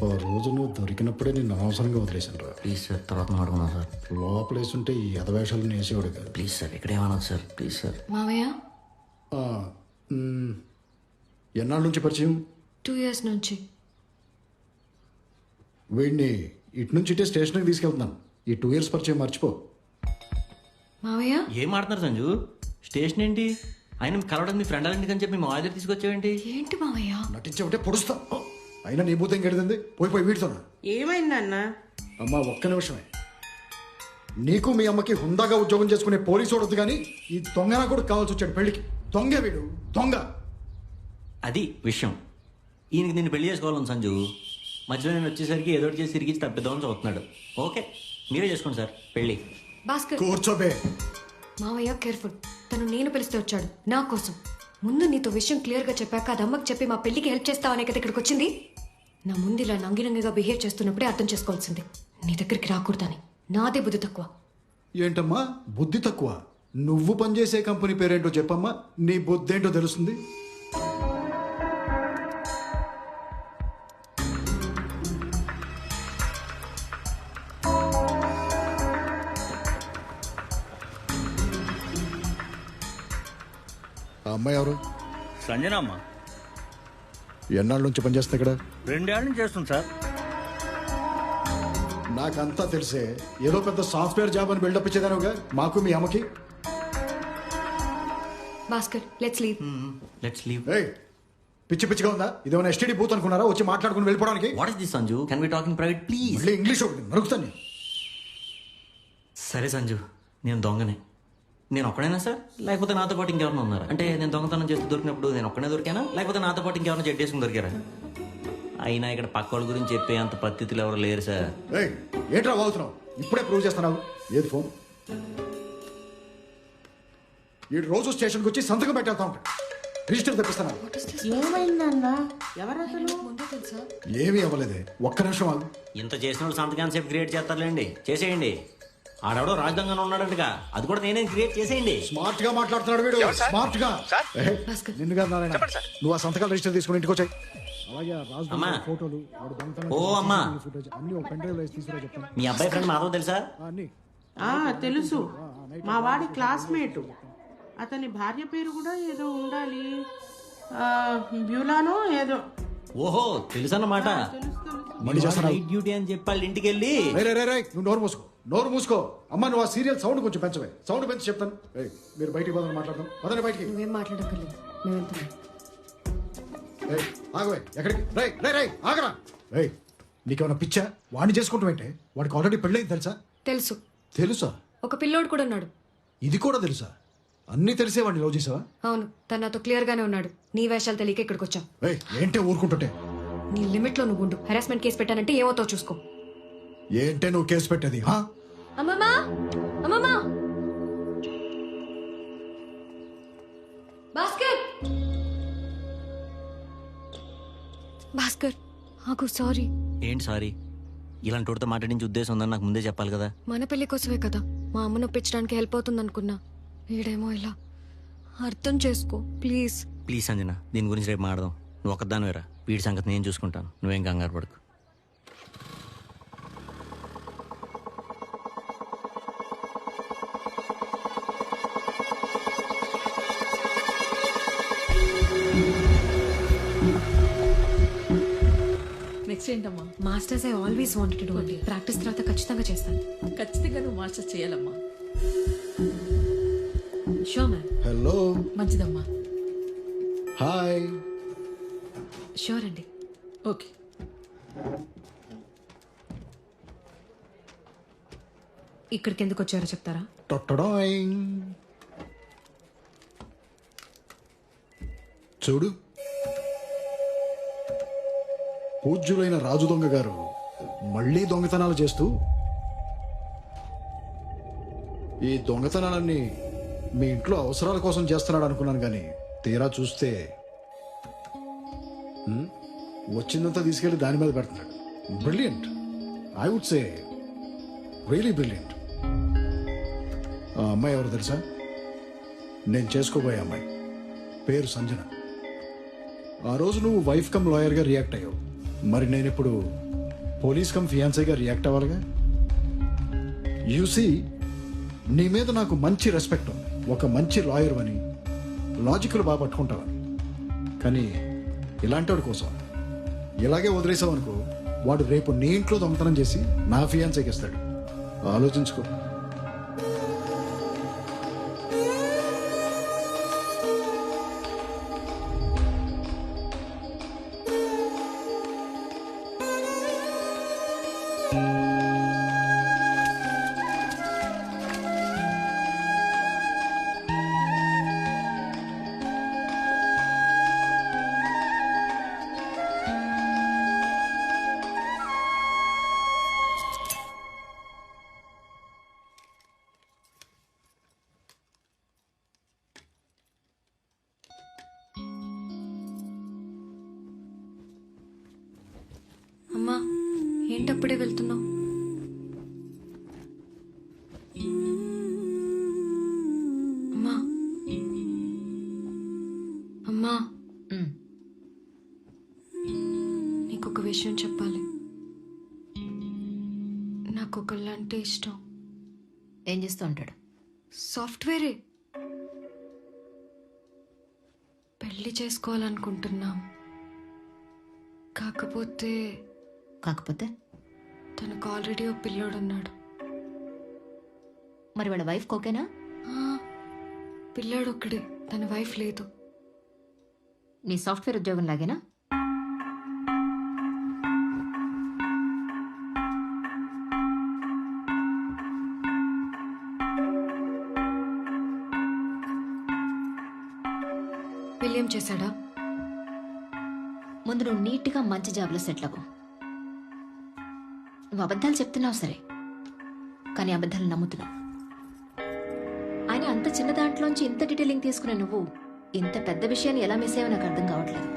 ఓ రోజు నువ్వు దొరికినప్పుడే నిన్ను అనవసరంగా వదిలేశాను రా. ప్లీజ్ సార్, తర్వాత మాట్లాడుకున్నా సార్. లోపలేసుంటే ఈ ఎదవేషాలను వేసేవాడు కాదు. ప్లీజ్ సార్, ఇక్కడేమన్నా సార్, ప్లీజ్ సార్. మావయ్య ఎన్నాళ్ళ నుంచి పరిచయం? 2 years నుంచి. వీడిని ఇటు నుంచి ఇటే స్టేషన్కి తీసుకెళ్తున్నాను. ఈ 2 years పరిచయం మర్చిపో. మావయ్య ఏం ఆడుతున్నారు సంజు? స్టేషన్ ఏంటి? ఆయన కలవడం మీ ఫ్రెండ్ వాళ్ళ ఇంటికని చెప్పి మా దగ్గర తీసుకొచ్చావేంటి? ఏంటి మావయ్య నటించావంటే పొడుస్తా. అయినా నీ భూతం గడిదంది. పోయి వీడితోనా? ఏమైందన్నా? అమ్మా ఒక్క నిమిషమే. నీకు మీ అమ్మకి హుందాగా ఉద్యోగం చేసుకునే పోలీసు వాడొద్దు కానీ ఈ దొంగన కూడా కావాల్సి వచ్చాడు పెళ్లికి. దొంగ వీడు, దొంగ. అది విషయం. ఈయనకి నిన్ను పెళ్లి చేసుకోవాలని సంజు. మధ్యలో నేను వచ్చేసరికి ఏదో చేసి తిరిగి తప్పిద్దామని చూస్తున్నాడు. ఓకే, మీరే చేసుకోండి సార్ పెళ్ళి. భాస్కర్ కూర్చోబే. మావయ్య కేర్ఫుల్. తను నేను పిలిస్తే వచ్చాడు నా కోసం. ముందు నీతో విషయం క్లియర్గా చెప్పాక అది అమ్మకి చెప్పి మా పెళ్లికి హెల్ప్ చేస్తావనే కదా ఇక్కడికి వచ్చింది. నా ముందు ఇలా నంగినంగిగా బిహేవ్ చేస్తున్నప్పుడే అర్థం చేసుకోవాల్సింది. నీ దగ్గరికి రాకూడదని. నాదే బుద్ధి తక్కువ. ఏంటమ్మా బుద్ధి తక్కువ? నువ్వు పనిచేసే కంపెనీ పేరేంటో చెప్పమ్మా, నీ బుద్ధి ఏంటో తెలుస్తుంది. ఆ అమ్మాయి ఎవరు? సంజన అమ్మ. ఎన్నాళ్ళ నుంచి పనిచేస్తుంది ఇక్కడ? 2 ఏళ్ళ నుంచి చేస్తుంది సార్. నాకంతా తెలిసే ఏదో పెద్ద సాఫ్ట్వేర్ జాబ్ అని బిల్డప్ ఇచ్చేదానుగా మాకు మీ అమ్మకి. Bhaskar let's leave. పిచ్చి పిచ్చిగా ఉందా? ఇదేమైనా ఎస్టీడీ బూత్ అనుకున్నారా వచ్చి మాట్లాడుకుని వెళ్ళిపోవడానికి? What is this Sanju? Can we talk in private please? మళ్ళీ ఇంగ్లీష్ ఒకటి నరుకుతాను. సరే సంజు, నేను దొంగనే. నేను ఒక్కడైనా సార్, లేకపోతే నాతో పాటు ఇంకెవరైనా ఉన్నారా? అంటే నేను దొంగతనం చేస్తూ దొరికినప్పుడు నేను ఒక్కనే దొరికానా, లేకపోతే నాతో పాటు ఇంకెవరైనా చెడ్డేసుకుని దొరికారా? అయినా ఇక్కడ పక్క వాళ్ళ గురించి చెప్పే అంత పద్ధతులు ఎవరు లేరు సార్. ఏంట్రా వాగుతున్నావు? ఇప్పుడే ప్రూవ్ చేస్తున్నావు. ఏది ఫోన్? ఈ రోజు స్టేషన్కి వచ్చి సంతకం పెట్టేస్తా ఉంటాడు. రిజిస్టర్ తెప్పిస్తున్నావు. ఏమైందన్నా? ఎవరసలు? ఏమీ అవ్వలేదే. ఒక్క నిమిషం ఆగు. ఇంత చేసిన వాళ్ళు సంతకాన్ని సేపు క్రియేట్ చేస్తారులేండి, చేసేయండి. ఆడెవడో రాజధానిలో ఉన్నాడంటగా, అది కూడా నేనే క్రియేట్ చేసేయండి. స్మార్ట్ గా మాట్లాడుతున్నాడు వీడు. స్మార్ట్ గా. నిన్ను కాదు నారాయణ, నువ్వు ఆ సంతకాలు రిజిస్టర్ తీసుకుని ఇంటికి వచ్చాయి. అలాగే అమ్మా. ఫోటోలు ఓ అమ్మా, అన్ని ఒక పెన్ డ్రైవ్ లో తీసుకురా చెప్తాను. మీ అబ్బాయి ఫ్రెండ్ మాధవ్ తెలుసా? తెలుసు, మా వాడి క్లాస్మేట్. అతని భార్య పేరు కూడా ఏదో ఉండాలి, బ్యూలానో ఏదో. ఓహో తెలుసన్నమాట. నైట్ డ్యూటీ అని చెప్పి వాళ్ళ ఇంటికి వెళ్ళి. నువ్వు నోరు మూసుకో. అమ్మా నువ్వు ఆ సీరియల్ సౌండ్ కొంచెం పెంచవే. సౌండ్ పెంచి చెప్తాను. మీరు బయటికి పోదని మాట్లాడదాం. పదండి బయటికి. నువ్వేం మాట్లాడక్కర్లేదు, నేను వెళ్తాను. ఆగవే. ఎక్కడికి? ఆగరా. నీకేమైనా పిచ్చా? వాడిని చేసుకుంటామంటే వాడికి ఆల్రెడీ పెళ్ళైంది తెలుసా? తెలుసు. తెలుసా? ఒక పిల్లోడు కూడా ఉన్నాడు. ఇది కూడా తెలుసా? అన్నీ తెలిసే వాడిని లవ్ చేసావా? అవును, తను నాతో క్లియర్ గానే ఉన్నాడు. నీ వేషాలు తెలియక ఇక్కడికి వచ్చాం. ఏంటే ఊరుకుంటుంటే? నీ లిమిట్ లో నువ్వు ఉండు. హెరాస్మెంట్ కేసు పెట్టానంటే ఏమవుతావు చూసుకో. ఏంటే నువ్వు కేసు పెట్టేది? అమ్మమ్మా, అమ్మమ్మా, భాస్కర్, భాస్కర్ ఆకు. సారీ. ఏంటి సారీ? ఇలాంటి వాడితో మాట్లాడించే ఉద్దేశం ఉందని నాకు ముందే చెప్పాలి కదా. మన పెళ్లి కోసమే కదా. మా అమ్మను ఒప్పించడానికి హెల్ప్ అవుతుంది అనుకున్నా. వీడేమో ఇలా. అర్థం చేసుకో ప్లీజ్. ప్లీజ్ సంజన, దీని గురించి రేపు మాట్లాడదాం. నువ్వు ఒక్కదాని వేరా, వీడి సంగతి నేను చూసుకుంటాను. నువ్వేం కంగారు పడకు. నెక్స్ట్ ఏంటమ్మా? Masters I always wanted to do అండి. ప్రాక్టీస్ తర్వాత ఖచ్చితంగా చేస్తాను. ఖచ్చితంగా నువ్వు మాస్టర్ చేయాలమ్మా. Sure ma'am. హలో. మంచిదమ్మా. హాయ్. షూర్ అండి. ఓకే. ఇక్కడికి ఎందుకు వచ్చారో చెప్తారా? చూడు, పూజ్యులైన రాజు దొంగ గారు మళ్ళీ దొంగతనాలు చేస్తూ ఈ దొంగతనాలన్నీ మీ ఇంట్లో అవసరాల కోసం చేస్తున్నాడు అనుకున్నాను, కానీ తీరా చూస్తే వచ్చిందంతా తీసుకెళ్లి దాని మీద పెడుతున్నాడు. Brilliant, I would say really brilliant. ఆ అమ్మాయి ఎవరు తెలుసా? నేను చేసుకోబోయే అమ్మాయి. పేరు సంజన. ఆ రోజు నువ్వు వైఫ్ కమ్ లాయర్గా రియాక్ట్ అయ్యావు. మరి నేను ఇప్పుడు పోలీస్ కమ్ ఫియాన్సీగా రియాక్ట్ అవ్వాలిగా. యూసీ, నీ మీద నాకు మంచి రెస్పెక్ట్ ఉంది. ఒక మంచి లాయర్ అని, లాజికల్ బాగా పట్టుకుంటావని. కానీ ఇలాంటి వాడి కోసం ఇలాగే వదిలేసావు అనుకో, వాడు రేపు నీ ఇంట్లో దొంగతనం చేసి నా ఫియాన్సీకి ఇస్తాడు. ఆలోచించుకో. అమ్మా, ఏంటప్పుడే వెళ్తున్నావు? అమ్మా, అమ్మా, నీకొక విషయం చెప్పాలి. నాకు ఒకళ్ళంటే ఇష్టం. ఏం చేస్తూ ఉంటాడు? సాఫ్ట్వేరే. పెళ్లి చేసుకోవాలనుకుంటున్నాం. కాకపోతే తనకు ఆల్రెడీ ఓ పిల్లోడున్నాడు. మరి వాళ్ళ వైఫ్ ఓకేనా? పిల్లాడు ఒక్కడే, తన వైఫ్ లేదు. నీ సాఫ్ట్వేర్ ఉద్యోగం లాగేనా? విలియం చేశాడా? ముందు నువ్వు నీట్గా మంచి జాబ్లో సెటిల్ అవ్వు. నువ్వు అబద్ధాలు చెప్తున్నావు సరే, కానీ అబద్ధాలు నమ్ముతున్నావు. ఆయన అంత చిన్న దాంట్లోంచి ఇంత డీటెయిలింగ్ తీసుకునే నువ్వు ఇంత పెద్ద విషయాన్ని ఎలా మిస్ అయ్యావో నాకు అర్థం కావట్లేదు.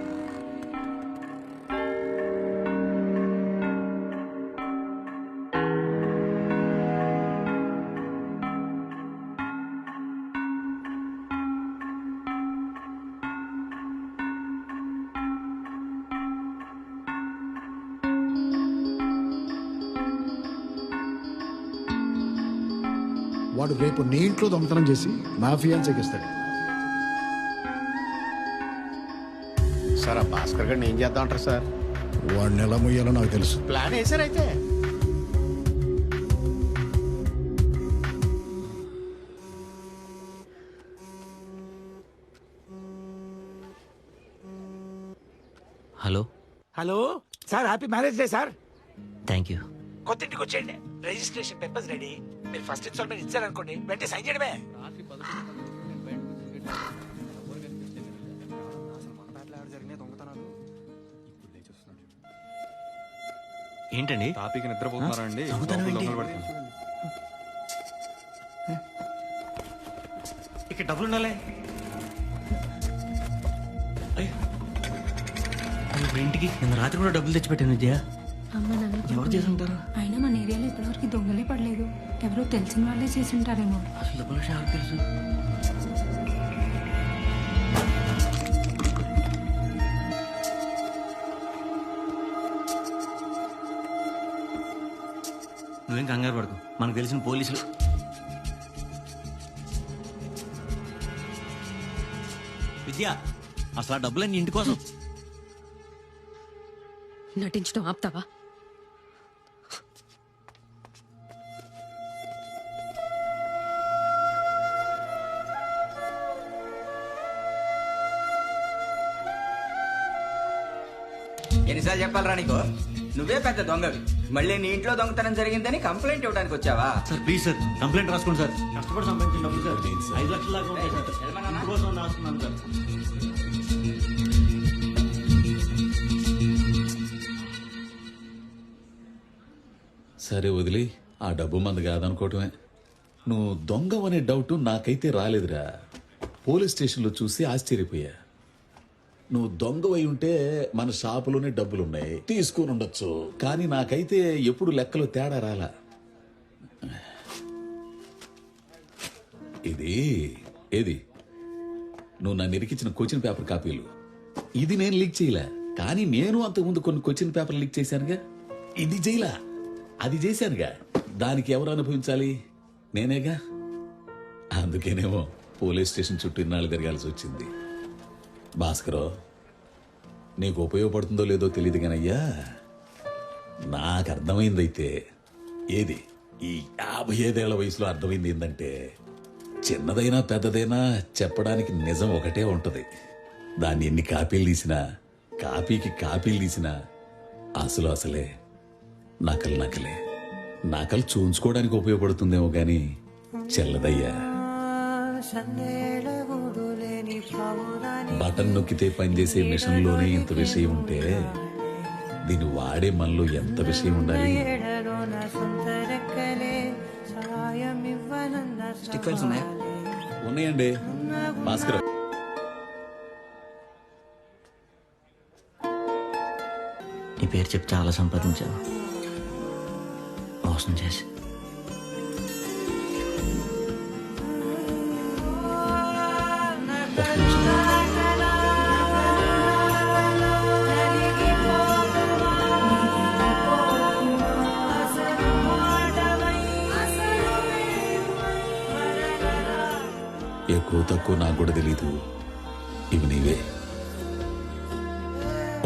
వాడు రేపు నీ ఇంట్లో దొంగతనం చేసి నా ఫియాన్సీకి ఇస్తాడు. సార్, ఆ భాస్కర్ గారిని ఏం చేద్దాం అంటారు సార్? వాడిని ఎలా ముయ్యాలో నాకు తెలుసు. ప్లాన్ వేసారైతే. Hello hello sir, happy marriage day sir. Thank you. కొత్త ఇంటికి వచ్చేయండి. Registration papers ready. మీరు ఫస్ట్ ఇన్స్టాల్మెంట్ ఇచ్చారనుకోండి, వెంటనే సైన్ చేయడమే. ఏంటండి టాపిక్ నిద్రపోతున్నారా అండి? దొంగలు పడుతున్నారు. ఇక్కడ డబ్బులు ఉండాలి. ఇప్పుడు ఇంటికి నిన్న రాత్రి కూడా డబ్బులు తెచ్చిపెట్టాను విద్య. అమ్మ నాన్న ఎవరు చేసి ఉంటారు? అయినా మన ఏరియాలో ఇప్పటివరకు దొంగలే పడలేదు. ఎవరో తెలిసిన వాళ్ళే చేసి ఉంటారేమో. అసలు డబ్బుల విషయం ఎవరికి తెలుసు? నువ్వేం కంగారు పడకు, మనకు తెలిసిన పోలీసులు. విద్య, అసలు ఆ డబ్బులన్నీ ఇంటి కోసం. నటించడం ఆపుతావా? ఎన్నిసార్లు చెప్పాలరా నీకు? నువ్వే పెద్ద దొంగవి. మళ్ళీ నీ ఇంట్లో దొంగతనం జరిగిందని కంప్లైంట్ ఇవ్వడానికి వచ్చావా? సార్ ప్లీజ్ సార్, కంప్లైంట్ రాసుకోండి సార్. కష్టపడి సంపాదించిన డబ్బులు సార్, 5 లక్షల దాకా ఉంటాయి సార్. ఇంటి కోసం రాసుకున్నాను సార్. సరే వదిలి, ఆ డబ్బు మంది కాదనుకోవటమే. నువ్వు దొంగవనే డౌట్ నాకైతే రాలేదురా. పోలీస్ స్టేషన్లో చూసి ఆశ్చర్యపోయా. నువ్వు దొంగవై ఉంటే మన షాపులోనే డబ్బులున్నాయి, తీసుకుని ఉండొచ్చు. కానీ నాకైతే ఎప్పుడు లెక్కలో తేడా రాలా. ఏది నువ్వు నన్ను ఇరికించిన క్వశ్చన్ పేపర్ కాపీలు. ఇది నేను లీక్ చేయలే, కానీ నేను అంతకుముందు కొన్ని క్వశ్చన్ పేపర్ లీక్ చేశానుగా. ఇది చేయలా, అది చేశానుగా. దానికి ఎవరు అనుభవించాలి? నేనేగా. అందుకేనేమో పోలీస్ స్టేషన్ చుట్టూ ఇన్నాళ్ళు తిరగాల్సి వచ్చింది. భాస్కరో, నీకు ఉపయోగపడుతుందో లేదో తెలియదు కానయ్యా, నాకు అర్థమైందైతే ఏది ఈ 55 వయసులో అర్థమైంది ఏంటంటే, చిన్నదైనా పెద్దదైనా చెప్పడానికి నిజం ఒకటే ఉంటది. దాన్ని ఎన్ని కాపీలు తీసినా, కాపీలు తీసినా అసలే నకలే. నకలు చూంచుకోవడానికి ఉపయోగపడుతుందేమో గాని చెల్లదయ్యా. బటన్ నొక్కితే పనిచేసే మిషన్లోనే ఇంత విషయం ఉంటే దీన్ని వాడే మనలో ఎంత విషయం ఉండాలి? స్టిక్కర్స్ ఉన్నాయా? ఉన్నాయండి భాస్కర్. నీ పేరు చెప్పి చాలా సంపాదించాను, మోసం చేసి. ఎక్కువ తక్కువ నాకు కూడా తెలీదు. ఇవి నీవే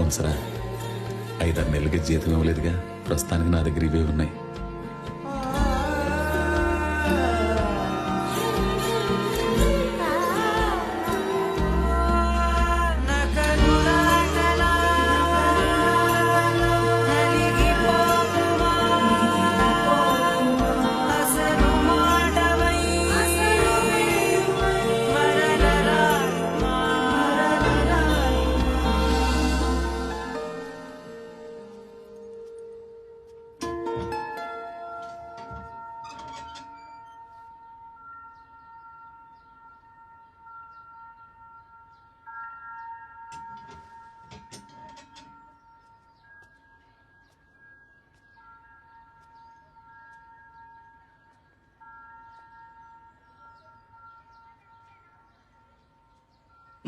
ఉంచరా. 5-6 నెలలకి జీతం ఇవ్వలేదుగా, ప్రస్తుతానికి నా దగ్గర ఇవే ఉన్నాయి.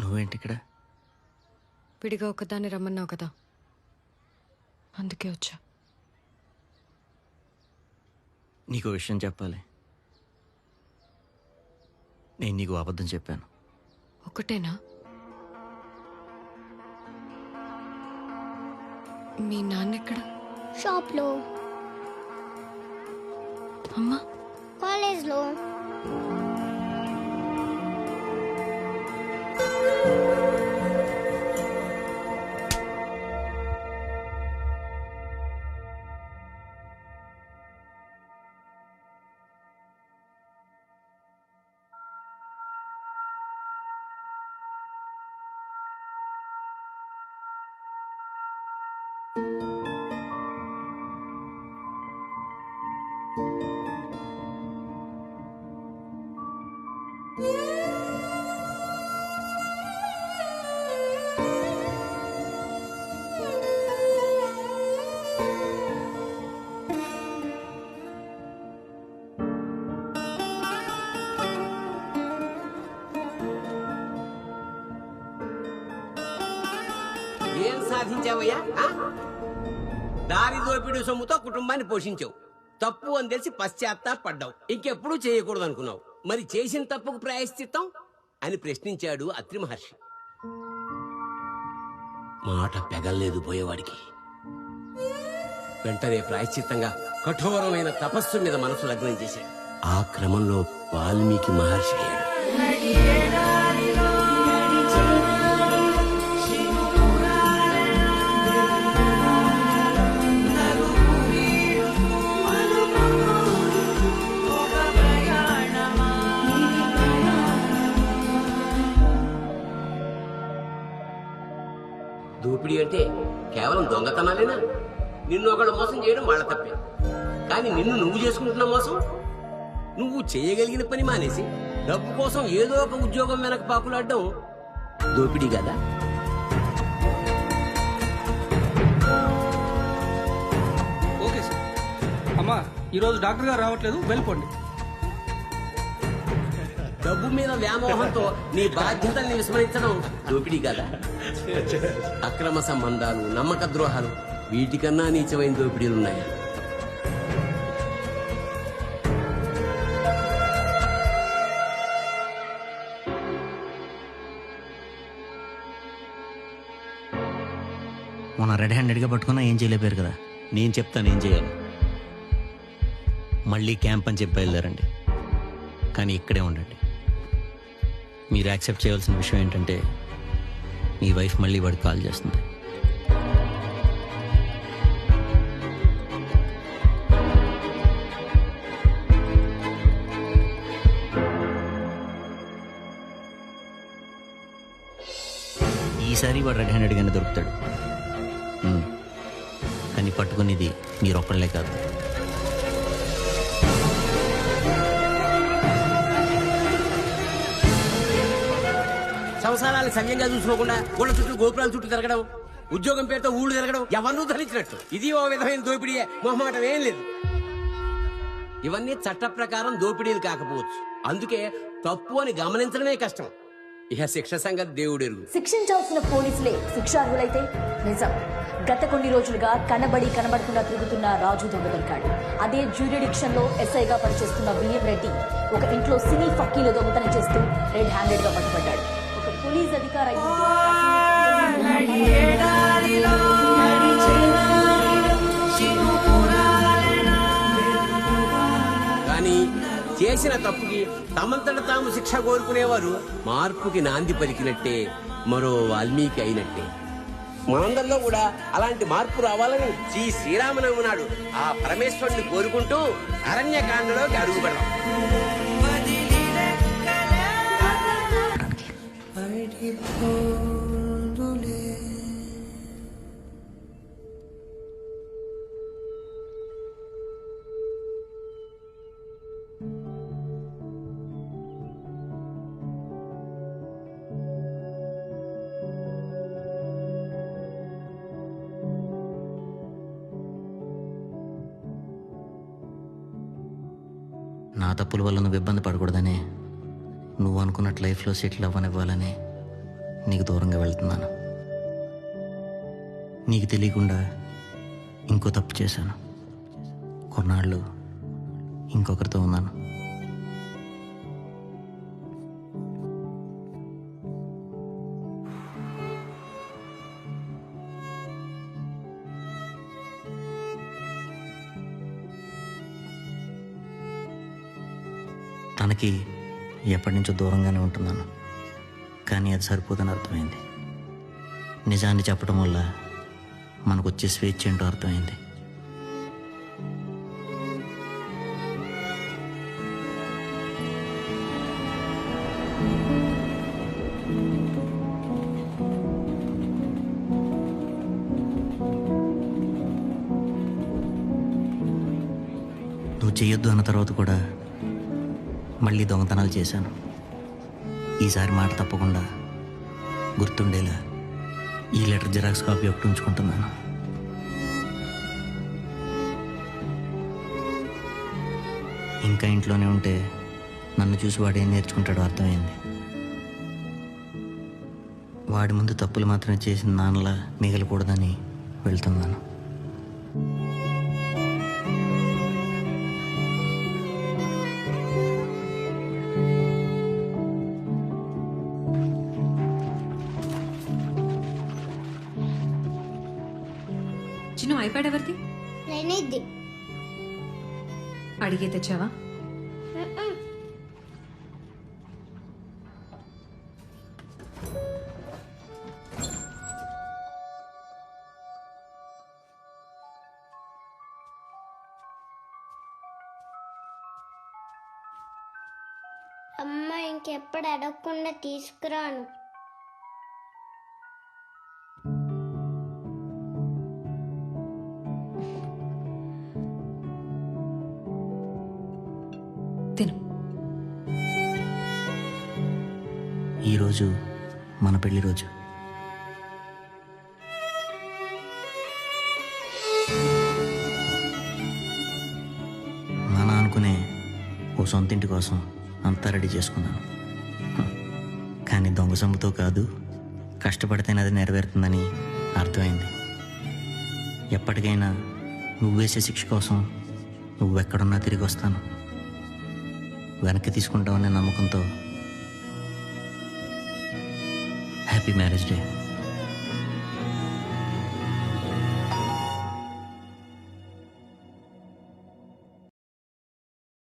నువ్వేంటి ఇక్కడ? విడిగా ఒకదాన్ని రమ్మన్నావు కదా, అందుకే వచ్చా. నీకు విషయం చెప్పాలి. నేను నీకు అబద్ధం చెప్పాను. ఒకటేనా? మీ నాన్నెక్కడ? షాప్లో. అమ్మా? కాలేజ్లో. ఏం సాధించావయ్యా? దారి దోపిడీ సొమ్ముతో కుటుంబాన్ని పోషించావు. తప్పు అని తెలిసి పశ్చాత్తాపడ్డావు. ఇంకెప్పుడు చేయకూడదు అనుకున్నావు. మరి చేసిన తప్పుకు ప్రాయశ్చిత్తం అని ప్రశ్నించాడు అత్రి మహర్షి. మాట పెగల్లేదు పోయేవాడికి. వెంటనే ప్రాయశ్చిత్తంగా కఠోరమైన తపస్సు మీద మనసు లగ్నం చేశాడు. ఆ క్రమంలో వాల్మీకి మహర్షి అయ్యాడు. దోపిడీ అంటే కేవలం దొంగతనాలేనా? నిన్ను ఒకళ్ళు మోసం చేయడం వాళ్ళ తప్పే. కానీ నిన్ను నువ్వు చేసుకుంటున్న మోసం, నువ్వు చేయగలిగిన పని మానేసి డబ్బు కోసం ఏదో ఒక ఉద్యోగం వెనక పాకులాడడం దోపిడీ కదా? Okay sir. అమ్మా, ఈరోజు డాక్టర్ గారు రావట్లేదు, వెళ్ళిపోండి. డబ్బు మీద వ్యామోహంతో నీ బాధ్యతల్ని విస్మరించడం దోపిడీ కదా? అక్రమ సంబంధాలు, నమ్మక ద్రోహాలు, వీటికన్నా నీచమైన దోపిడీలున్నాయి. మొన్న రెడ్ హ్యాండెడ్గా పట్టుకున్నా ఏం చేయలేపారు కదా. నేను చెప్తాను ఏం చేయాలి. మళ్ళీ క్యాంప్ అని చెప్పి బయలుదేరండి, కానీ ఇక్కడే ఉండండి. మీరు యాక్సెప్ట్ చేయవలసిన విషయం ఏంటంటే మీ వైఫ్ మళ్ళీ వాడికి కాల్ చేస్తుంది. ఈసారి వాడు రెడ్ హ్యాండెడ్గానే దొరుకుతాడు. కానీ పట్టుకునేది మీరొక్కళ్ళే కాదు. సంసారాలు సవ్యంగా చూసుకోకుండా ఊళ్ళ చుట్టూ గోపురాల చుట్టూ తిరగడం, ఉద్యోగం పేరుతో ఊళ్ళు తిరగడం ఎవరినూ ధరించినట్టు. ఇది ఓ విధమైన దోపిడీయే, మొహమాటం ఏం లేదు. ఇవన్నీ చట్ట ప్రకారం దోపిడీలు కాకపోవచ్చు. అందుకే తప్పు అని గమనించడమే కష్టం. ఇహ శిక్ష సంగతి దేవుడెరుగు. శిక్షించాల్సిన పోలీసులే శిక్షార్హులైతే నిజం. గత కొన్ని రోజులుగా కనబడకుండా తిరుగుతున్న రాజు దొంగ దొరికాడు. అదే జ్యూరిడిక్షన్ లో ఎస్ఐగా పనిచేస్తున్న బిఎం రెడ్డి ఒక ఇంట్లో సినీ ఫక్కీలో దొంగతనం చేస్తూ రెడ్ హ్యాండెడ్ గా పట్టుబడ్డాడు. ఒక పోలీస్ అధికారి కానీ చేసిన తప్పుకి తమంతట తాము శిక్ష కోరుకునేవారు మార్పుకి నాంది పలికినట్టే, మరో వాల్మీకి అయినట్టే. మనందరిలో కూడా అలాంటి మార్పు రావాలని శ్రీరామనవమి నాడు ఆ పరమేశ్వరుని కోరుకుంటూ అరణ్యకాండలోకి అడుగు పెడదాం. నా తప్పుల వల్ల నువ్వు ఇబ్బంది పడకూడదనే, నువ్వు అనుకున్నట్టు లైఫ్లో సెటిల్ అవ్వనివ్వాలని నీకు దూరంగా వెళ్తున్నాను. నీకు తెలియకుండా ఇంకో తప్పు చేశాను. కొన్నాళ్ళు ఇంకొకరితో ఉన్నాను. తనకి ఎప్పటి నుంచో దూరంగానే ఉంటున్నాను, కానీ అది సరిపోదని అర్థమైంది. నిజాన్ని చెప్పడం వల్ల మనకు వచ్చే స్వేచ్ఛ ఏంటో అర్థమైంది. నువ్వు చేయొద్దు అన్న తర్వాత కూడా మళ్ళీ దొంగతనాలు చేశాను. ఈసారి మాట తప్పకుండా గుర్తుండేలా ఈ లెటర్ జిరాక్స్ కాపీ ఒకటి ఉంచుకుంటున్నాను. ఇంకా ఇంట్లోనే ఉంటే నన్ను చూసి వాడు ఏం నేర్చుకుంటాడో అర్థమైంది. వాడి ముందు తప్పులు మాత్రమే చేసిన నాన్నలా మిగలకూడదని వెళ్తున్నాను. చిన్న ఐప్యాడ్ ఎవరిది? నేనేది అడిగే తెచ్చావా? అమ్మ ఇంకెప్పుడు అడగకుండా తీసుకురాను. తిను. ఈరోజు మన పెళ్లి రోజు. మన అనుకునే ఓ సొంత ఇంటి కోసం అంతా రెడీ చేసుకున్నాను. కానీ దొంగ సొమ్ముతో కాదు, కష్టపడితేనే అది నెరవేరుతుందని అర్థమైంది. ఎప్పటికైనా నువ్వు వేసే శిక్ష కోసం నువ్వెక్కడున్నా తిరిగి వస్తాను. వెనక్కి తీసుకుంటావనే నమ్మకంతో హ్యాపీ మ్యారేజ్ డే.